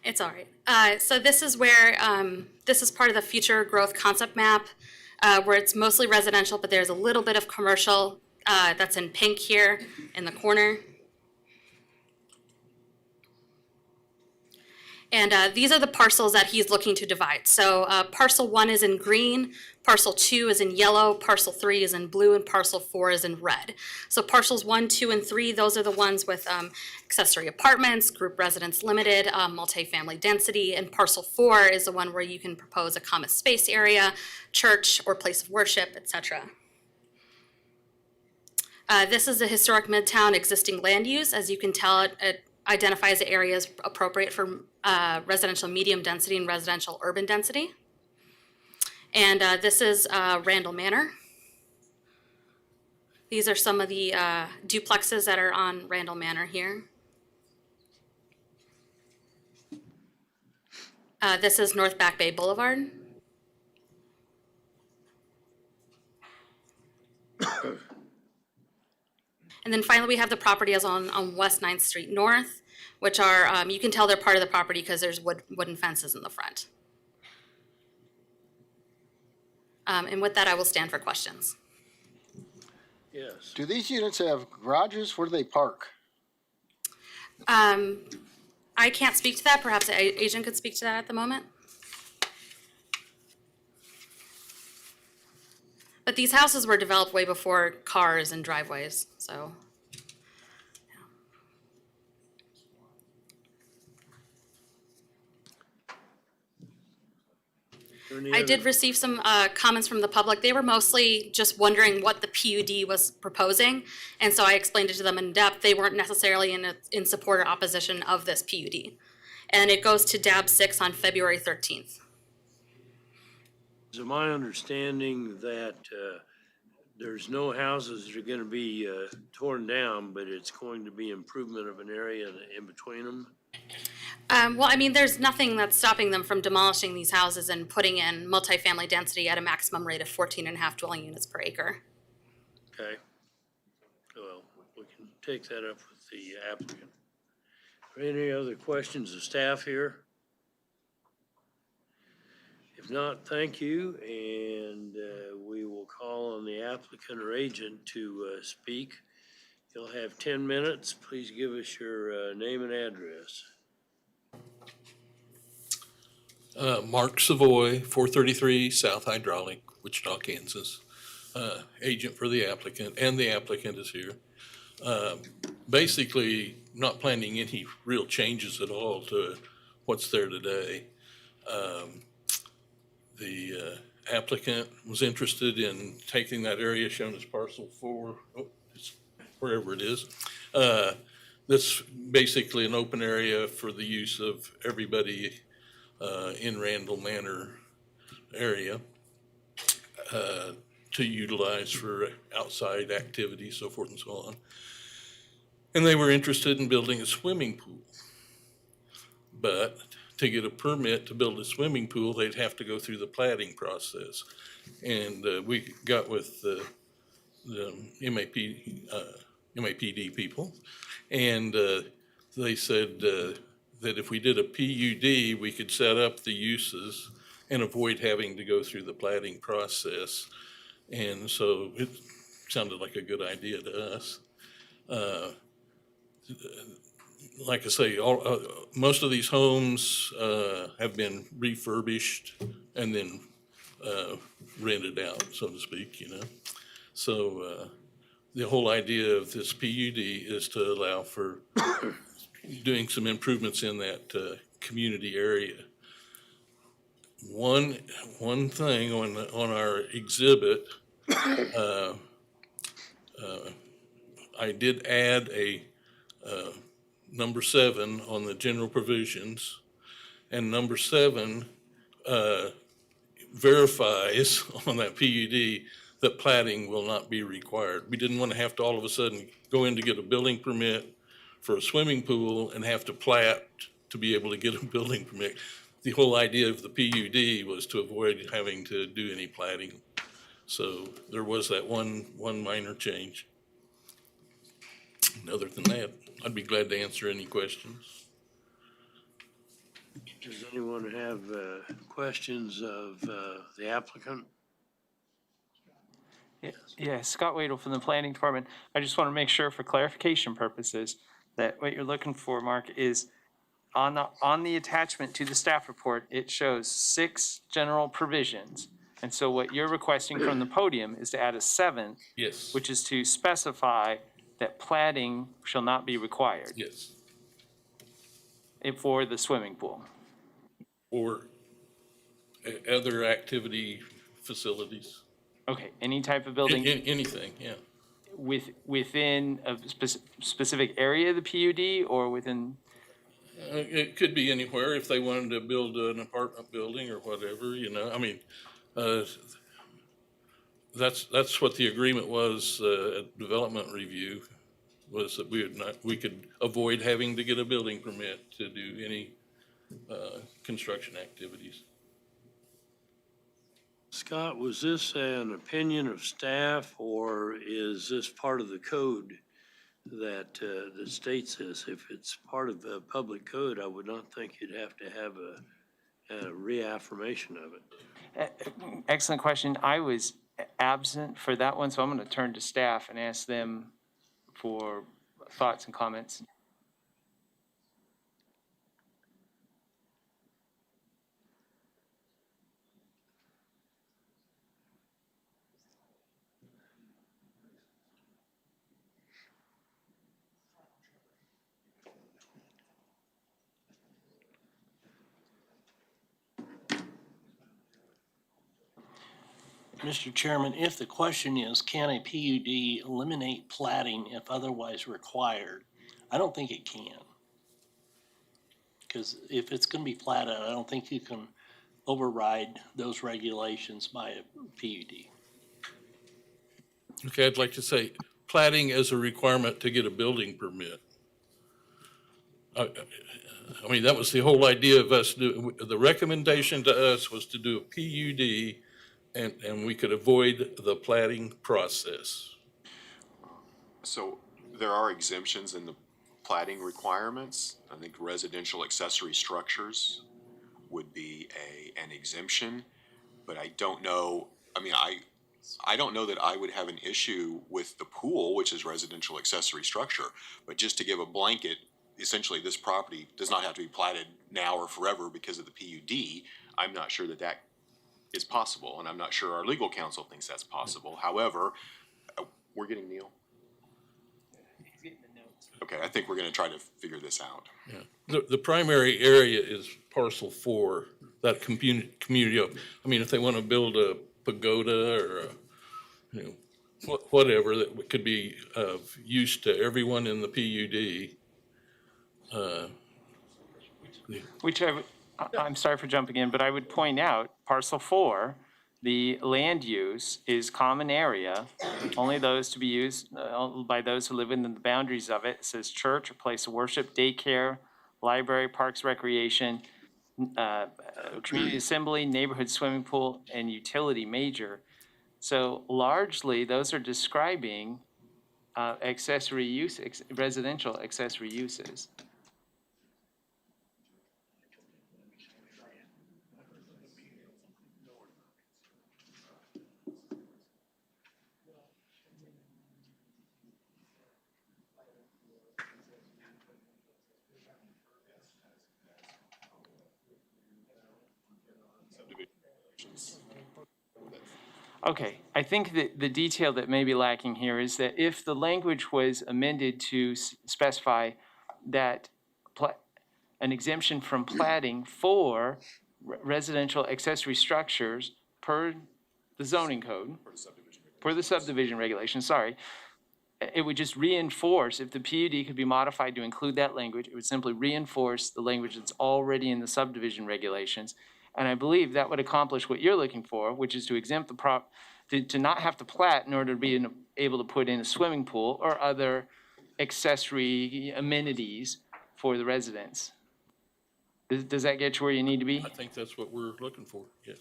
It's all right. So this is where, this is part of the future growth concept map, where it's mostly residential, but there's a little bit of commercial that's in pink here in the corner. And these are the parcels that he's looking to divide. So parcel 1 is in green, parcel 2 is in yellow, parcel 3 is in blue, and parcel 4 is in red. So parcels 1, 2, and 3, those are the ones with accessory apartments, group residence limited, multifamily density, and parcel 4 is the one where you can propose a common space area, church, or place of worship, etc. This is the historic Midtown existing land use. As you can tell, it identifies the areas appropriate for residential medium density and residential urban density. And this is Randall Manor. These are some of the duplexes that are on Randall Manor here. This is North Back Bay Boulevard. And then finally, we have the property as on West 9th Street North, which are, you can tell they're part of the property because there's wooden fences in the front. And with that, I will stand for questions. Yes. Do these units have garages? Where do they park? I can't speak to that. Perhaps the agent could speak to that at the moment. But these houses were developed way before cars and driveways, so. I did receive some comments from the public. They were mostly just wondering what the PUD was proposing, and so I explained it to them in depth. They weren't necessarily in support or opposition of this PUD. And it goes to DAB 6 on February 13th. Is it my understanding that there's no houses that are going to be torn down, but it's going to be improvement of an area in between them? Well, I mean, there's nothing that's stopping them from demolishing these houses and putting in multifamily density at a maximum rate of 14.5 dwelling units per acre. Okay. Well, we can take that up with the applicant. Are there any other questions of staff here? If not, thank you, and we will call on the applicant or agent to speak. You'll have 10 minutes. Please give us your name and address. Mark Savoy, 433 South Hydraulic, Wichita, Kansas. Agent for the applicant, and the applicant is here. Basically, not planning any real changes at all to what's there today. The applicant was interested in taking that area shown as parcel 4, it's wherever it is, That's basically an open area for the use of everybody in Randall Manor area to utilize for outside activities, so forth and so on. And they were interested in building a swimming pool. But to get a permit to build a swimming pool, they'd have to go through the plating process. And we got with the MAPD people, and they said that if we did a PUD, we could set up the uses and avoid having to go through the plating process. And so it sounded like a good idea to us. Like I say, most of these homes have been refurbished and then rented out, so to speak, you know. So the whole idea of this PUD is to allow for doing some improvements in that community area. One thing on our exhibit, I did add a number 7 on the general provisions, and number 7 verifies on that PUD that plating will not be required. We didn't want to have to all of a sudden go in to get a building permit for a swimming pool and have to plat to be able to get a building permit. The whole idea of the PUD was to avoid having to do any plating. So there was that one minor change. And other than that, I'd be glad to answer any questions. Does anyone have questions of the applicant? Yeah, Scott Wadle from the Planning Department. I just want to make sure for clarification purposes that what you're looking for, Mark, is on the attachment to the staff report, it shows 6 general provisions. And so what you're requesting from the podium is to add a 7th. Yes. Which is to specify that plating shall not be required. Yes. For the swimming pool. Or other activity facilities. Okay, any type of building? Anything, yeah. Within a specific area of the PUD or within? It could be anywhere if they wanted to build an apartment building or whatever, you know. I mean, that's what the agreement was at development review, was that we could avoid having to get a building permit to do any construction activities. Scott, was this an opinion of staff, or is this part of the code that states this? If it's part of the public code, I would not think you'd have to have a reaffirmation of it. Excellent question. I was absent for that one, so I'm going to turn to staff and ask them for thoughts and comments. Mr. Chairman, if the question is, can a PUD eliminate plating if otherwise required? I don't think it can. Because if it's going to be platted, I don't think you can override those regulations by a PUD. Okay, I'd like to say plating as a requirement to get a building permit. I mean, that was the whole idea of us doing, the recommendation to us was to do a PUD and we could avoid the plating process. So there are exemptions in the plating requirements. I think residential accessory structures would be an exemption, but I don't know, I mean, I don't know that I would have an issue with the pool, which is residential accessory structure, but just to give a blanket, essentially this property does not have to be platted now or forever because of the PUD. I'm not sure that that is possible, and I'm not sure our legal counsel thinks that's possible. However, we're getting Neil. He's getting the notes. Okay, I think we're going to try to figure this out. Yeah. The primary area is parcel 4, that community. I mean, if they want to build a pagoda or you know, whatever that could be of use to everyone in the PUD, Whichever, I'm sorry for jumping in, but I would point out, parcel 4, the land use is common area, only those to be used by those who live within the boundaries of it. It says church or place of worship, daycare, library, parks, recreation, community assembly, neighborhood swimming pool, and utility major. So largely, those are describing accessory use, residential accessory uses. Okay, I think that the detail that may be lacking here is that if the language was amended to specify that an exemption from platting for residential accessory structures per the zoning code, per the subdivision regulation, sorry, it would just reinforce, if the PUD could be modified to include that language, it would simply reinforce the language that's already in the subdivision regulations. And I believe that would accomplish what you're looking for, which is to exempt to not have to plat in order to be able to put in a swimming pool or other accessory amenities for the residents. Does that get you where you need to be? I think that's what we're looking for, yes.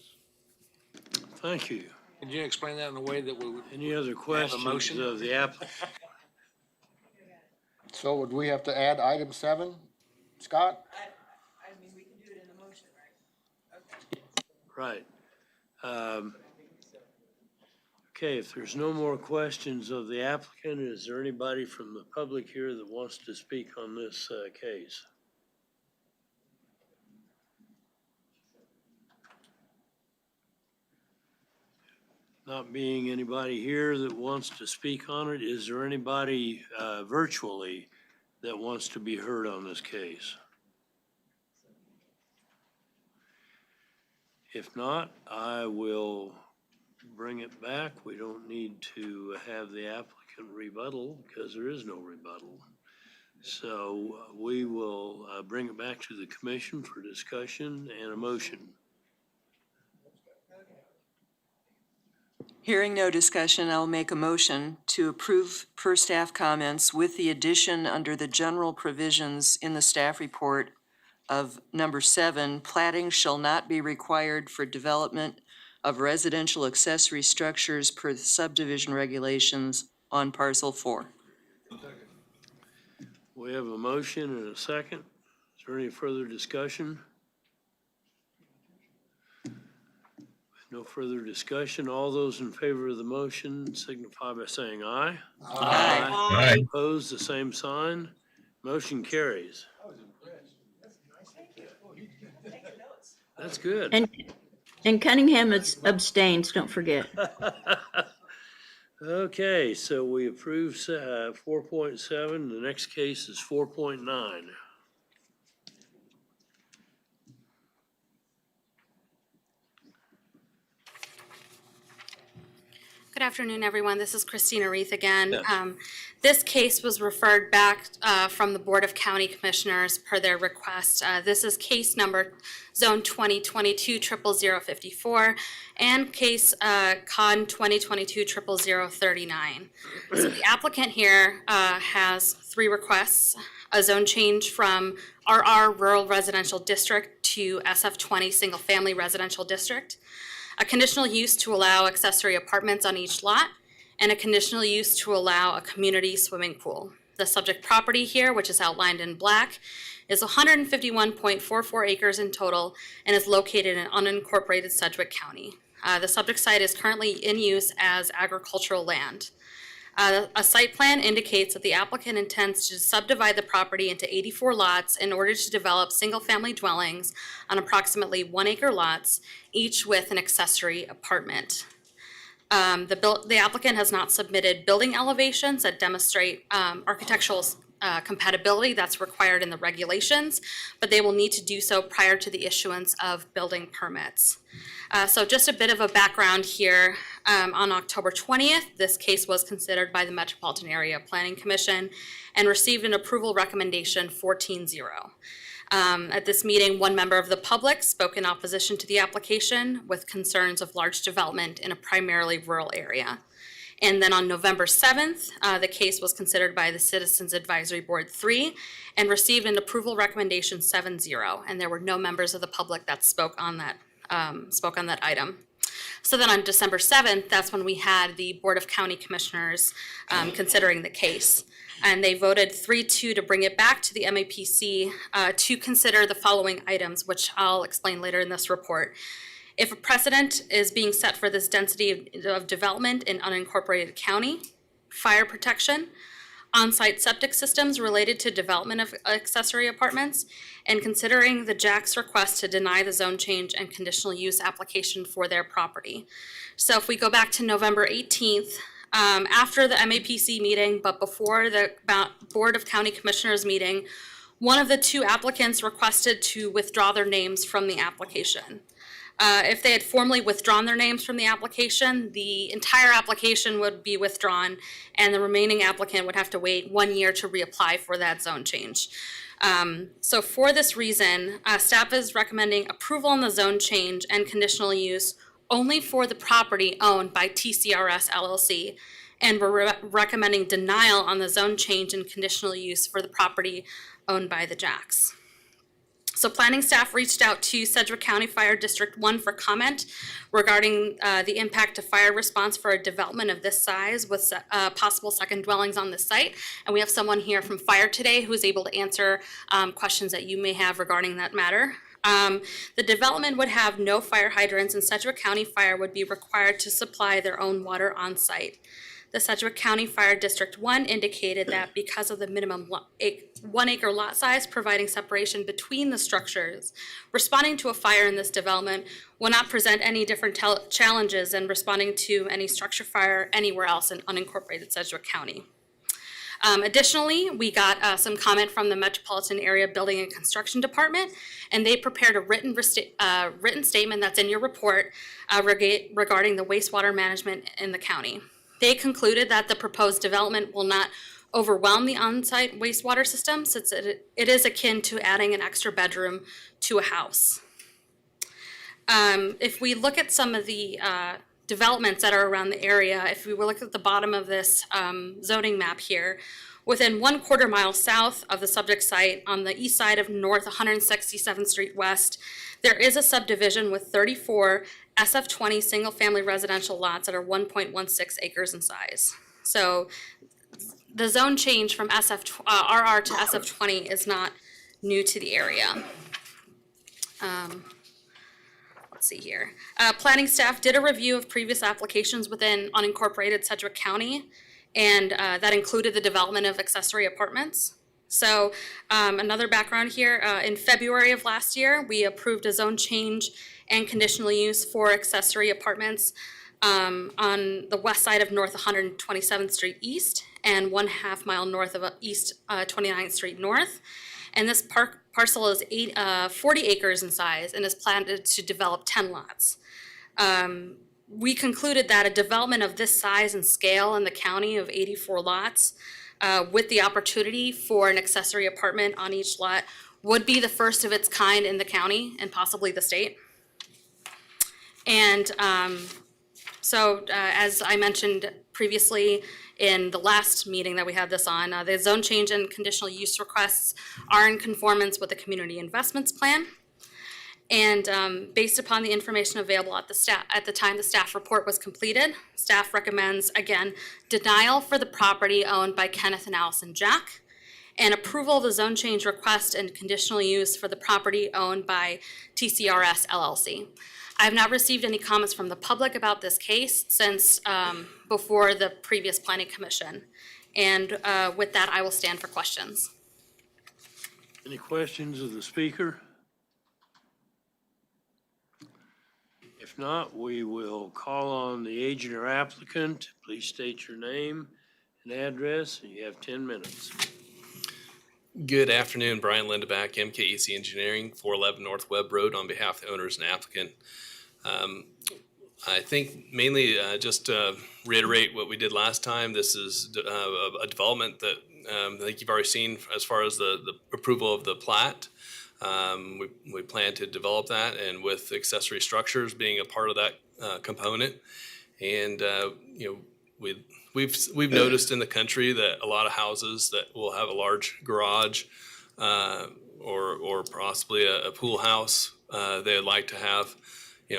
Thank you. Could you explain that in a way that we would? Any other questions motion? of the applicant? So would we have to add item 7, Scott? I mean, we can do it in the motion, Right. Okay, if there's no more questions of the applicant, is there anybody from the public here that wants to speak on this case? Not being anybody here that wants to speak on it, is there anybody virtually that wants to be heard on this case? If not, I will bring it back. We don't need to have the applicant rebuttal because there is no rebuttal. So we will bring it back to the commission for discussion and a motion. Hearing no discussion, I'll make a motion to approve per staff comments with the addition under the general provisions in the staff report of number 7, platting shall not be required for development of residential accessory structures per the subdivision regulations on parcel 4. We have a motion and a second. Is there any further discussion? No further discussion. All those in favor of the motion signify by saying aye. Aye. Aye. Opposed, the same sign. Motion carries. That's good. And Cunningham abstains, don't forget. Okay, so we approve 4.7. The next case is 4.9. Good afternoon, everyone. This is Christina Reith again. This case was referred back from the Board of County Commissioners per their request. This is case number Zone 2022-00054 and case Con 2022-00039. So the applicant here has 3 requests: a zone change from RR Rural Residential District to SF20 Single Family Residential District, a conditional use to allow accessory apartments on each lot, and a conditional use to allow a community swimming pool. The subject property here, which is outlined in black, is 151.44 acres in total and is located in unincorporated Sedgwick County. The subject site is currently in use as agricultural land. A site plan indicates that the applicant intends to subdivide the property into 84 lots in order to develop single-family dwellings on approximately 1-acre lots, each with an accessory apartment. The applicant has not submitted building elevations that demonstrate architectural compatibility that's required in the regulations, but they will need to do so prior to the issuance of building permits. So just a bit of a background here. On October 20th, this case was considered by the Metropolitan Area Planning Commission and received an approval recommendation 14-0. At this meeting, one member of the public spoke in opposition to the application with concerns of large development in a primarily rural area. And then on November 7th, the case was considered by the Citizens Advisory Board 3 and received an approval recommendation 7-0. And there were no members of the public that spoke on that item. So then on December 7th, that's when we had the Board of County Commissioners considering the case. And they voted 3-2 to bring it back to the MAPC to consider the following items, which I'll explain later in this report. If a precedent is being set for this density of development in unincorporated county, fire protection, on-site septic systems related to development of accessory apartments, and considering the JAC's request to deny the zone change and conditional use application for their property. So if we go back to November 18th, after the MAPC meeting, but before the Board of County Commissioners meeting, one of the two applicants requested to withdraw their names from the application. If they had formally withdrawn their names from the application, the entire application would be withdrawn and the remaining applicant would have to wait 1 year to reapply for that zone change. So for this reason, staff is recommending approval on the zone change and conditional use only for the property owned by TCRS LLC, and we're recommending denial on the zone change and conditional use for the property owned by the JACs. So planning staff reached out to Sedgwick County Fire District 1 for comment regarding the impact of fire response for a development of this size with possible second dwellings on the site. And we have someone here from fire today who is able to answer questions that you may have regarding that matter. The development would have no fire hydrants, and Sedgwick County Fire would be required to supply their own water on site. The Sedgwick County Fire District 1 indicated that because of the minimum 1 acre lot size providing separation between the structures, responding to a fire in this development will not present any different challenges than responding to any structure fire anywhere else in unincorporated Sedgwick County. Additionally, we got some comment from the Metropolitan Area Building and Construction Department, and they prepared a written statement that's in your report regarding the wastewater management in the county. They concluded that the proposed development will not overwhelm the on-site wastewater system since it is akin to adding an extra bedroom to a house. If we look at some of the developments that are around the area, if we look at the bottom of this zoning map here, within 1/4 mile south of the subject site on the east side of North 167th Street West, there is a subdivision with 34 SF20 single-family residential lots that are 1.16 acres in size. So the zone change from RR to SF20 is not new to the area. Let's see here. Planning staff did a review of previous applications within unincorporated Sedgwick County, and that included the development of accessory apartments. So another background here, in February of last year, we approved a zone change and conditional use for accessory apartments on the west side of North 127th Street East and 1/2 mile north of East 29th Street North. And this parcel is 40 acres in size and is planned to develop 10 lots. We concluded that a development of this size and scale in the county of 84 lots with the opportunity for an accessory apartment on each lot would be the first of its kind in the county and possibly the state. And so as I mentioned previously in the last meeting that we had this on, the zone change and conditional use requests are in conformance with the community investments plan. And based upon the information available at the time the staff report was completed, staff recommends, again, denial for the property owned by Kenneth and Allison Jack, and approval of the zone change request and conditional use for the property owned by TCRS LLC. I have not received any comments from the public about this case since before the previous planning commission. And with that, I will stand for questions. Any questions of the speaker? If not, we will call on the agent or applicant. Please state your name and address, and you have 10 minutes. Good afternoon, Brian Lindeback, MKEC Engineering, 411 North Webb Road, on behalf of the owners and applicant. I think mainly just to reiterate what we did last time. This is a development that I think you've already seen as far as the approval of the plat. We plan to develop that, and with accessory structures being a part of that component. And we've noticed in the country that a lot of houses that will have a large garage or possibly a pool house, they would like to have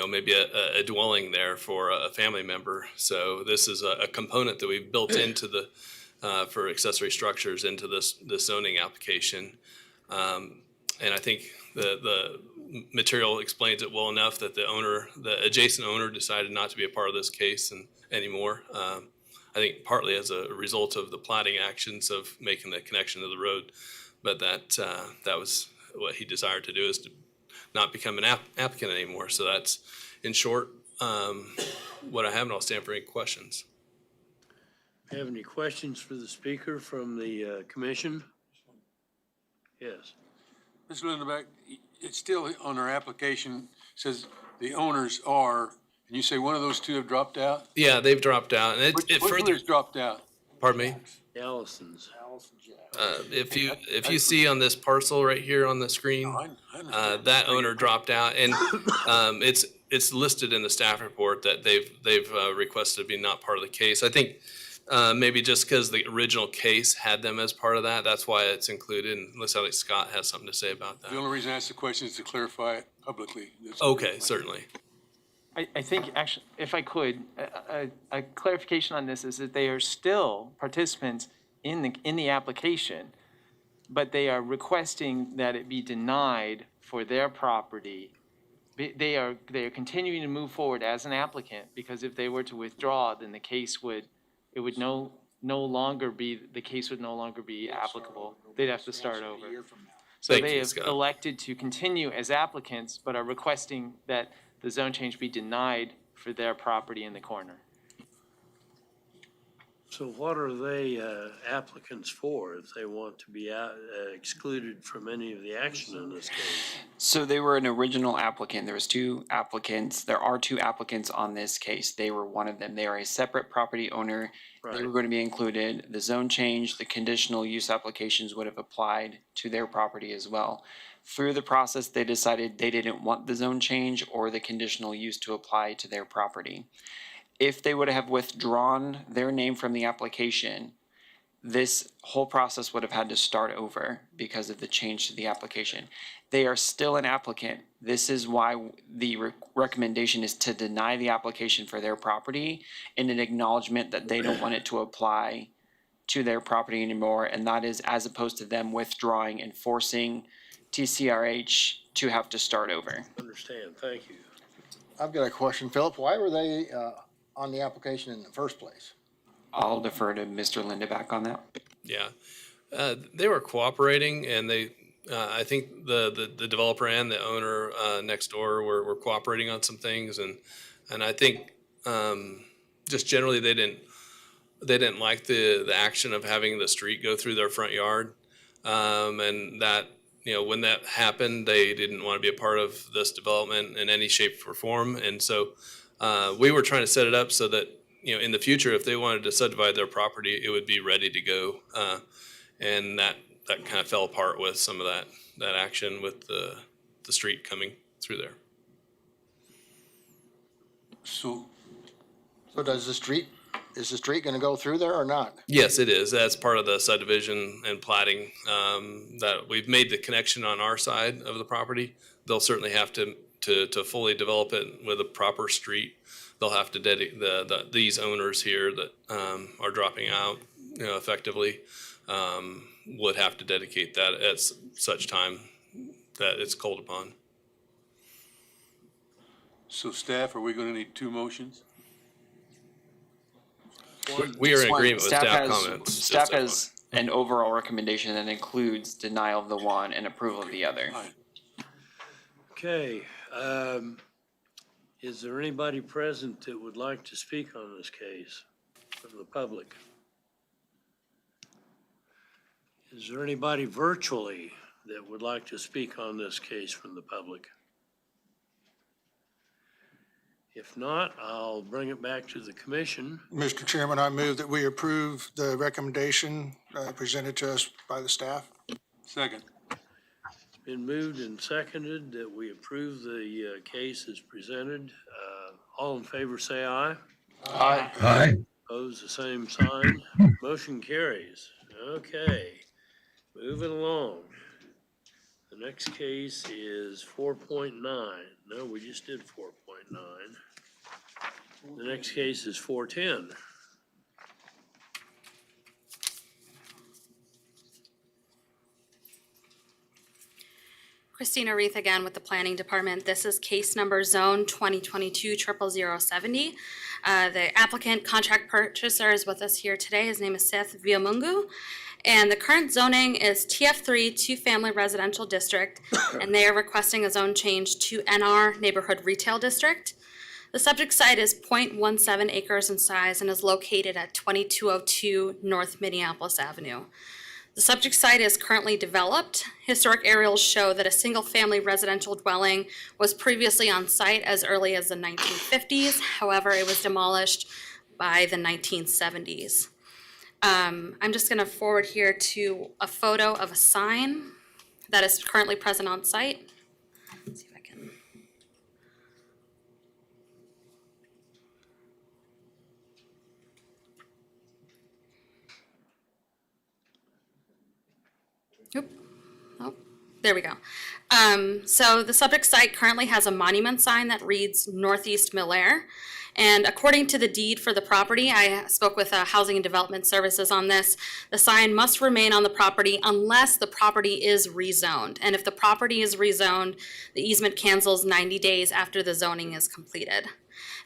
maybe a dwelling there for a family member. So this is a component that we've built into the for accessory structures into this zoning application. And I think the material explains it well enough that the adjacent owner decided not to be a part of this case anymore. I think partly as a result of the platting actions of making the connection to the road, but that was what he desired to do, is to not become an applicant anymore. So that's, in short, what I have, and I'll stand for any questions. Have any questions for the speaker from the commission? Yes. Mr. Lindeback, it's still on our application, says the owners are, and you say one of those two have dropped out? Yeah, they've dropped out, and Which it one further. has dropped out? Pardon me. Allison's. If you see on this parcel right here on the screen, that owner dropped out, and it's listed in the staff report that they've requested to be not part of the case. I think maybe just because the original case had them as part of that, that's why it's included. And looks like Scott has something to say about that. The only reason I asked the question is to clarify it publicly. Okay, certainly. I think, actually, if I could, a clarification on this is that they are still participants in the application, but they are requesting that it be denied for their property. They are continuing to move forward as an applicant, because if they were to withdraw, then the case would no longer be applicable. They'd have to start over. So they have elected to continue as applicants, but are requesting that the zone change be denied for their property in the corner. So what are they applicants for if they want to be excluded from any of the action in this case? So they were an original applicant. There was two applicants. There are two applicants on this case. They were one of them. They are a separate property owner. Right. They were going to be included. The zone change, the conditional use applications would have applied to their property as well. Through the process, they decided they didn't want the zone change or the conditional use to apply to their property. If they would have withdrawn their name from the application, this whole process would have had to start over because of the change to the application. They are still an applicant. This is why the recommendation is to deny the application for their property in an acknowledgement that they don't want it to apply to their property anymore. And that is as opposed to them withdrawing and forcing TCRH to have to start over. Understand, thank you. I've got a question. Philip, why were they on the application in the first place? I'll defer to Mr. Lindeback on that. Yeah, they were cooperating, and they, I think the developer and the owner next door were cooperating on some things, and I think just generally they didn't like the action of having the street go through their front yard, and that, when that happened, they didn't want to be a part of this development in any shape or form, and so we were trying to set it up so that, in the future, if they wanted to subdivide their property, it would be ready to go. And that kind of fell apart with some of that action with the street coming through there. So is the street going to go through there or not? Yes, it is. That's part of the subdivision and platting, that we've made the connection on our side of the property. They'll certainly have to fully develop it with a proper street. They'll have to dedicate these owners here that are dropping out, effectively, would have to dedicate that at such time that it's called upon. So staff, are we going to need two motions? We are in agreement with staff comments. Staff has an overall recommendation that includes denial of the one and approval of the other. Okay, is there anybody present that would like to speak on this case from the public? Is there anybody virtually that would like to speak on this case from the public? If not, I'll bring it back to the commission. Mr. Chairman, I move that we approve the recommendation presented to us by the staff. Second. It's been moved and seconded that we approve the case as presented. All in favor, say aye. Aye. Aye. Opposed, the same sign. Motion carries. Okay, moving along. The next case is 4.9. No, we just did 4.9. The next case is 410. Christina Reith again with the Planning Department. This is case number zone 2022-00070. The applicant contract purchaser is with us here today. His name is Seth Viamungu. And the current zoning is TF3 two-family residential district, and they are requesting a zone change to NR neighborhood retail district. The subject site is 0.17 acres in size and is located at 2202 North Minneapolis Avenue. The subject site is currently developed. Historic aerials show that a single-family residential dwelling was previously on site as early as the 1950s. However, it was demolished by the 1970s. I'm just going to forward here to a photo of a sign that is currently present on site. Let's see if I can. Oop. Oh, there we go. So the subject site currently has a monument sign that reads Northeast Millaire. And according to the deed for the property, I spoke with Housing and Development Services on this, the sign must remain on the property unless the property is rezoned. And if the property is rezoned, the easement cancels 90 days after the zoning is completed.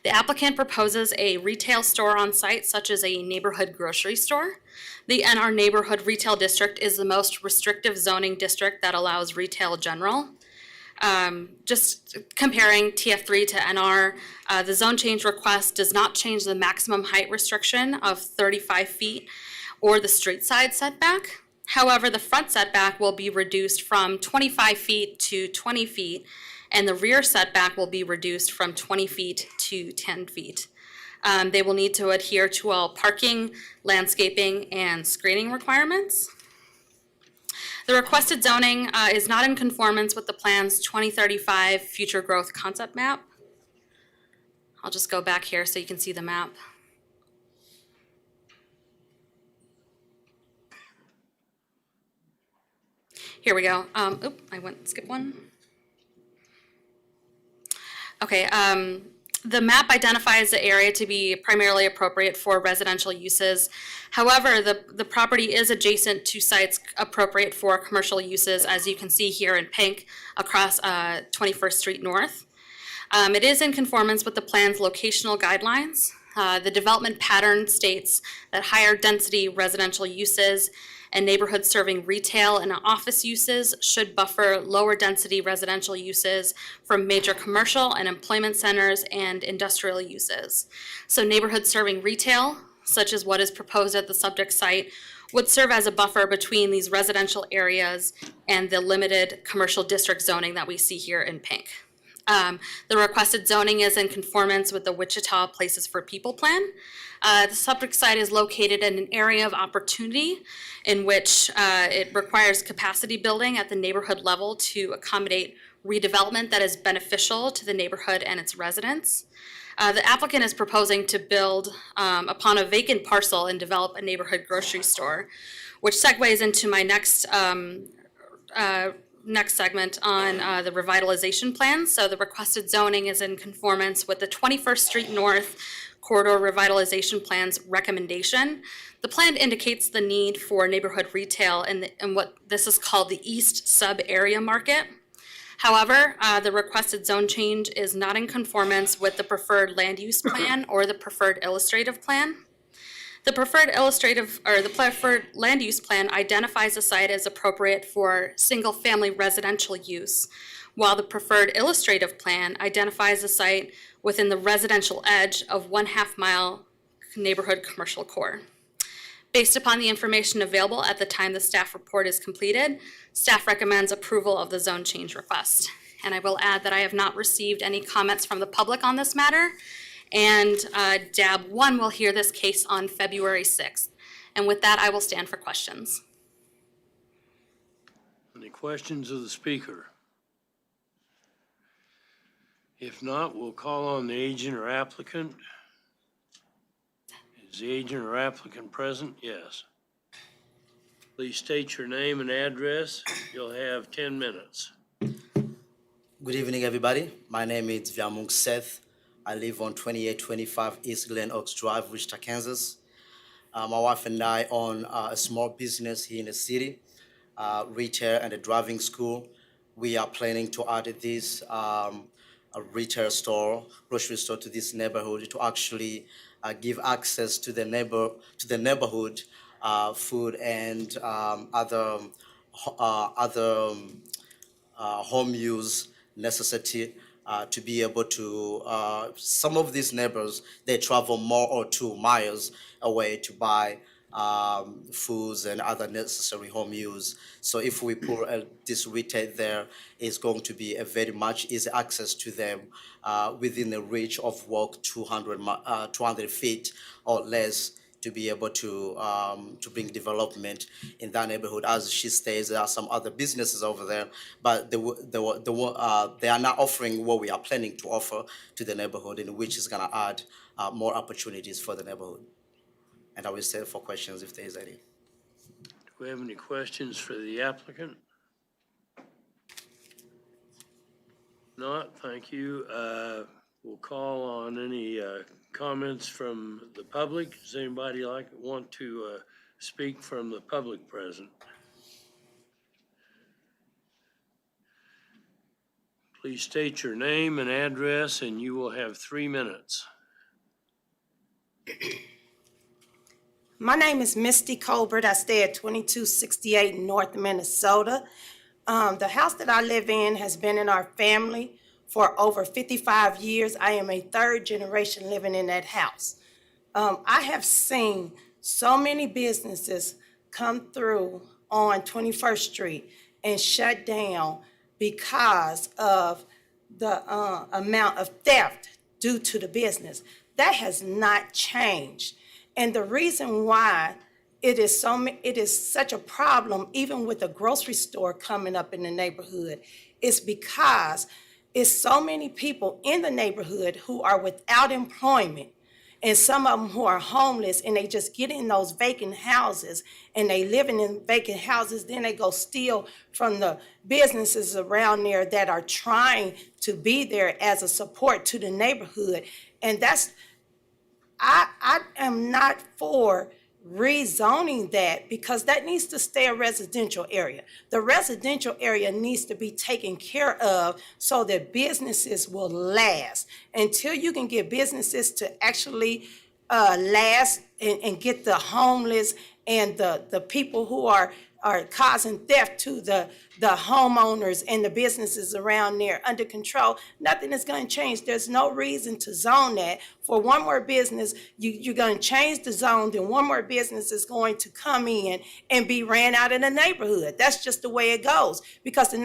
The applicant proposes a retail store on site, such as a neighborhood grocery store. The NR neighborhood retail district is the most restrictive zoning district that allows retail general. Just comparing TF3 to NR, the zone change request does not change the maximum height restriction of 35 feet or the street side setback. However, the front setback will be reduced from 25 feet to 20 feet, and the rear setback will be reduced from 20 feet to 10 feet. They will need to adhere to all parking, landscaping, and screening requirements. The requested zoning is not in conformance with the plan's 2035 future growth concept map. I'll just go back here so you can see the map. Here we go. I skip one. Okay, the map identifies the area to be primarily appropriate for residential uses. However, the property is adjacent to sites appropriate for commercial uses, as you can see here in pink across 21st Street North. It is in conformance with the plan's locational guidelines. The development pattern states that higher density residential uses and neighborhoods serving retail and office uses should buffer lower density residential uses from major commercial and employment centers and industrial uses. So neighborhoods serving retail, such as what is proposed at the subject site, would serve as a buffer between these residential areas and the limited commercial district zoning that we see here in pink. The requested zoning is in conformance with the Wichita Places for People plan. The subject site is located in an area of opportunity in which it requires capacity building at the neighborhood level to accommodate redevelopment that is beneficial to the neighborhood and its residents. The applicant is proposing to build upon a vacant parcel and develop a neighborhood grocery store, which segues into my next segment on the revitalization plan. So the requested zoning is in conformance with the 21st Street North Corridor Revitalization Plan's recommendation. The plan indicates the need for neighborhood retail in what this is called the East Sub-Area Market. However, the requested zone change is not in conformance with the preferred land use plan or the preferred illustrative plan. The preferred land use plan identifies the site as appropriate for single-family residential use, while the preferred illustrative plan identifies the site within the residential edge of 1/2 mile neighborhood commercial core. Based upon the information available at the time the staff report is completed, staff recommends approval of the zone change request. And I will add that I have not received any comments from the public on this matter. And DAB 1 will hear this case on February 6th. And with that, I will stand for questions. Any questions of the speaker? If not, we'll call on the agent or applicant. Is the agent or applicant present? Yes. Please state your name and address. You'll have 10 minutes. Good evening, everybody. My name is Vyamung Seth. I live on 2825 East Glen Oaks Drive, Wichita, Kansas. My wife and I own a small business here in the city, retail and a driving school. We are planning to add this a retail store, grocery store to this neighborhood to actually give access to the neighborhood, food and other home use necessity to be able to, some of these neighbors, they travel more or 2 miles away to buy foods and other necessary home use. So if we put this retail there, it's going to be a very much easy access to them within the reach of walk 200 feet or less to be able to bring development in that neighborhood. As she states, there are some other businesses over there, but they are not offering what we are planning to offer to the neighborhood, in which is going to add more opportunities for the neighborhood. And I will stay for questions if there is any. Do we have any questions for the applicant? Not, thank you. We'll call on any comments from the public. Does anybody want to speak from the public present? Please state your name and address, and you will have 3 minutes. My name is Misty Colbert. I stay at 2268 North Minnesota. The house that I live in has been in our family for over 55 years. I am a 3rd generation living in that house. I have seen so many businesses come through on 21st Street and shut down because of the amount of theft due to the business. That has not changed. And the reason why it is such a problem, even with a grocery store coming up in the neighborhood, is because it's so many people in the neighborhood who are without employment, and some of them who are homeless, and they just get in those vacant houses and they living in vacant houses. Then they go steal from the businesses around there that are trying to be there as a support to the neighborhood. And I am not for rezoning that, because that needs to stay a residential area. The residential area needs to be taken care of so that businesses will last. Until you can get businesses to actually last and get the homeless and the people who are causing theft to the homeowners and the businesses around there under control, nothing is going to change. There's no reason to zone that. For one more business, you're going to change the zone, then one more business is going to come in and be ran out of the neighborhood. That's just the way it goes. Because and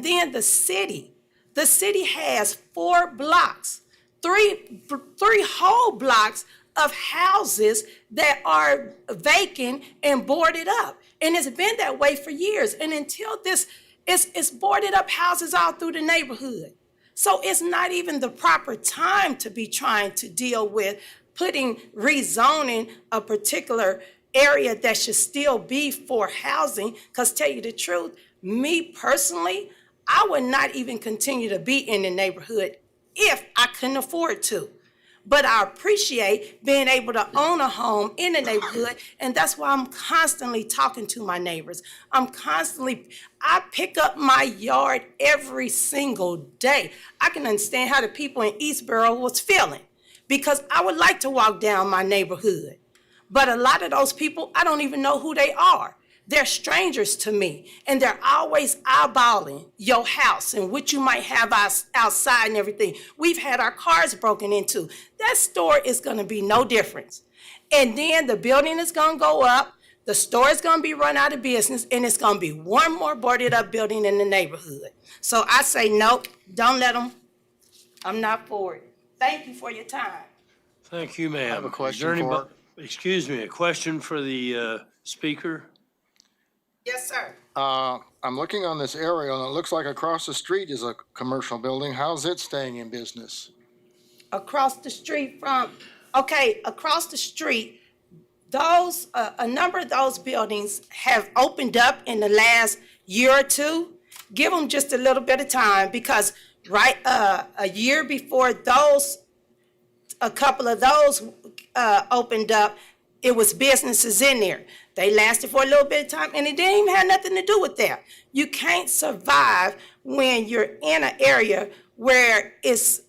then the city has 4 blocks, three whole blocks of houses that are vacant and boarded up. And it's been that way for years. And until this, it's boarded up houses all through the neighborhood. So it's not even the proper time to be trying to deal with rezoning a particular area that should still be for housing. Because tell you the truth, me personally, I would not even continue to be in the neighborhood if I couldn't afford to. But I appreciate being able to own a home in the neighborhood, and that's why I'm constantly talking to my neighbors. I pick up my yard every single day. I can understand how the people in Eastboro was feeling, because I would like to walk down my neighborhood. But a lot of those people, I don't even know who they are. They're strangers to me, and they're always eyeballing your house and what you might have outside and everything. We've had our cars broken into. That store is going to be no different. And then the building is gonna go up, the store is gonna be run out of business, and it's gonna be one more boarded up building in the neighborhood. So I say, nope, don't let them, I'm not for it. Thank you for your time. Thank you, ma'am. I have a Is question there for excuse me, a question for the speaker? Yes, sir. I'm looking on this aerial and it looks like across the street is a commercial building. How's it staying in business? Across the street from, okay, across the street, those, a number of those buildings have opened up in the last year or two. Give them just a little bit of time, because a year before those, a couple of those opened up, it was businesses in there. They lasted for a little bit of time, and it didn't even have nothing to do with that. You can't survive when you're in an area where it's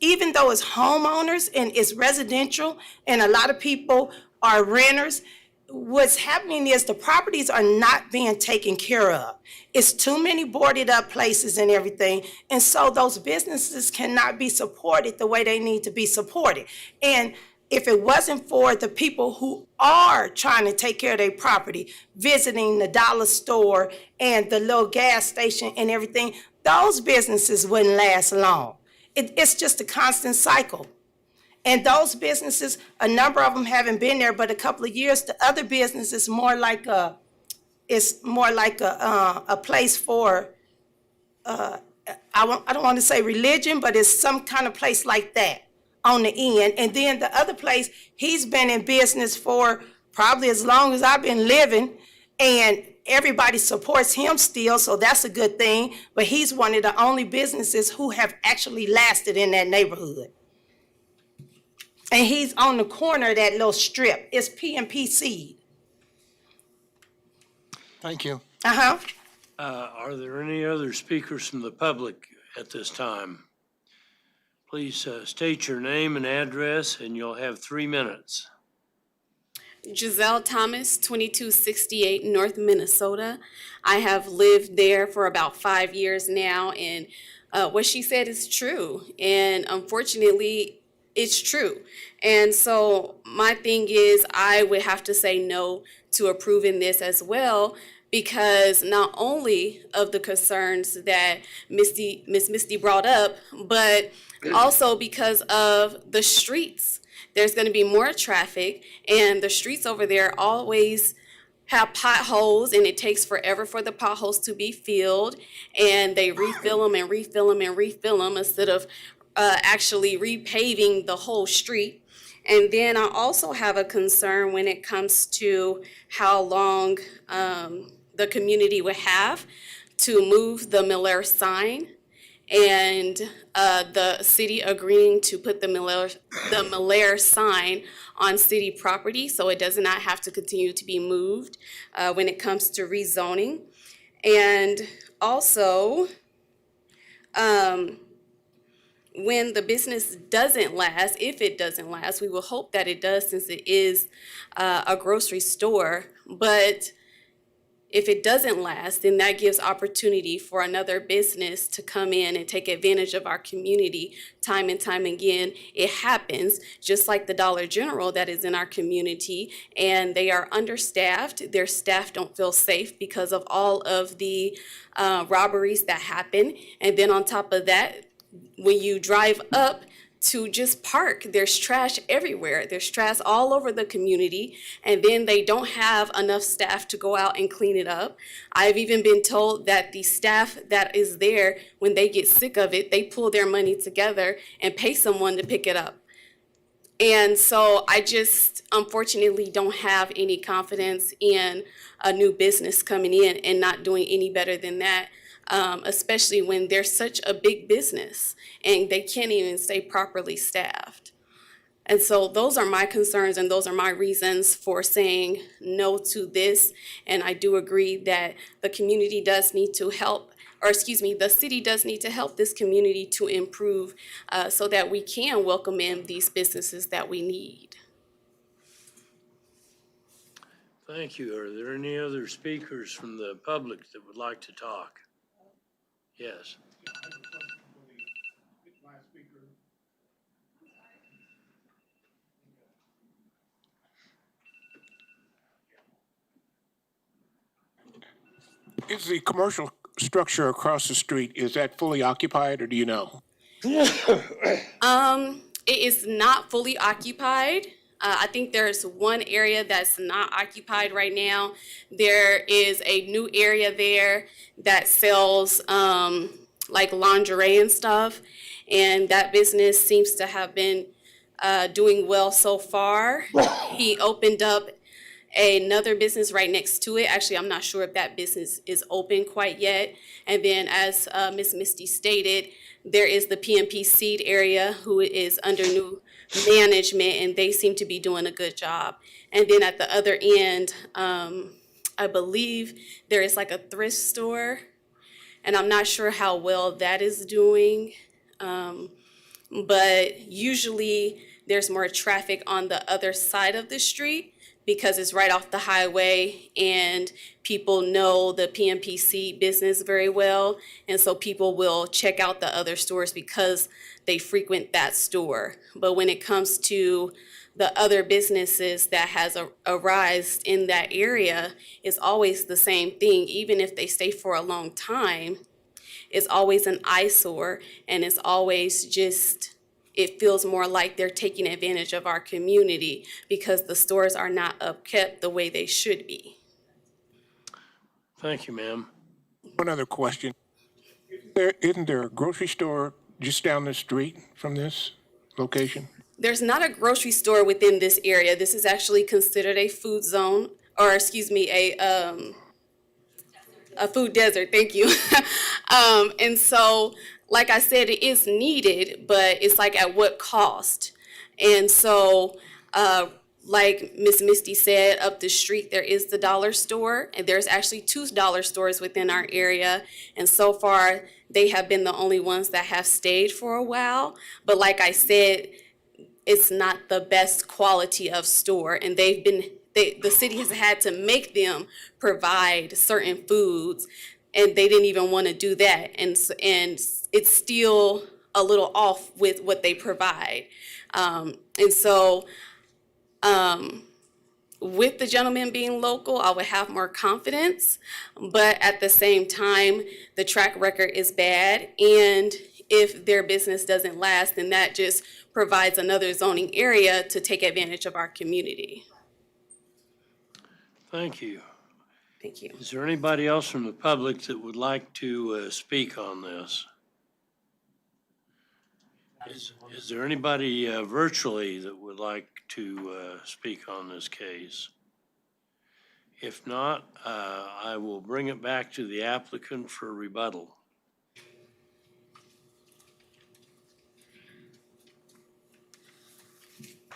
even though it's homeowners and it's residential and a lot of people are renters, what's happening is the properties are not being taken care of. It's too many boarded up places and everything. And so those businesses cannot be supported the way they need to be supported. And if it wasn't for the people who are trying to take care of their property, visiting the dollar store and the little gas station and everything, those businesses wouldn't last long. It's just a constant cycle. And those businesses, a number of them haven't been there but a couple of years. The other business is more like a place for, I don't want to say religion, but it's some kind of place like that on the end. And then the other place, he's been in business for probably as long as I've been living, and everybody supports him still, so that's a good thing. But he's one of the only businesses who have actually lasted in that neighborhood. And he's on the corner of that little strip. It's P&P Seed. Thank you. Uh-huh. Are there any other speakers from the public at this time? Please state your name and address, and you'll have 3 minutes. Giselle Thomas, 2268 North Minnesota. I have lived there for about 5 years now, and what she said is true. And unfortunately, it's true. And so my thing is, I would have to say no to approving this as well, because not only of the concerns that Miss Misty brought up, but also because of the streets. There's going to be more traffic, and the streets over there always have potholes, and it takes forever for the potholes to be filled, and they refill them and refill them and refill them instead of actually repaving the whole street. And then I also have a concern when it comes to how long the community would have to move the Miller sign, and the city agreeing to put the Miller sign on city property so it does not have to continue to be moved when it comes to rezoning. And also, when the business doesn't last, if it doesn't last, we will hope that it does, since it is a grocery store. But if it doesn't last, then that gives opportunity for another business to come in and take advantage of our community time and time again. It happens, just like the Dollar General that is in our community, and they are understaffed. Their staff don't feel safe because of all of the robberies that happen. And then on top of that, when you drive up to just park, there's trash everywhere. There's trash all over the community, and then they don't have enough staff to go out and clean it up. I've even been told that the staff that is there, when they get sick of it, they pull their money together and pay someone to pick it up. And so I just unfortunately don't have any confidence in a new business coming in and not doing any better than that. Especially when they're such a big business and they can't even stay properly staffed. And so those are my concerns, and those are my reasons for saying no to this. And I do agree that the community does need to help, or excuse me, the city does need to help this community to improve so that we can welcome in these businesses that we need. Thank you. Are there any other speakers from the public that would like to talk? Yes. Is the commercial structure across the street, is that fully occupied, or do you know? It is not fully occupied. I think there's one area that's not occupied right now. There is a new area there that sells like lingerie and stuff, and that business seems to have been doing well so far. He opened up another business right next to it. Actually, I'm not sure if that business is open quite yet. And then, as Ms. Misty stated, there is the PMP seed area who is under new management, and they seem to be doing a good job. And then at the other end, I believe there is like a thrift store, and I'm not sure how well that is doing. But usually there's more traffic on the other side of the street because it's right off the highway and people know the PMPC business very well. And so people will check out the other stores because they frequent that store. But when it comes to the other businesses that has arisen in that area, it's always the same thing. Even if they stay for a long time, it's always an eyesore, and it's always just, it feels more like they're taking advantage of our community because the stores are not upkept the way they should be. Thank you, ma'am. One other question. Isn't there a grocery store just down the street from this location? There's not a grocery store within this area. This is actually considered a food zone, or excuse me, a food desert, thank you. And so, like I said, it is needed, but it's like at what cost? And so, like Miss Misty said, up the street there is the dollar store, and there's actually 2 dollar stores within our area. And so far, they have been the only ones that have stayed for a while. But like I said, it's not the best quality of store, and the city has had to make them provide certain foods, and they didn't even want to do that. And it's still a little off with what they provide. And so with the gentleman being local, I would have more confidence, but at the same time, the track record is bad, and if their business doesn't last, then that just provides another zoning area to take advantage of our community. Thank you. Thank you. Is there anybody else from the public that would like to speak on this? Is there anybody virtually that would like to speak on this case? If not, I will bring it back to the applicant for rebuttal.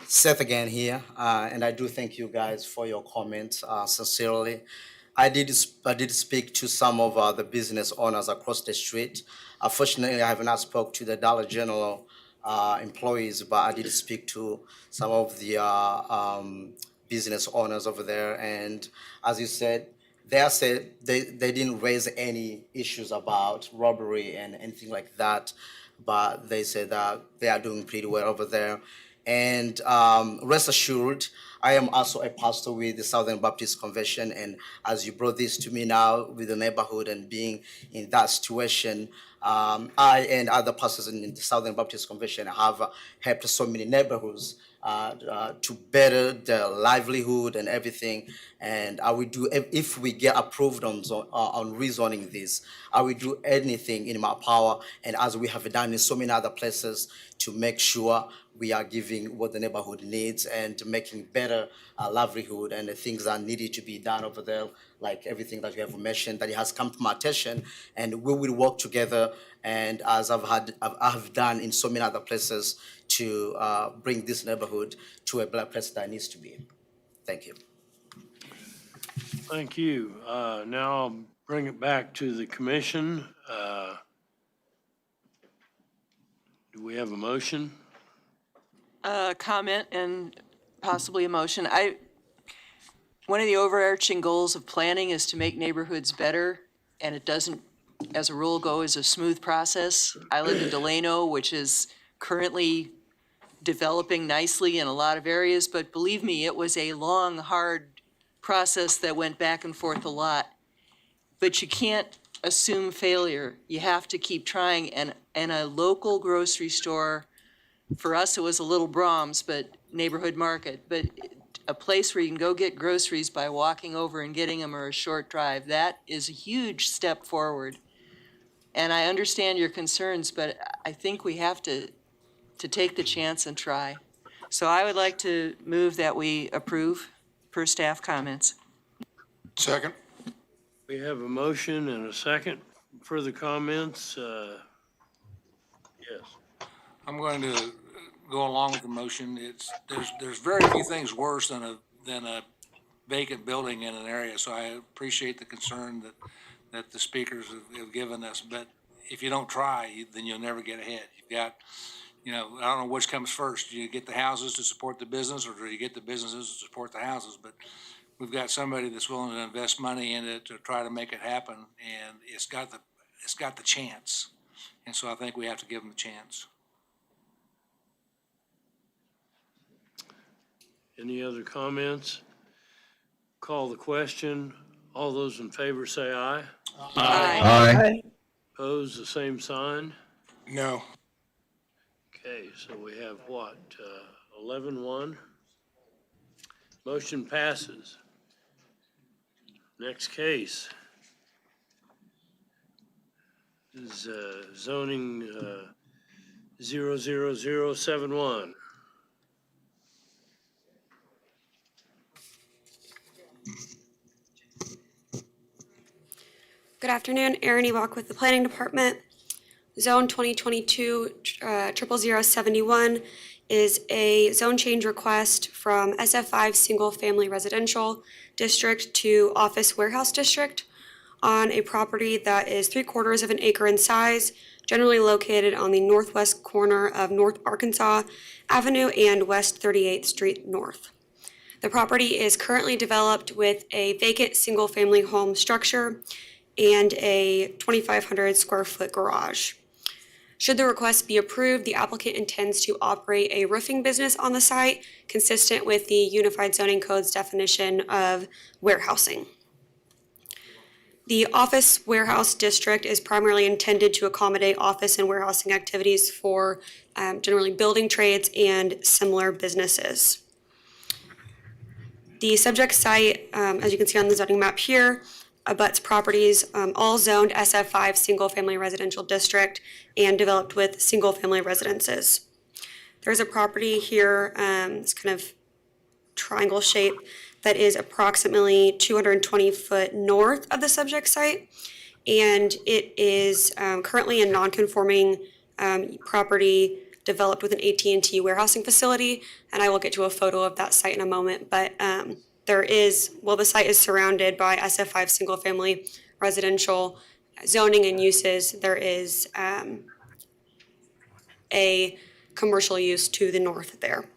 Seth again here, and I do thank you guys for your comments sincerely. I did speak to some of the business owners across the street. Unfortunately, I have not spoke to the Dollar General employees, but I did speak to some of the business owners over there. And as you said, they didn't raise any issues about robbery and anything like that, but they said that they are doing pretty well over there. And rest assured, I am also a pastor with the Southern Baptist Convention. And as you brought this to me now with the neighborhood and being in that situation, I and other pastors in the Southern Baptist Convention have helped so many neighborhoods to better their livelihood and everything. And I will do, if we get approved on rezoning this, I will do anything in my power, and as we have done in so many other places, to make sure we are giving what the neighborhood needs and making better livelihood and the things that needed to be done over there, like everything that you have mentioned, that it has come to my attention, and we will work together. And as I've done in so many other places, to bring this neighborhood to a better place that it needs to be. Thank you. Thank you. Now I'll bring it back to the commission. Do we have a motion? Comment and possibly a motion. One of the overarching goals of planning is to make neighborhoods better, and it doesn't, as a rule, go as a smooth process. I live in Delano, which is currently developing nicely in a lot of areas, but believe me, it was a long, hard process that went back and forth a lot. but you can't assume failure. You have to keep trying. And a local grocery store, for us, it was a Little Brahms, but neighborhood market, but a place where you can go get groceries by walking over and getting them or a short drive, that is a huge step forward. And I understand your concerns, but I think we have to take the chance and try. So I would like to move that we approve per staff comments. Second? We have a motion and a second. Further comments? Yes. I'm going to go along with the motion. There's very few things worse than a vacant building in an area, so I appreciate the concern that the speakers have given us. But if you don't try, then you'll never get ahead. You've got, I don't know which comes first. Do you get the houses to support the business, or do you get the businesses to support the houses? But we've got somebody that's willing to invest money in it to try to make it happen, and it's got the chance. And so I think we have to give them a chance. Any other comments? Call the question. All those in favor say aye. Aye. Opposed, the same sign. No. Okay, so we have what, 11-1? Motion passes. Next case is zoning 00071. Good afternoon, Erin Ewok with the Planning Department. Zone 2022 00071 is a zone change request from SF5 Single Family Residential District to Office Warehouse District on a property that is 3/4 of an acre in size, generally located on the northwest corner of North Arkansas Avenue and West 38th Street North. The property is currently developed with a vacant single-family home structure and a 2,500 square foot garage. Should the request be approved, the applicant intends to operate a roofing business on the site, consistent with the Unified Zoning Code's definition of warehousing. The Office Warehouse District is primarily intended to accommodate office and warehousing activities for generally building trades and similar businesses. The subject site, as you can see on the zoning map here, abuts properties all zoned SF5 Single Family Residential District and developed with single family residences. There's a property here, it's kind of triangle shape, that is approximately 220 foot north of the subject site, and it is currently a non-conforming property developed with an AT&T warehousing facility, and I will get to a photo of that site in a moment. But the site is surrounded by SF5 single family residential zoning and uses. There is a commercial use to the north there.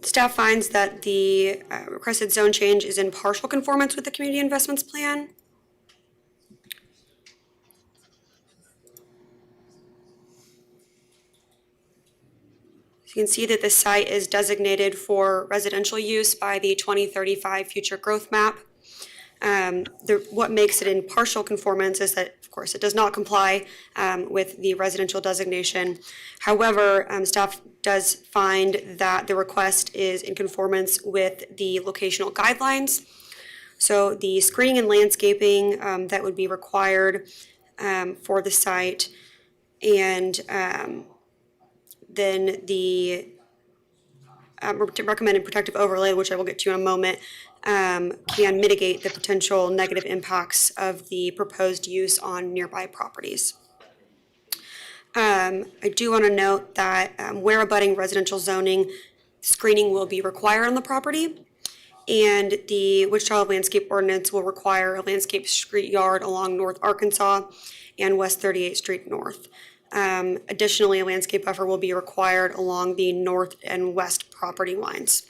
Staff finds that the requested zone change is in partial conformance with the community investments plan. So you can see that the site is designated for residential use by the 2035 future growth map. What makes it in partial conformance is that, of course, it does not comply with the residential designation. However, staff does find that the request is in conformance with the locational guidelines. So the screening and landscaping that would be required for the site, and then the recommended protective overlay, which I will get to in a moment, can mitigate the potential negative impacts of the proposed use on nearby properties. I do want to note that where abutting residential zoning, screening will be required on the property, and the Wichita Landscape Ordinance will require a landscape street yard along North Arkansas and West 38th Street North. Additionally, a landscape buffer will be required along the north and west property lines.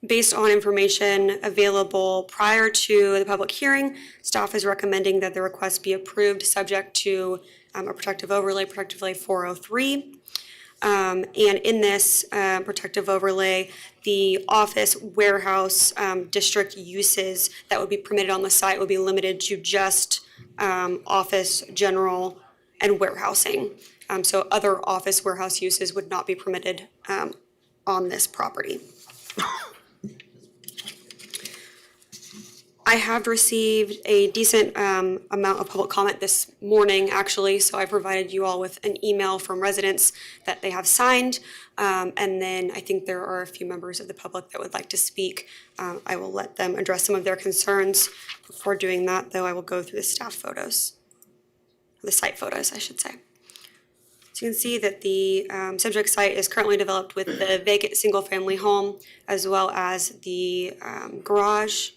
Based on information available prior to the public hearing, staff is recommending that the request be approved subject to a protective overlay 403. And in this protective overlay, the office warehouse district uses that would be permitted on the site would be limited to just office, general, and warehousing. So other office warehouse uses would not be permitted on this property. I have received a decent amount of public comment this morning, actually, so I provided you all with an email from residents that they have signed. And then I think there are a few members of the public that would like to speak. I will let them address some of their concerns. Before doing that, though, I will go through the staff photos, the site photos, I should say. So you can see that the subject site is currently developed with the vacant single-family home as well as the garage.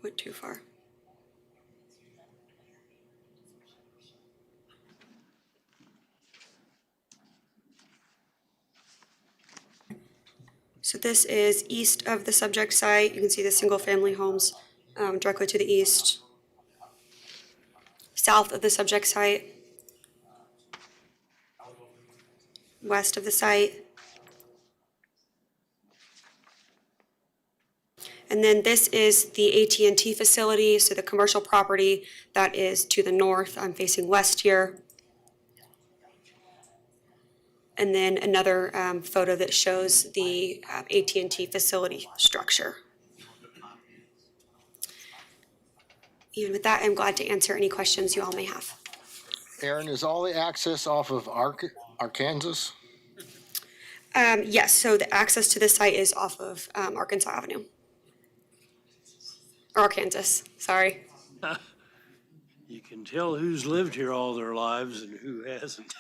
Went too far. So this is east of the subject site. You can see the single-family homes directly to the east. South of the subject site. West of the site. And then this is the AT&T facility, so the commercial property that is to the north. I'm facing west here. And then another photo that shows the AT&T facility structure. Even with that, I'm glad to answer any questions you all may have. Aaron, is all the access off of Arkansas? Yes, so the access to the site is off of Arkansas Avenue. Arkansas, sorry. You can tell who's lived here all their lives and who hasn't.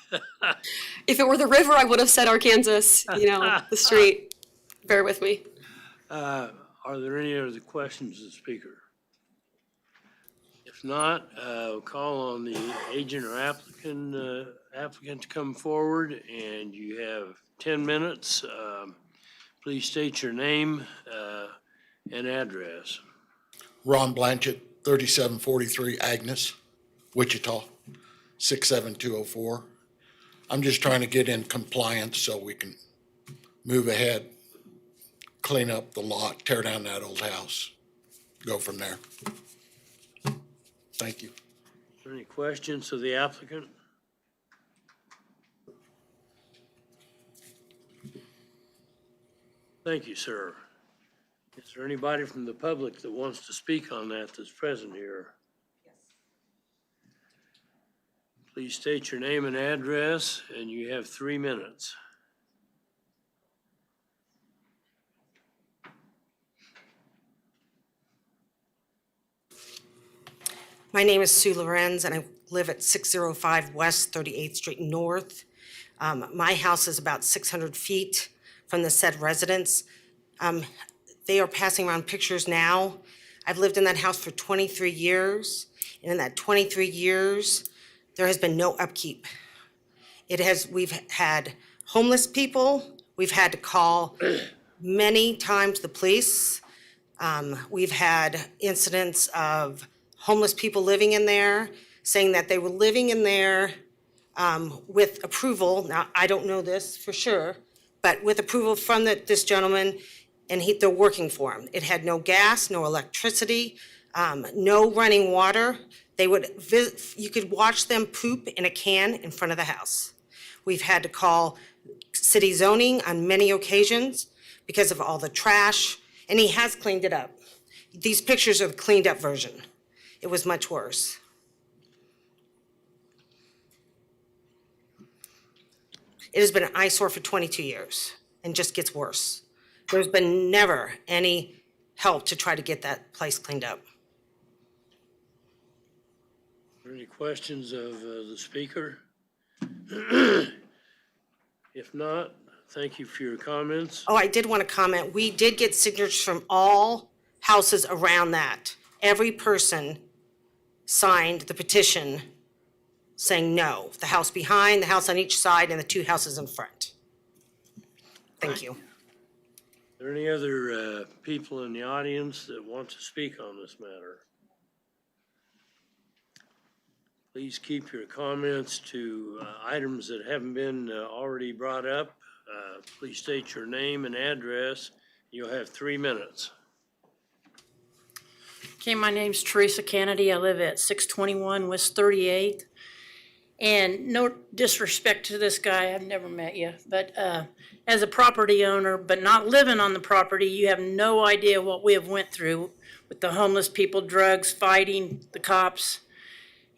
If it were the river, I would have said Arkansas, you know, the street. Bear with me. Are there any other questions of the speaker? If not, I'll call on the agent or applicant to come forward, and you have 10 minutes. Please state your name and address. Ron Blanchett, 3743 Agnes, Wichita, 67204. I'm just trying to get in compliance so we can move ahead, clean up the lot, tear down that old house, go from there. Thank you. Any questions of the applicant? Thank you, sir. Is there anybody from the public that wants to speak on that that's present here? Yes. Please state your name and address, and you have 3 minutes. My name is Sue Lorenz, and I live at 605 West 38th Street North. My house is about 600 feet from the said residence. They are passing around pictures now. I've lived in that house for 23 years, and in that 23 years, there has been no upkeep. We've had homeless people. We've had to call many times the police. We've had incidents of homeless people living in there, saying that they were living in there with approval. Now, I don't know this for sure, but with approval from this gentleman, and they're working for him. It had no gas, no electricity, no running water. You could watch them poop in a can in front of the house. We've had to call city zoning on many occasions because of all the trash, and he has cleaned it up. These pictures are the cleaned up version. It was much worse. It has been an eyesore for 22 years and just gets worse. There's been never any help to try to get that place cleaned up. Are there any questions of the speaker? If not, thank you for your comments. Oh, I did want to comment. We did get signatures from all houses around that. Every person signed the petition saying no. The house behind, the house on each side, and the 2 houses in front. Thank you. Are there any other people in the audience that want to speak on this matter? Please keep your comments to items that haven't been already brought up. Please state your name and address. You'll have 3 minutes. Okay, my name's Teresa Kennedy. I live at 621 West 38th. And no disrespect to this guy, I've never met you, but as a property owner, but not living on the property, you have no idea what we have went through with the homeless people, drugs, fighting, the cops.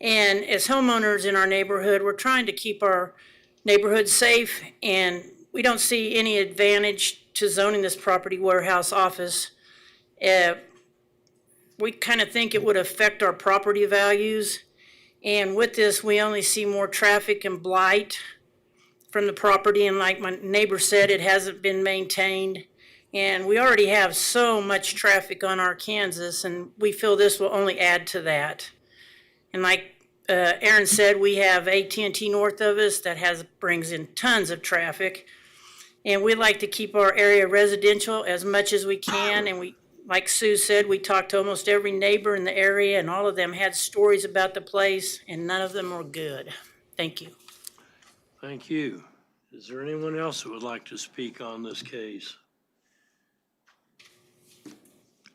And as homeowners in our neighborhood, we're trying to keep our neighborhood safe, and we don't see any advantage to zoning this property warehouse office. We kind of think it would affect our property values. And with this, we only see more traffic and blight from the property. And like my neighbor said, it hasn't been maintained. And we already have so much traffic on our Kansas, and we feel this will only add to that. And like Aaron said, we have AT&T north of us that brings in tons of traffic. And we like to keep our area residential as much as we can. And we, like Sue said, we talked to almost every neighbor in the area, and all of them had stories about the place, and none of them were good. Thank you. Thank you. Is there anyone else that would like to speak on this case?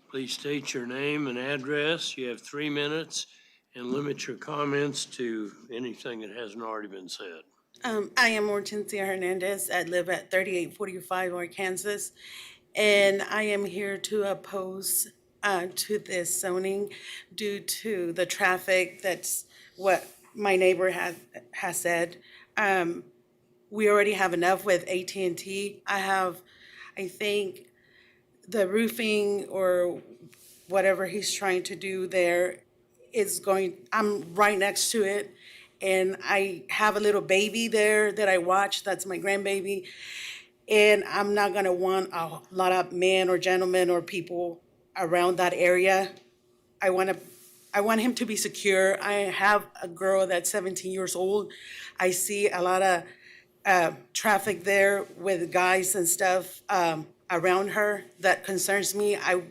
Please state your name and address. You have 3 minutes, and limit your comments to anything that hasn't already been said. I am Hortensia Hernandez. I live at 3845 Arkansas. And I am here to oppose to this zoning due to the traffic. That's what my neighbor has said. We already have enough with AT&T. I think the roofing or whatever he's trying to do there is I'm right next to it. And I have a little baby there that I watch. That's my grandbaby. And I'm not gonna want a lot of men or gentlemen or people around that area. I want him to be secure. I have a girl that's 17 years old. I see a lot of traffic there with guys and stuff around her that concerns me. I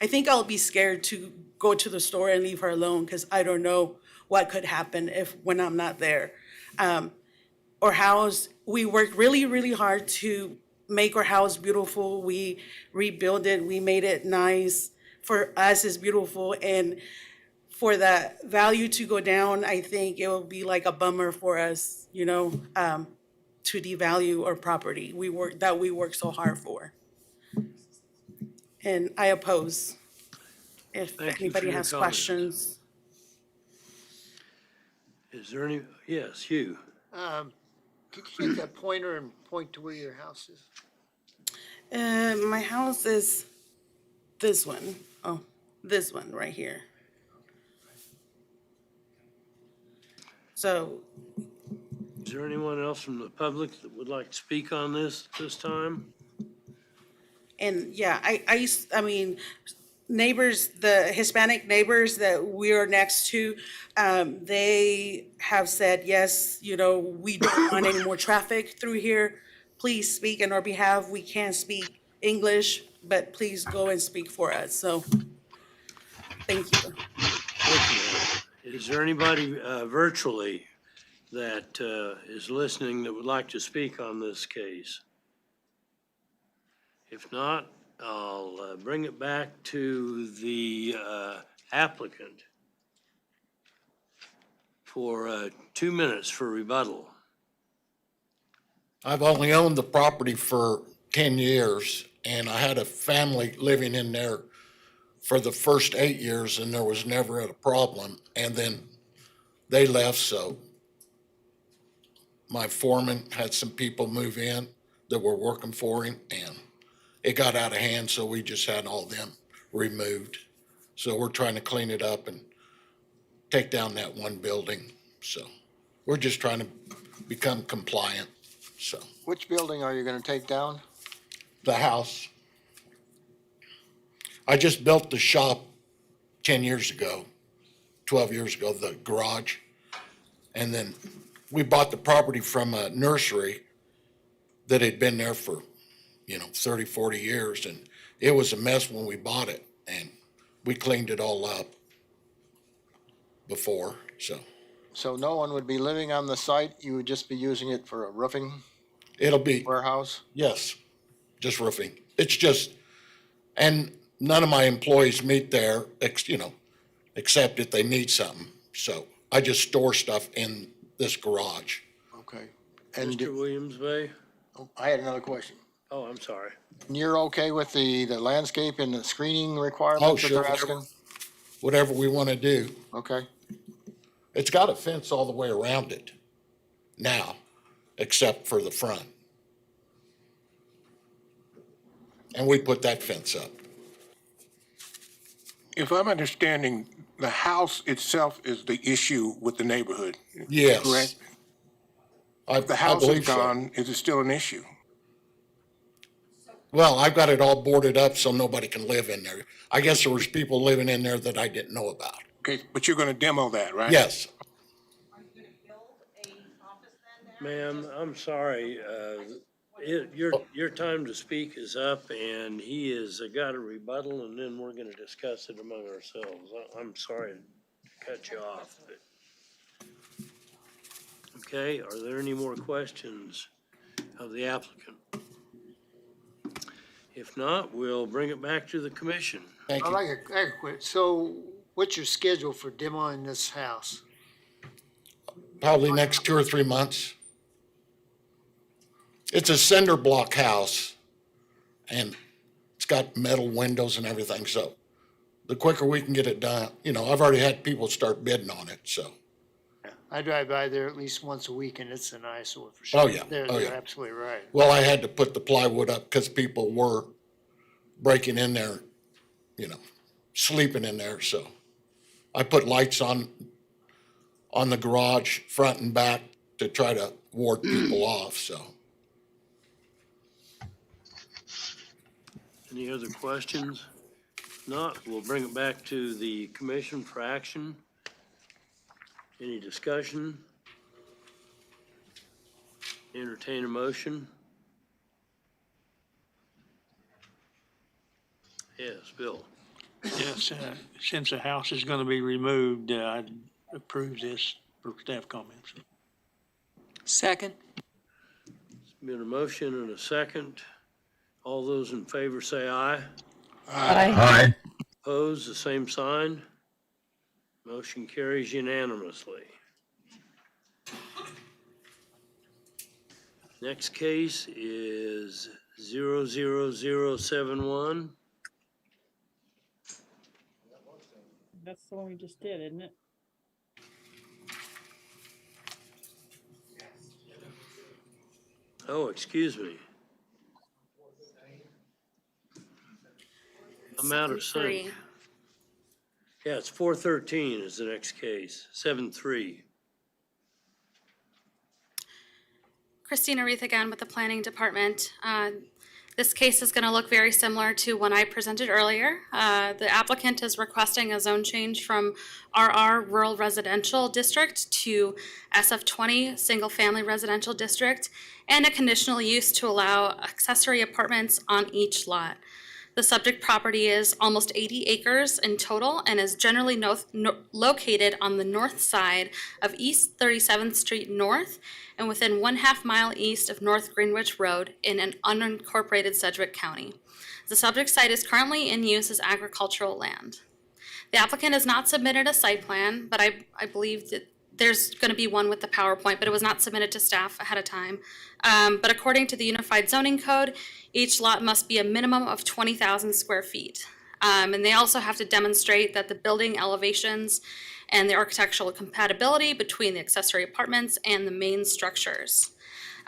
think I'll be scared to go to the store and leave her alone because I don't know what could happen when I'm not there. Our house, we worked really, really hard to make our house beautiful. We rebuilt it, we made it nice. For us, it's beautiful. And for the value to go down, I think it will be like a bummer for us, to devalue our property we work so hard for. And I oppose. If anybody has questions. Is there any, yes, Hugh. Could you take that pointer and point to where your house is? My house is this one. Oh, this one right here. So. Is there anyone else from the public that would like to speak on this time? And yeah, I mean, neighbors, the Hispanic neighbors that we are next to, they have said, yes, we don't want any more traffic through here. Please speak on our behalf. We can't speak English, but please go and speak for us. So, thank you. Thank you. Is there anybody virtually that is listening that would like to speak on this case? If not, I'll bring it back to the applicant for 2 minutes for rebuttal. I've only owned the property for 10 years, and I had a family living in there for the first 8 years, and there was never a problem. And then they left, so my foreman had some people move in that were working for him, and it got out of hand, so we just had all them removed. So we're trying to clean it up and take down that one building. So we're just trying to become compliant, so. Which building are you gonna take down? The house. I just built the shop 10 years ago, 12 years ago, the garage. And then we bought the property from a nursery that had been there for 30, 40 years, and it was a mess when we bought it, and we cleaned it all up before, so. So no one would be living on the site, you would just be using it for a roofing It'll be, warehouse? yes, just roofing. It's just, and none of my employees meet there, except if they need something. So I just store stuff in this garage. Okay. And Mr. Williams Bay? I had another question. Oh, I'm sorry. You're okay with the landscape and the screening Oh, requirements that sure, they're asking? whatever we want to do. Okay. It's got a fence all the way around it now, except for the front. And we put that fence up. If I'm understanding, the house itself is the issue with the neighborhood. Yes. Correct? I If the house is believe so. gone, is it still an issue? Well, I've got it all boarded up so nobody can live in there. I guess there was people living in there that I didn't know about. Okay, but you're gonna demo that, right? Yes. Ma'am, I'm sorry, your time to speak is up, and he has got a rebuttal, and then we're gonna discuss it among ourselves. I'm sorry to cut you off. Okay, are there any more questions of the applicant? If not, we'll bring it back to the commission. Thank I you. like a quick, so what's your schedule for demoing this house? Probably next 2 or 3 months. It's a cinder block house and it's got metal windows and everything. So the quicker we can get it done, I've already had people start bidding on it. So, I drive by there at least once a week and it's an eyesore for sure. Oh, yeah. They're, Oh, they're yeah. absolutely right. well, I had to put the plywood up because people were breaking in there, sleeping in there. So I put lights on the garage front and back to try to ward people off. So. Any other questions? If not, we'll bring it back to the commission for action. Any discussion? Entertain a motion? Yes, Bill. Yes, since the house is going to be removed, I'd approve this for staff comments. Second? Been a motion and a second. All those in favor say aye. Aye. Opposed, the same sign. Motion carries unanimously. Next case is 00071. That's the one we just did, isn't it? Oh, excuse me. I'm out of sync. 3. Yeah, it's 413 is the next case, 7-3. Christina Reith again with the Planning Department. This case is going to look very similar to one I presented earlier. The applicant is requesting a zone change from RR Rural Residential District to SF20 Single Family Residential District and a conditional use to allow accessory apartments on each lot. The subject property is almost 80 acres in total and is generally located on the north side of East 37th Street North and within 1/2 mile east of North Greenwich Road in an unincorporated Sedgwick County. The subject site is currently in use as agricultural land. The applicant has not submitted a site plan, but I believe that there's going to be one with the PowerPoint, but it was not submitted to staff ahead of time. But according to the Unified Zoning Code, each lot must be a minimum of 20,000 square feet. And they also have to demonstrate that the building elevations and the architectural compatibility between the accessory apartments and the main structures.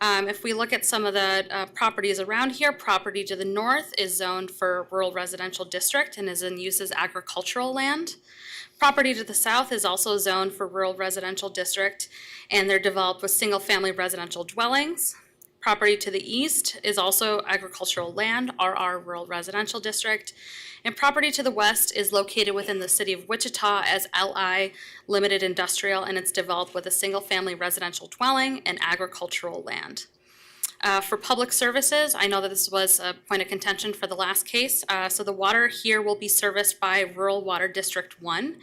If we look at some of the properties around here, property to the north is zoned for rural residential district and is in use as agricultural land. Property to the south is also zoned for rural residential district, and they're developed with single-family residential dwellings. Property to the east is also agricultural land, RR Rural Residential District. And property to the west is located within the city of Wichita as LI Limited Industrial, and it's developed with a single-family residential dwelling and agricultural land. For public services, I know that this was a point of contention for the last case. So the water here will be serviced by Rural Water District 1.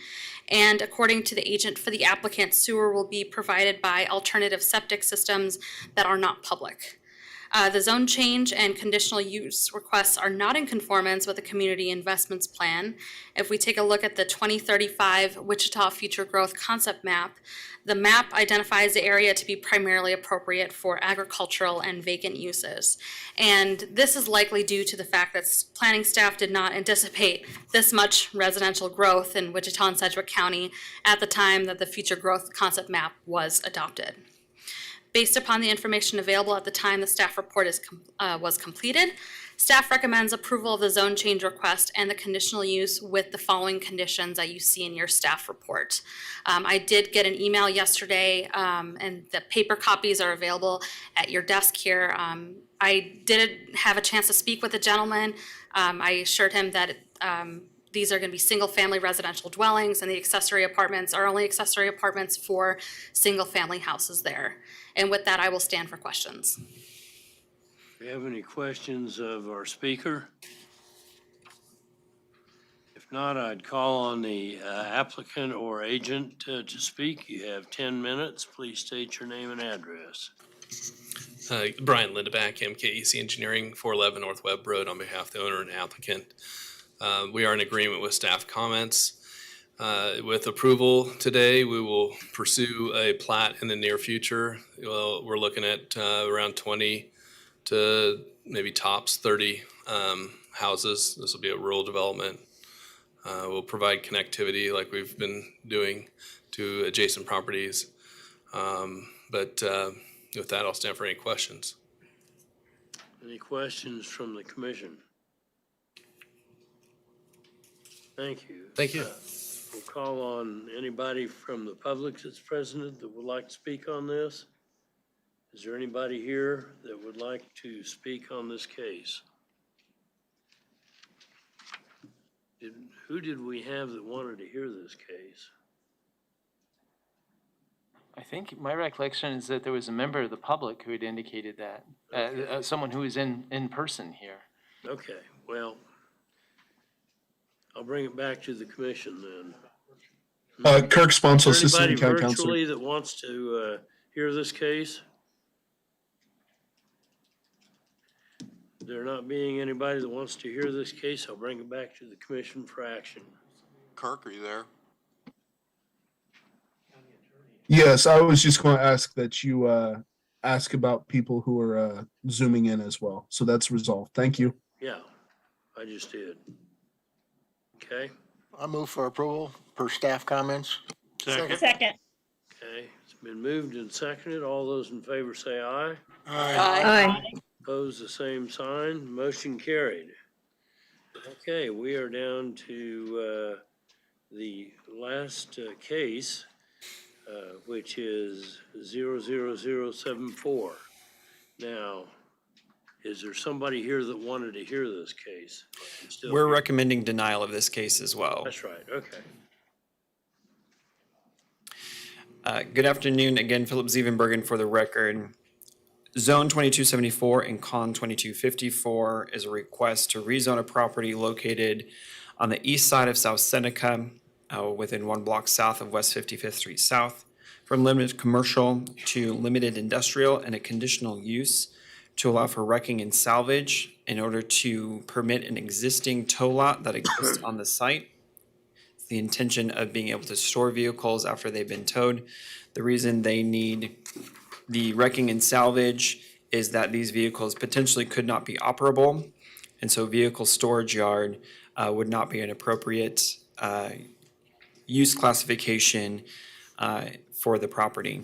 And according to the agent for the applicant, sewer will be provided by alternative septic systems that are not public. The zone change and conditional use requests are not in conformance with the community investments plan. If we take a look at the 2035 Wichita Future Growth Concept Map, the map identifies the area to be primarily appropriate for agricultural and vacant uses. And this is likely due to the fact that planning staff did not anticipate this much residential growth in Wichita and Sedgwick County at the time that the Future Growth Concept Map was adopted. Based upon the information available at the time the staff report was completed, staff recommends approval of the zone change request and the conditional use with the following conditions that you see in your staff report. I did get an email yesterday, and the paper copies are available at your desk here. I did have a chance to speak with the gentleman. I assured him that these are going to be single-family residential dwellings, and the accessory apartments are only accessory apartments for single-family houses there. And with that, I will stand for questions. Do you have any questions of our speaker? If not, I'd call on the applicant or agent to speak. You have 10 minutes. Please state your name and address. Brian Lindeback, MKEC Engineering, 411 North Webb Road, on behalf of the owner and applicant. We are in agreement with staff comments. With approval today, we will pursue a plat in the near future. Well, we're looking at around 20 to maybe tops 30 houses. This will be a rural development. We'll provide connectivity like we've been doing to adjacent properties. But with that, I'll stand for any questions. Any questions from the commission? Thank you. Thank you. We'll call on anybody from the public that's present that would like to speak on this. Is there anybody here that would like to speak on this case? Who did we have that wanted to hear this case? I think my recollection is that there was a member of the public who had indicated that, someone who was in person here. Okay, well, I'll bring it back to the commission then. Kirk Sponsel, Is there Assistant anybody County Counselor. virtually that wants to hear this case? There not being anybody that wants to hear this case, I'll bring it back to the commission for action. Kirk, are you there? Yes, I was just going to ask that you ask about people who are zooming in as well. So that's resolved. Thank you. Yeah, I just did. Okay, I move for approval per staff comments. Second. okay, it's been moved and seconded. All those in favor say aye. Aye. Opposed, the same sign. Motion carried. Okay, we are down to the last case, which is 00074. Now, is there somebody here that wanted to hear this case? We're recommending denial of this case as well. That's right, okay. Good afternoon, again, Philip Zievenbergen for the record. Zone 2274 and Con 2254 is a request to rezone a property located on the east side of South Seneca, within 1 block south of West 55th Street South, from limited commercial to limited industrial and a conditional use to allow for wrecking and salvage in order to permit an existing tow lot that exists on the site. It's the intention of being able to store vehicles after they've been towed. The reason they need the wrecking and salvage is that these vehicles potentially could not be operable, and so vehicle storage yard would not be an appropriate use classification for the property.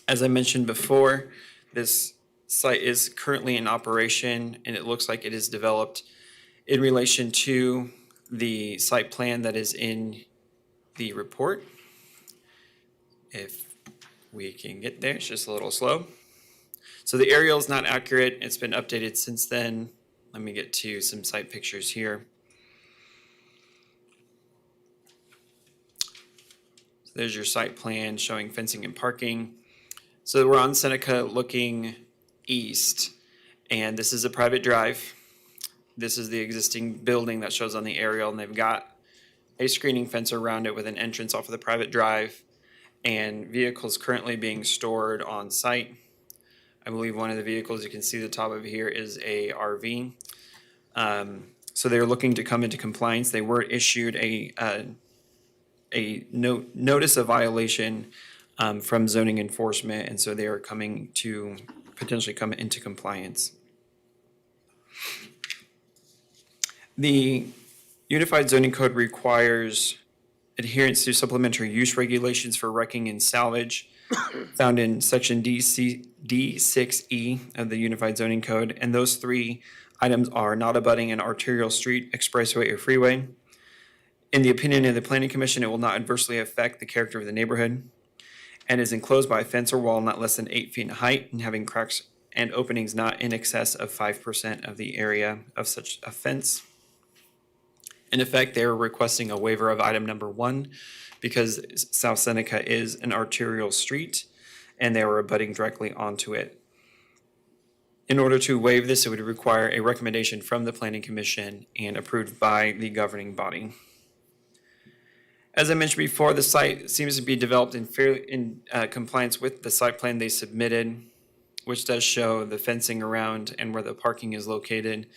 As I mentioned before, this site is currently in operation, and it looks like it is developed in relation to the site plan that is in the report. If we can get there, it's just a little slow. So the aerial is not accurate. It's been updated since then. Let me get to some site pictures here. So there's your site plan showing fencing and parking. So we're on Seneca looking east. And this is a private drive. This is the existing building that shows on the aerial, and they've got a screening fence around it with an entrance off of the private drive and vehicles currently being stored on site. I believe one of the vehicles, you can see the top of here, is a RV. So they're looking to come into compliance. They were issued a notice of violation from zoning enforcement, and so they are coming to potentially come into compliance. The Unified Zoning Code requires adherence to supplementary use regulations for wrecking and salvage found in section D6E of the Unified Zoning Code, and those three items are not abutting an arterial street, expressway, or freeway. In the opinion of the Planning Commission, it will not adversely affect the character of the neighborhood and is enclosed by a fence or wall not less than 8 feet in height and having cracks and openings not in excess of 5% of the area of such a fence. In effect, they are requesting a waiver of item number 1 because South Seneca is an arterial street and they are abutting directly onto it. In order to waive this, it would require a recommendation from the Planning Commission and approved by the governing body. As I mentioned before, the site seems to be developed in compliance with the site plan they submitted, which does show the fencing around and where the parking is located.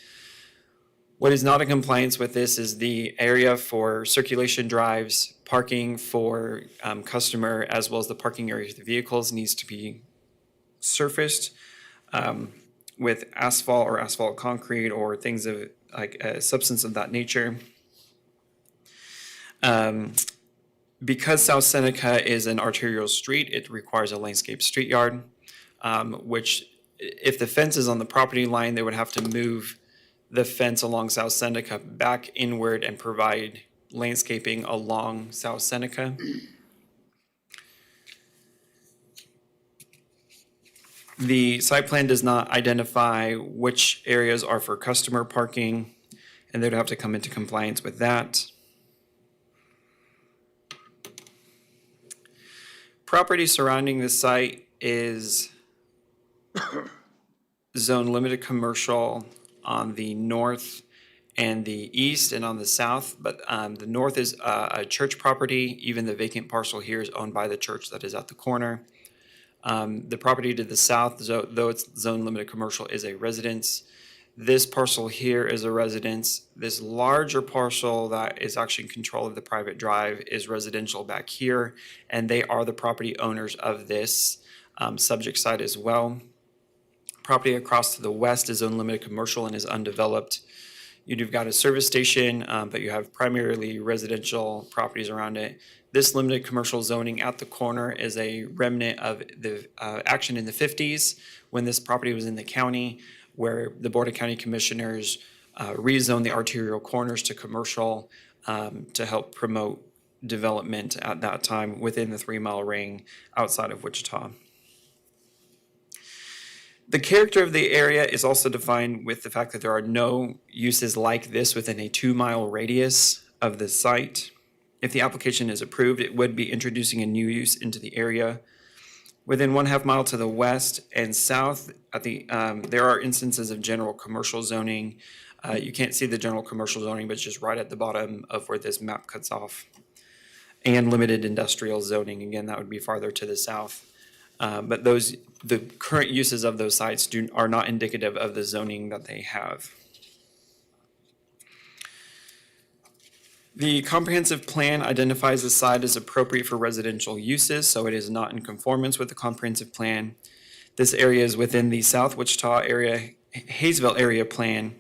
What is not in compliance with this is the area for circulation drives, parking for customer, as well as the parking area for the vehicles needs to be surfaced with asphalt or asphalt concrete or things of like a substance of that nature. Because South Seneca is an arterial street, it requires a landscape street yard, which if the fence is on the property line, they would have to move the fence along South Seneca back inward and provide landscaping along South Seneca. The site plan does not identify which areas are for customer parking, and they'd have to come into compliance with that. Property surrounding the site is zone limited commercial on the north and the east and on the south, but the north is a church property. Even the vacant parcel here is owned by the church that is at the corner. The property to the south, though it's zone limited commercial, is a residence. This parcel here is a residence. This larger parcel that is actually in control of the private drive is residential back here, and they are the property owners of this subject site as well. Property across to the west is unlimited commercial and is undeveloped. You've got a service station, but you have primarily residential properties around it. This limited commercial zoning at the corner is a remnant of the action in the 50s when this property was in the county, where the Board of County Commissioners rezoned the arterial corners to commercial to help promote development at that time within the 3-mile ring outside of Wichita. The character of the area is also defined with the fact that there are no uses like this within a 2-mile radius of the site. If the application is approved, it would be introducing a new use into the area. Within 1/2 mile to the west and south, at the there are instances of general commercial zoning. You can't see the general commercial zoning, but it's just right at the bottom of where this map cuts off. And limited industrial zoning, again, that would be farther to the south. But the current uses of those sites are not indicative of the zoning that they have. The comprehensive plan identifies the site as appropriate for residential uses, so it is not in conformance with the comprehensive plan. This area is within the South Wichita area, Hayesville area plan,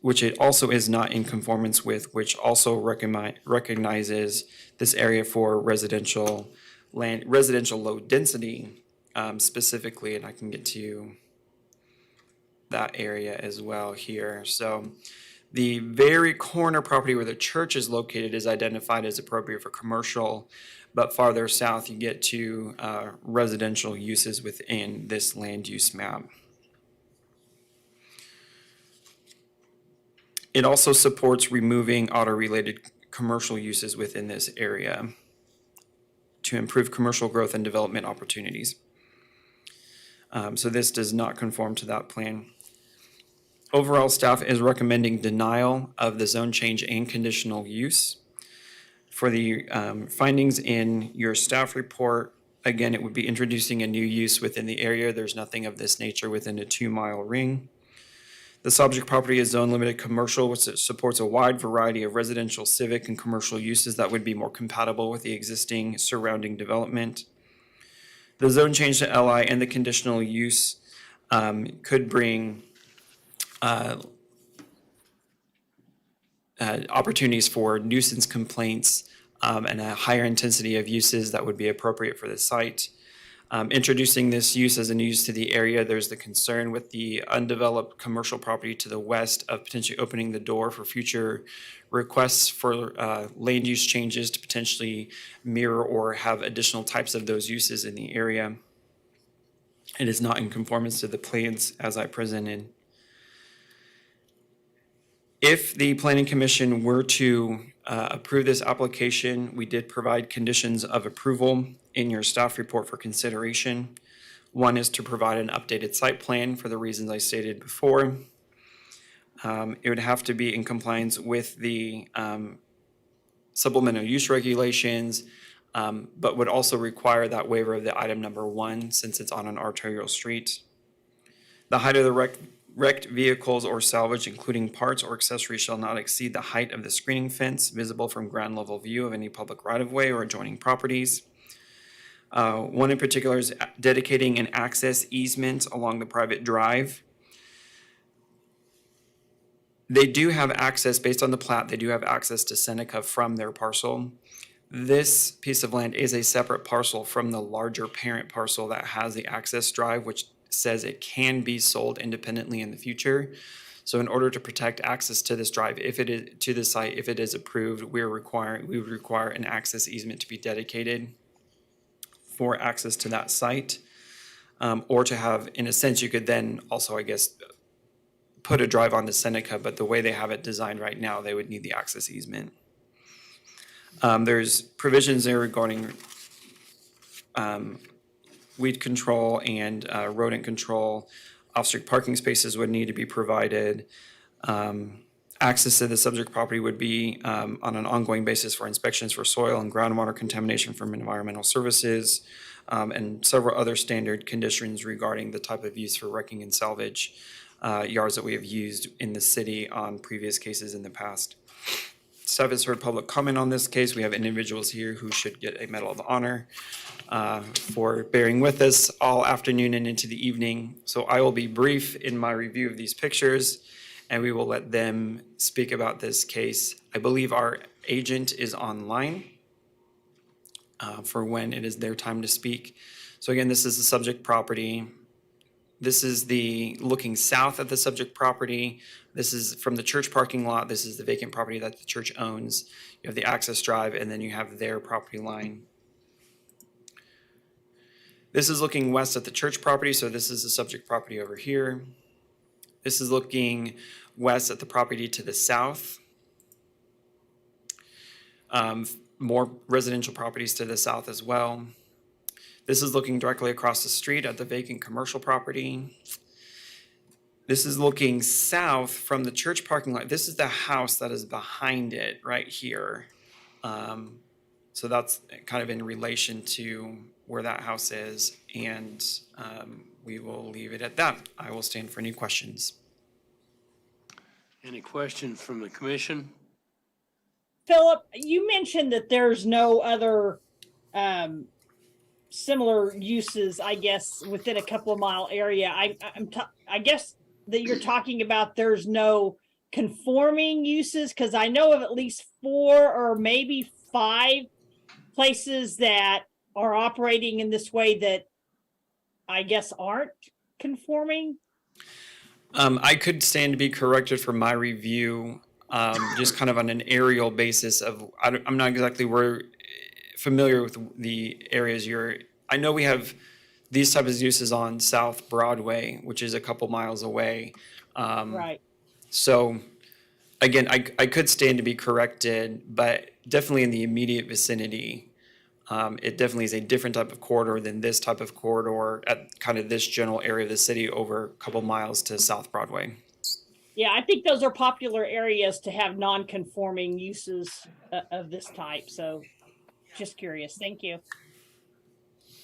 which it also is not in conformance with, which also recognizes this area for residential land, residential low density specifically, and I can get to that area as well here. So the very corner property where the church is located is identified as appropriate for commercial, but farther south you get to residential uses within this land use map. It also supports removing auto-related commercial uses within this area to improve commercial growth and development opportunities. So this does not conform to that plan. Overall, staff is recommending denial of the zone change and conditional use. For the findings in your staff report, again, it would be introducing a new use within the area. There's nothing of this nature within a 2-mile ring. The subject property is zone limited commercial, which supports a wide variety of residential, civic, and commercial uses that would be more compatible with the existing surrounding development. The zone change to LI and the conditional use could bring opportunities for nuisance complaints and a higher intensity of uses that would be appropriate for the site. Introducing this use as a new use to the area, there's the concern with the undeveloped commercial property to the west of potentially opening the door for future requests for land use changes to potentially mirror or have additional types of those uses in the area. It is not in conformance to the plans as I presented. If the Planning Commission were to approve this application, we did provide conditions of approval in your staff report for consideration. One is to provide an updated site plan for the reasons I stated before. It would have to be in compliance with the supplemental use regulations, but would also require that waiver of the item number 1 since it's on an arterial street. The height of the wrecked vehicles or salvage, including parts or accessories, shall not exceed the height of the screening fence visible from ground level view of any public right-of-way or adjoining properties. One in particular is dedicating an access easement along the private drive. They do have access, based on the plat, they do have access to Seneca from their parcel. This piece of land is a separate parcel from the larger parent parcel that has the access drive, which says it can be sold independently in the future. So in order to protect access to this drive, if it is to the site, if it is approved, we would require an access easement to be dedicated for access to that site, or to have, in a sense, you could then also, I guess, put a drive onto Seneca, but the way they have it designed right now, they would need the access easement. There's provisions there regarding weed control and rodent control. Off-street parking spaces would need to be provided. Access to the subject property would be on an ongoing basis for inspections for soil and groundwater contamination from environmental services, and several other standard conditions regarding the type of use for wrecking and salvage yards that we have used in the city on previous cases in the past. Staff has heard public comment on this case. We have individuals here who should get a Medal of Honor for bearing with us all afternoon and into the evening. So I will be brief in my review of these pictures, and we will let them speak about this case. I believe our agent is online for when it is their time to speak. So again, this is the subject property. This is the looking south at the subject property. This is from the church parking lot. This is the vacant property that the church owns. You have the access drive, and then you have their property line. This is looking west at the church property, so this is the subject property over here. This is looking west at the property to the south. More residential properties to the south as well. This is looking directly across the street at the vacant commercial property. This is looking south from the church parking lot. This is the house that is behind it right here. So that's kind of in relation to where that house is, and we will leave it at that. I will stand for any questions. Any questions from the commission? Philip, you mentioned that there's no other similar uses, I guess, within a couple of mile area. I guess that you're talking about there's no conforming uses, because I know of at least 4 or maybe 5 places that are operating in this way that I guess aren't conforming. I could stand to be corrected for my review, just kind of on an aerial basis of, I'm not exactly familiar with the areas I know we have these types of uses on South Broadway, which is a couple miles away. Right. So again, I could stand to be corrected, but definitely in the immediate vicinity, It definitely is a different type of corridor than this type of corridor at kind of this general area of the city over a couple miles to South Broadway. Yeah, I think those are popular areas to have non-conforming uses of this type. So just curious. Thank you.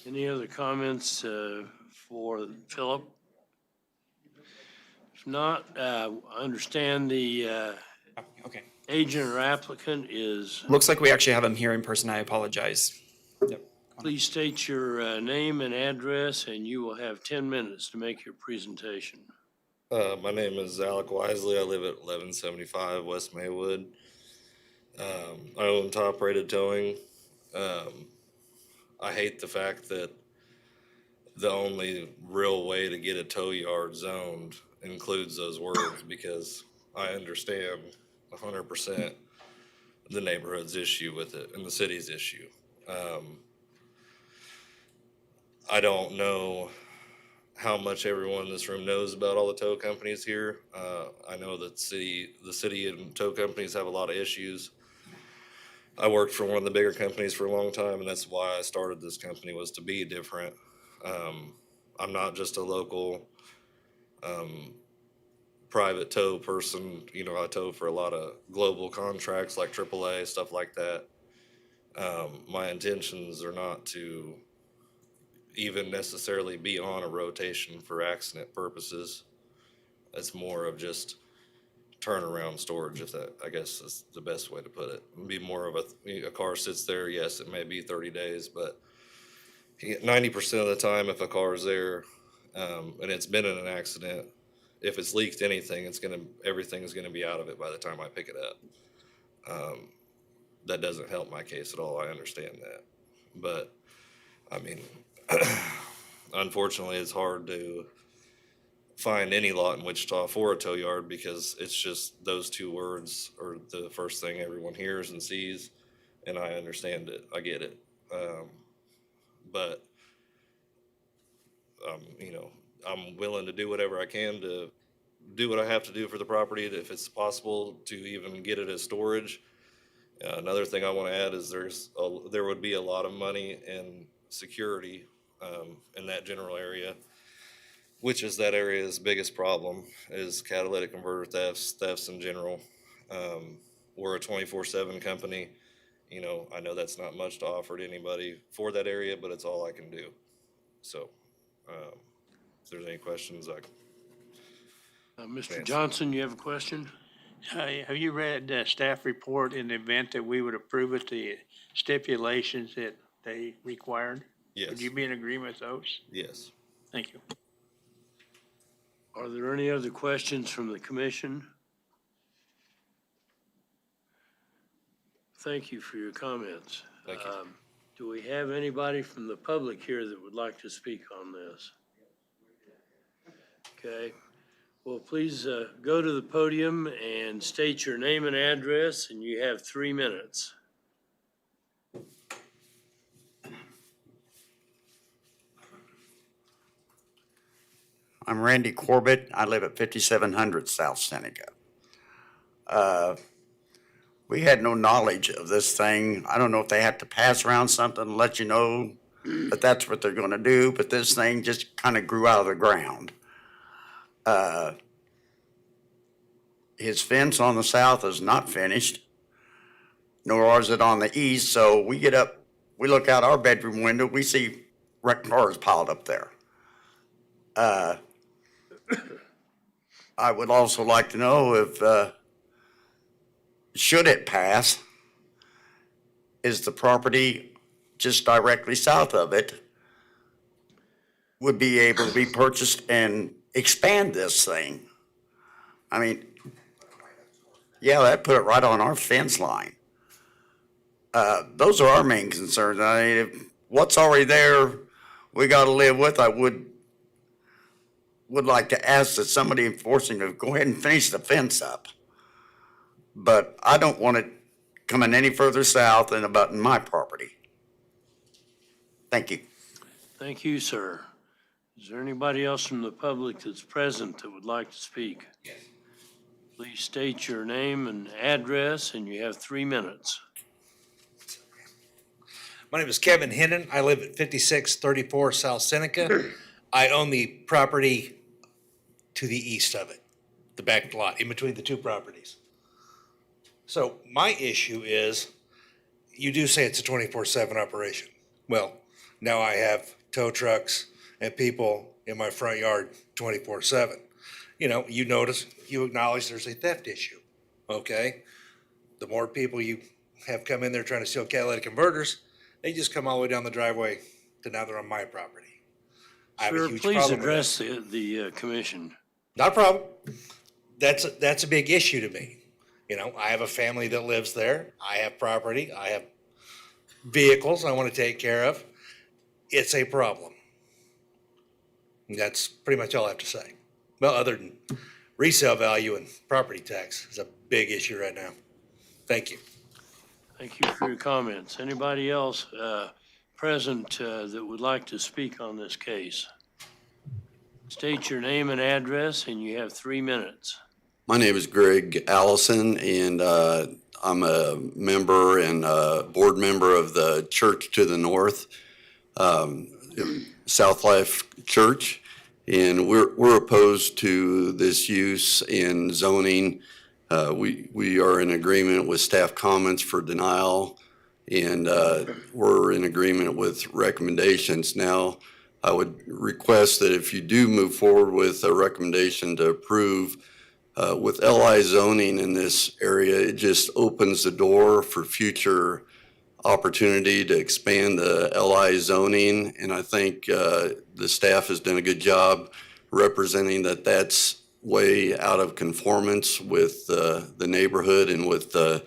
Any other comments for Philip? If not, I understand the Okay. agent or applicant is, Looks like we actually have him here in person. I apologize. Yep. please state your name and address, and you will have 10 minutes to make your presentation. My name is Alec Wisely. I live at 1175 West Maywood. I own top-rated towing. I hate the fact that the only real way to get a tow yard zoned includes those words, because I understand 100% the neighborhood's issue with it and the city's issue. I don't know how much everyone in this room knows about all the tow companies here. I know that the city and tow companies have a lot of issues. I worked for one of the bigger companies for a long time, and that's why I started this company, was to be different. I'm not just a local private tow person. You know, I tow for a lot of global contracts like AAA, stuff like that. My intentions are not to even necessarily be on a rotation for accident purposes. It's more of just turnaround storage, if that, I guess, is the best way to put it. It'd be more of a car sits there, yes, it may be 30 days, but 90% of the time, if a car is there and it's been in an accident, if it's leaked anything, everything is gonna be out of it by the time I pick it up. That doesn't help my case at all. I understand that, but I mean, unfortunately, it's hard to find any lot in Wichita for a tow yard, because it's just those two words are the first thing everyone hears and sees, and I understand it. I get it. But you know, I'm willing to do whatever I can to do what I have to do for the property, if it's possible to even get it as storage. Another thing I want to add is there would be a lot of money in security in that general area, which is that area's biggest problem, is catalytic converter thefts in general. We're a 24/7 company. You know, I know that's not much to offer to anybody for that area, but it's all I can do. So if there's any questions, Mr. Johnson, you have a question? Have you read the staff report in the event that we would approve it, the stipulations that they required? Yes. Would you be in agreement with those? Yes. Thank you. Are there any other questions from the commission? Thank you for your comments. Thank you. Do we have anybody from the public here that would like to speak on this? Okay. Well, please go to the podium and state your name and address, and you have 3 minutes. I'm Randy Corbett. I live at 5700 South Seneca. We had no knowledge of this thing. I don't know if they have to pass around something to let you know that that's what they're gonna do, but this thing just kind of grew out of the ground. His fence on the south is not finished, nor is it on the east, so we get up, we look out our bedroom window, we see wrecked cars piled up there. I would also like to know if, should it pass, is the property just directly south of it would be able to be purchased and expand this thing? I mean, yeah, that put it right on our fence line. Those are our main concerns. I mean, if what's already there, we gotta live with. I would like to ask that somebody enforcing to go ahead and finish the fence up. But I don't want it coming any further south than abutting my property. Thank you. Thank you, sir. Is there anybody else from the public that's present that would like to speak? Yes. Please state your name and address, and you have 3 minutes. My name is Kevin Hennon. I live at 5634 South Seneca. I own the property to the east of it, the back lot, in between the two properties. So my issue is, you do say it's a 24/7 operation. Well, now I have tow trucks and people in my front yard 24/7. You know, you notice, you acknowledge there's a theft issue, okay? The more people you have come in there trying to steal catalytic converters, they just come all the way down the driveway to now they're on my property. I have a Sir, huge please problem with address the commission. Not a problem. That's a big issue to me. You know, I have a family that lives there. I have property. I have vehicles I want to take care of. It's a problem. And that's pretty much all I have to say. Well, other than resale value and property tax is a big issue right now. Thank you. Thank you for your comments. Anybody else present that would like to speak on this case? State your name and address, and you have 3 minutes. My name is Greg Allison, and I'm a member and board member of the church to the north, South Life Church. And we're opposed to this use in zoning. We are in agreement with staff comments for denial, and we're in agreement with recommendations. Now, I would request that if you do move forward with a recommendation to approve, with LI zoning in this area, it just opens the door for future opportunity to expand the LI zoning. And I think the staff has done a good job representing that that's way out of conformance with the neighborhood and with the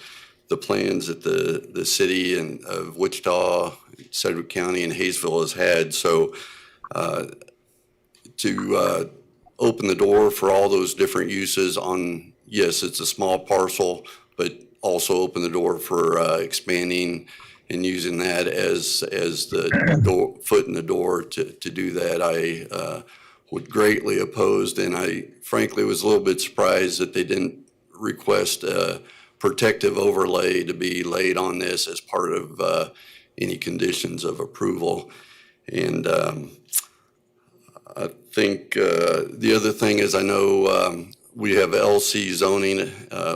plans that the city and of Wichita, Sedgwick County, and Hayesville has had. So to open the door for all those different uses on, yes, it's a small parcel, but also open the door for expanding and using that as the door, foot in the door to do that. I would greatly oppose, and I frankly was a little bit surprised that they didn't request a protective overlay to be laid on this as part of any conditions of approval. And I think the other thing is, I know we have LC zoning,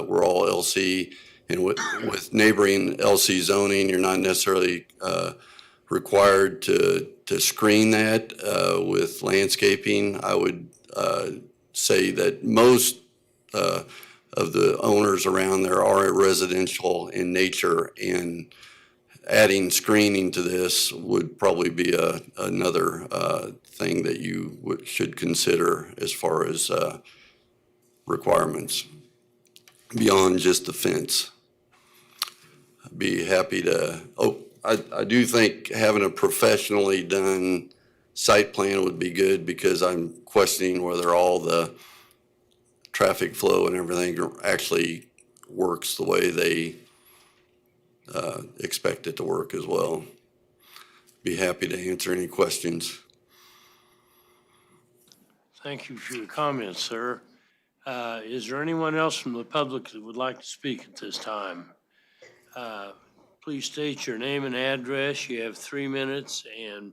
we're all LC, and with neighboring LC zoning, you're not necessarily required to screen that with landscaping. I would say that most of the owners around there are residential in nature, and adding screening to this would probably be another thing that you should consider as far as requirements beyond just the fence. I'd be happy to, I do think having a professionally done site plan would be good, because I'm questioning whether all the traffic flow and everything actually works the way they expect it to work as well. Be happy to answer any questions. Thank you for your comments, sir. Is there anyone else from the public that would like to speak at this time? Please state your name and address. You have 3 minutes, and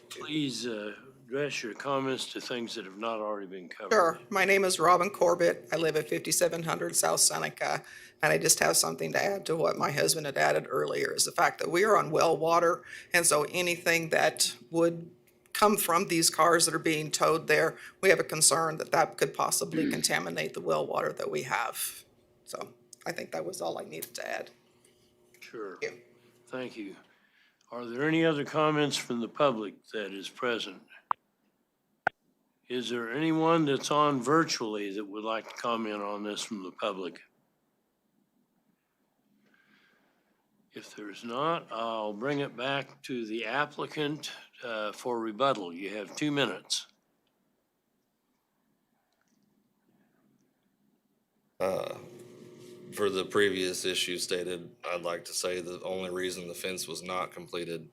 please address your comments to things that have not already been covered. Sure. My name is Robin Corbett. I live at 5700 South Seneca, and I just have something to add to what my husband had added earlier, is the fact that we are on well water, and so anything that would come from these cars that are being towed there, we have a concern that that could possibly contaminate the well water that we have. So I think that was all I needed to add. Sure. Thank you. Are there any other comments from the public that is present? Is there anyone that's on virtually that would like to comment on this from the public? If there's not, I'll bring it back to the applicant for rebuttal. You have 2 minutes. For the previous issue stated, I'd like to say the only reason the fence was not completed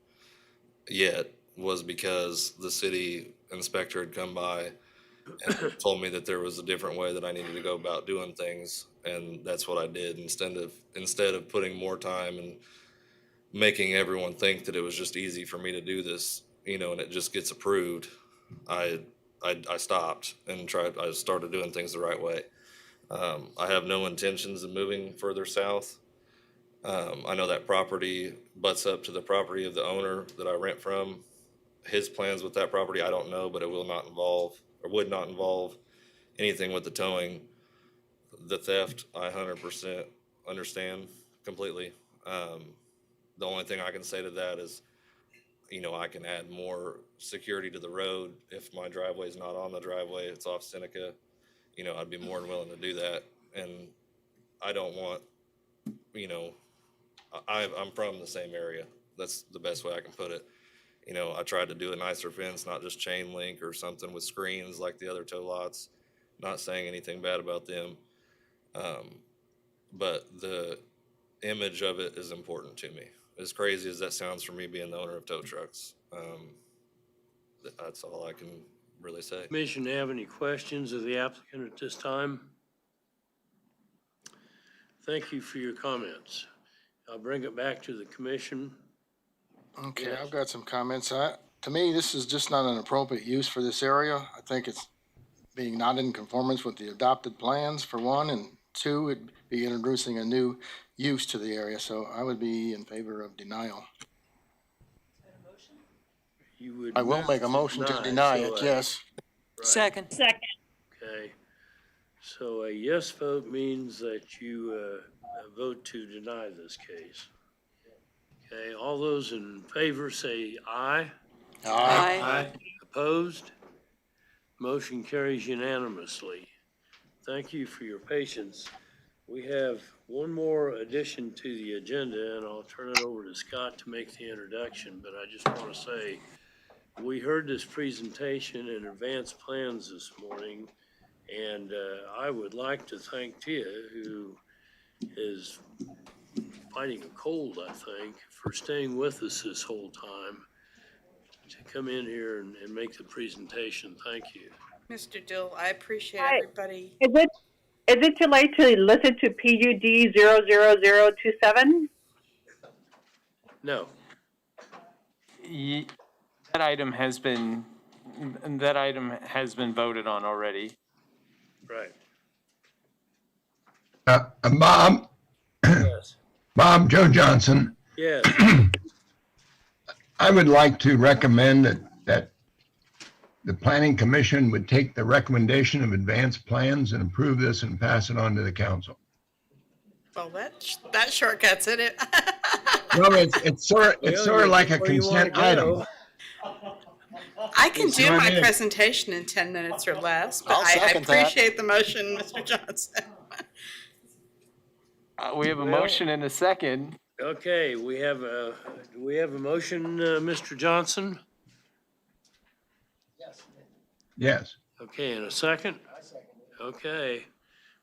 yet was because the city inspector had come by and told me that there was a different way that I needed to go about doing things, and that's what I did instead of putting more time and making everyone think that it was just easy for me to do this, you know, and it just gets approved, I stopped and I started doing things the right way. I have no intentions of moving further south. I know that property butts up to the property of the owner that I rent from. His plans with that property, I don't know, but it will not involve, or would not involve, anything with the towing. The theft, I 100% understand completely. The only thing I can say to that is, you know, I can add more security to the road. If my driveway is not on the driveway, it's off Seneca, you know, I'd be more than willing to do that. And I don't want, you know, I'm from the same area. That's the best way I can put it. You know, I tried to do a nicer fence, not just chain link or something with screens like the other tow lots. Not saying anything bad about them. But the image of it is important to me. As crazy as that sounds for me being the owner of tow trucks. That's all I can really say. Commission, have any questions of the applicant at this time? Thank you for your comments. I'll bring it back to the commission. Okay, Yes. I've got some comments. To me, this is just not an appropriate use for this area. I think it's being not in conformance with the adopted plans, for one, and two, it'd be introducing a new use to the area, so I would be in favor of denial. You would I will move make a motion to deny so, it, yes. right. Second. Okay, so a yes vote means that you vote to deny this case. Okay, all those in favor say aye. Aye. Opposed? Motion carries unanimously. Thank you for your patience. We have one more addition to the agenda, and I'll turn it over to Scott to make the introduction, but I just want to say, we heard this presentation in advanced plans this morning, and I would like to thank Tia, who is fighting a cold, I think, for staying with us this whole time to come in here and make the presentation. Thank you. Mr. Dill, I appreciate Hi. everybody. Is it too late to listen to PUD 00027? No. That item has been voted on already. Right. Bob, Yes. Bob, Joe Johnson, Yes. I would like to recommend that the planning commission would take the recommendation of advanced plans and approve this and pass it on to the council. Well, that shortcuts it. Well, it's sort of like a consent item. I can do So, I my mean, presentation in 10 minutes or less, but I'll I second that. appreciate the motion, Mr. Johnson. We have a motion and a second. Okay, do we have a motion, Mr. Johnson? Yes. Okay, and a second? Okay,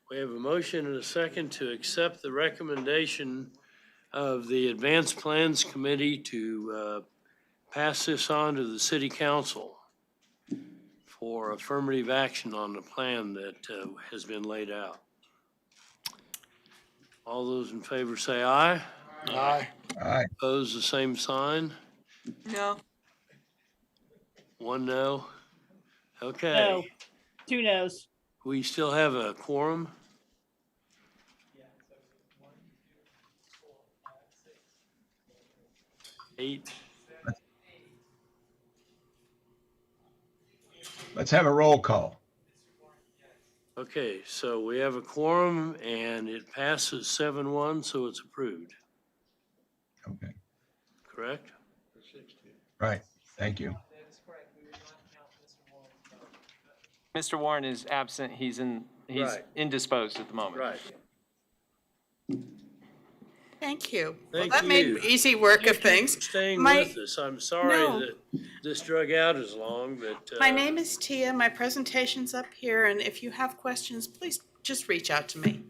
we have a motion and a second to accept the recommendation of the Advanced Plans Committee to pass this on to the city council for affirmative action on the plan that has been laid out. All those in favor say aye. Aye. Aye. Opposed, the same sign. No. One no. Okay. No. 2 noes. We still have a quorum? Eight. Let's have a roll call. Okay, so we have a quorum and it passes 7-1, so it's approved, Okay. correct? Right. Thank you. Mr. Warren is absent. He's Right. indisposed at the moment. Right. Thank you. Thank Well, that made you. easy work of Thank you things. for staying My- with us. I'm sorry No. that this drug out as long, but. My name is Tia. My presentation's up here, and if you have questions, please just reach out to me.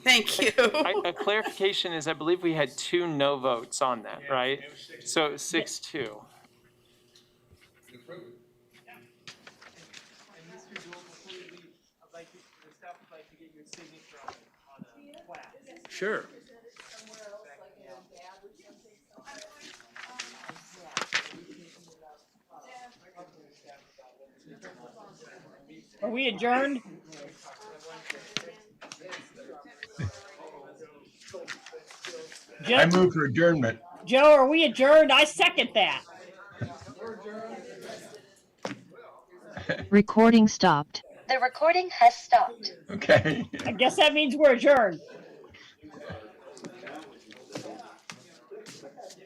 Thank you. A clarification is, I believe we had 2 no votes on that, right? So it was 6-2. Sure. Are we adjourned? I move for adjournment. Joe, are we adjourned? I second that. Recording stopped. The recording has stopped. Okay. I guess that means we're adjourned.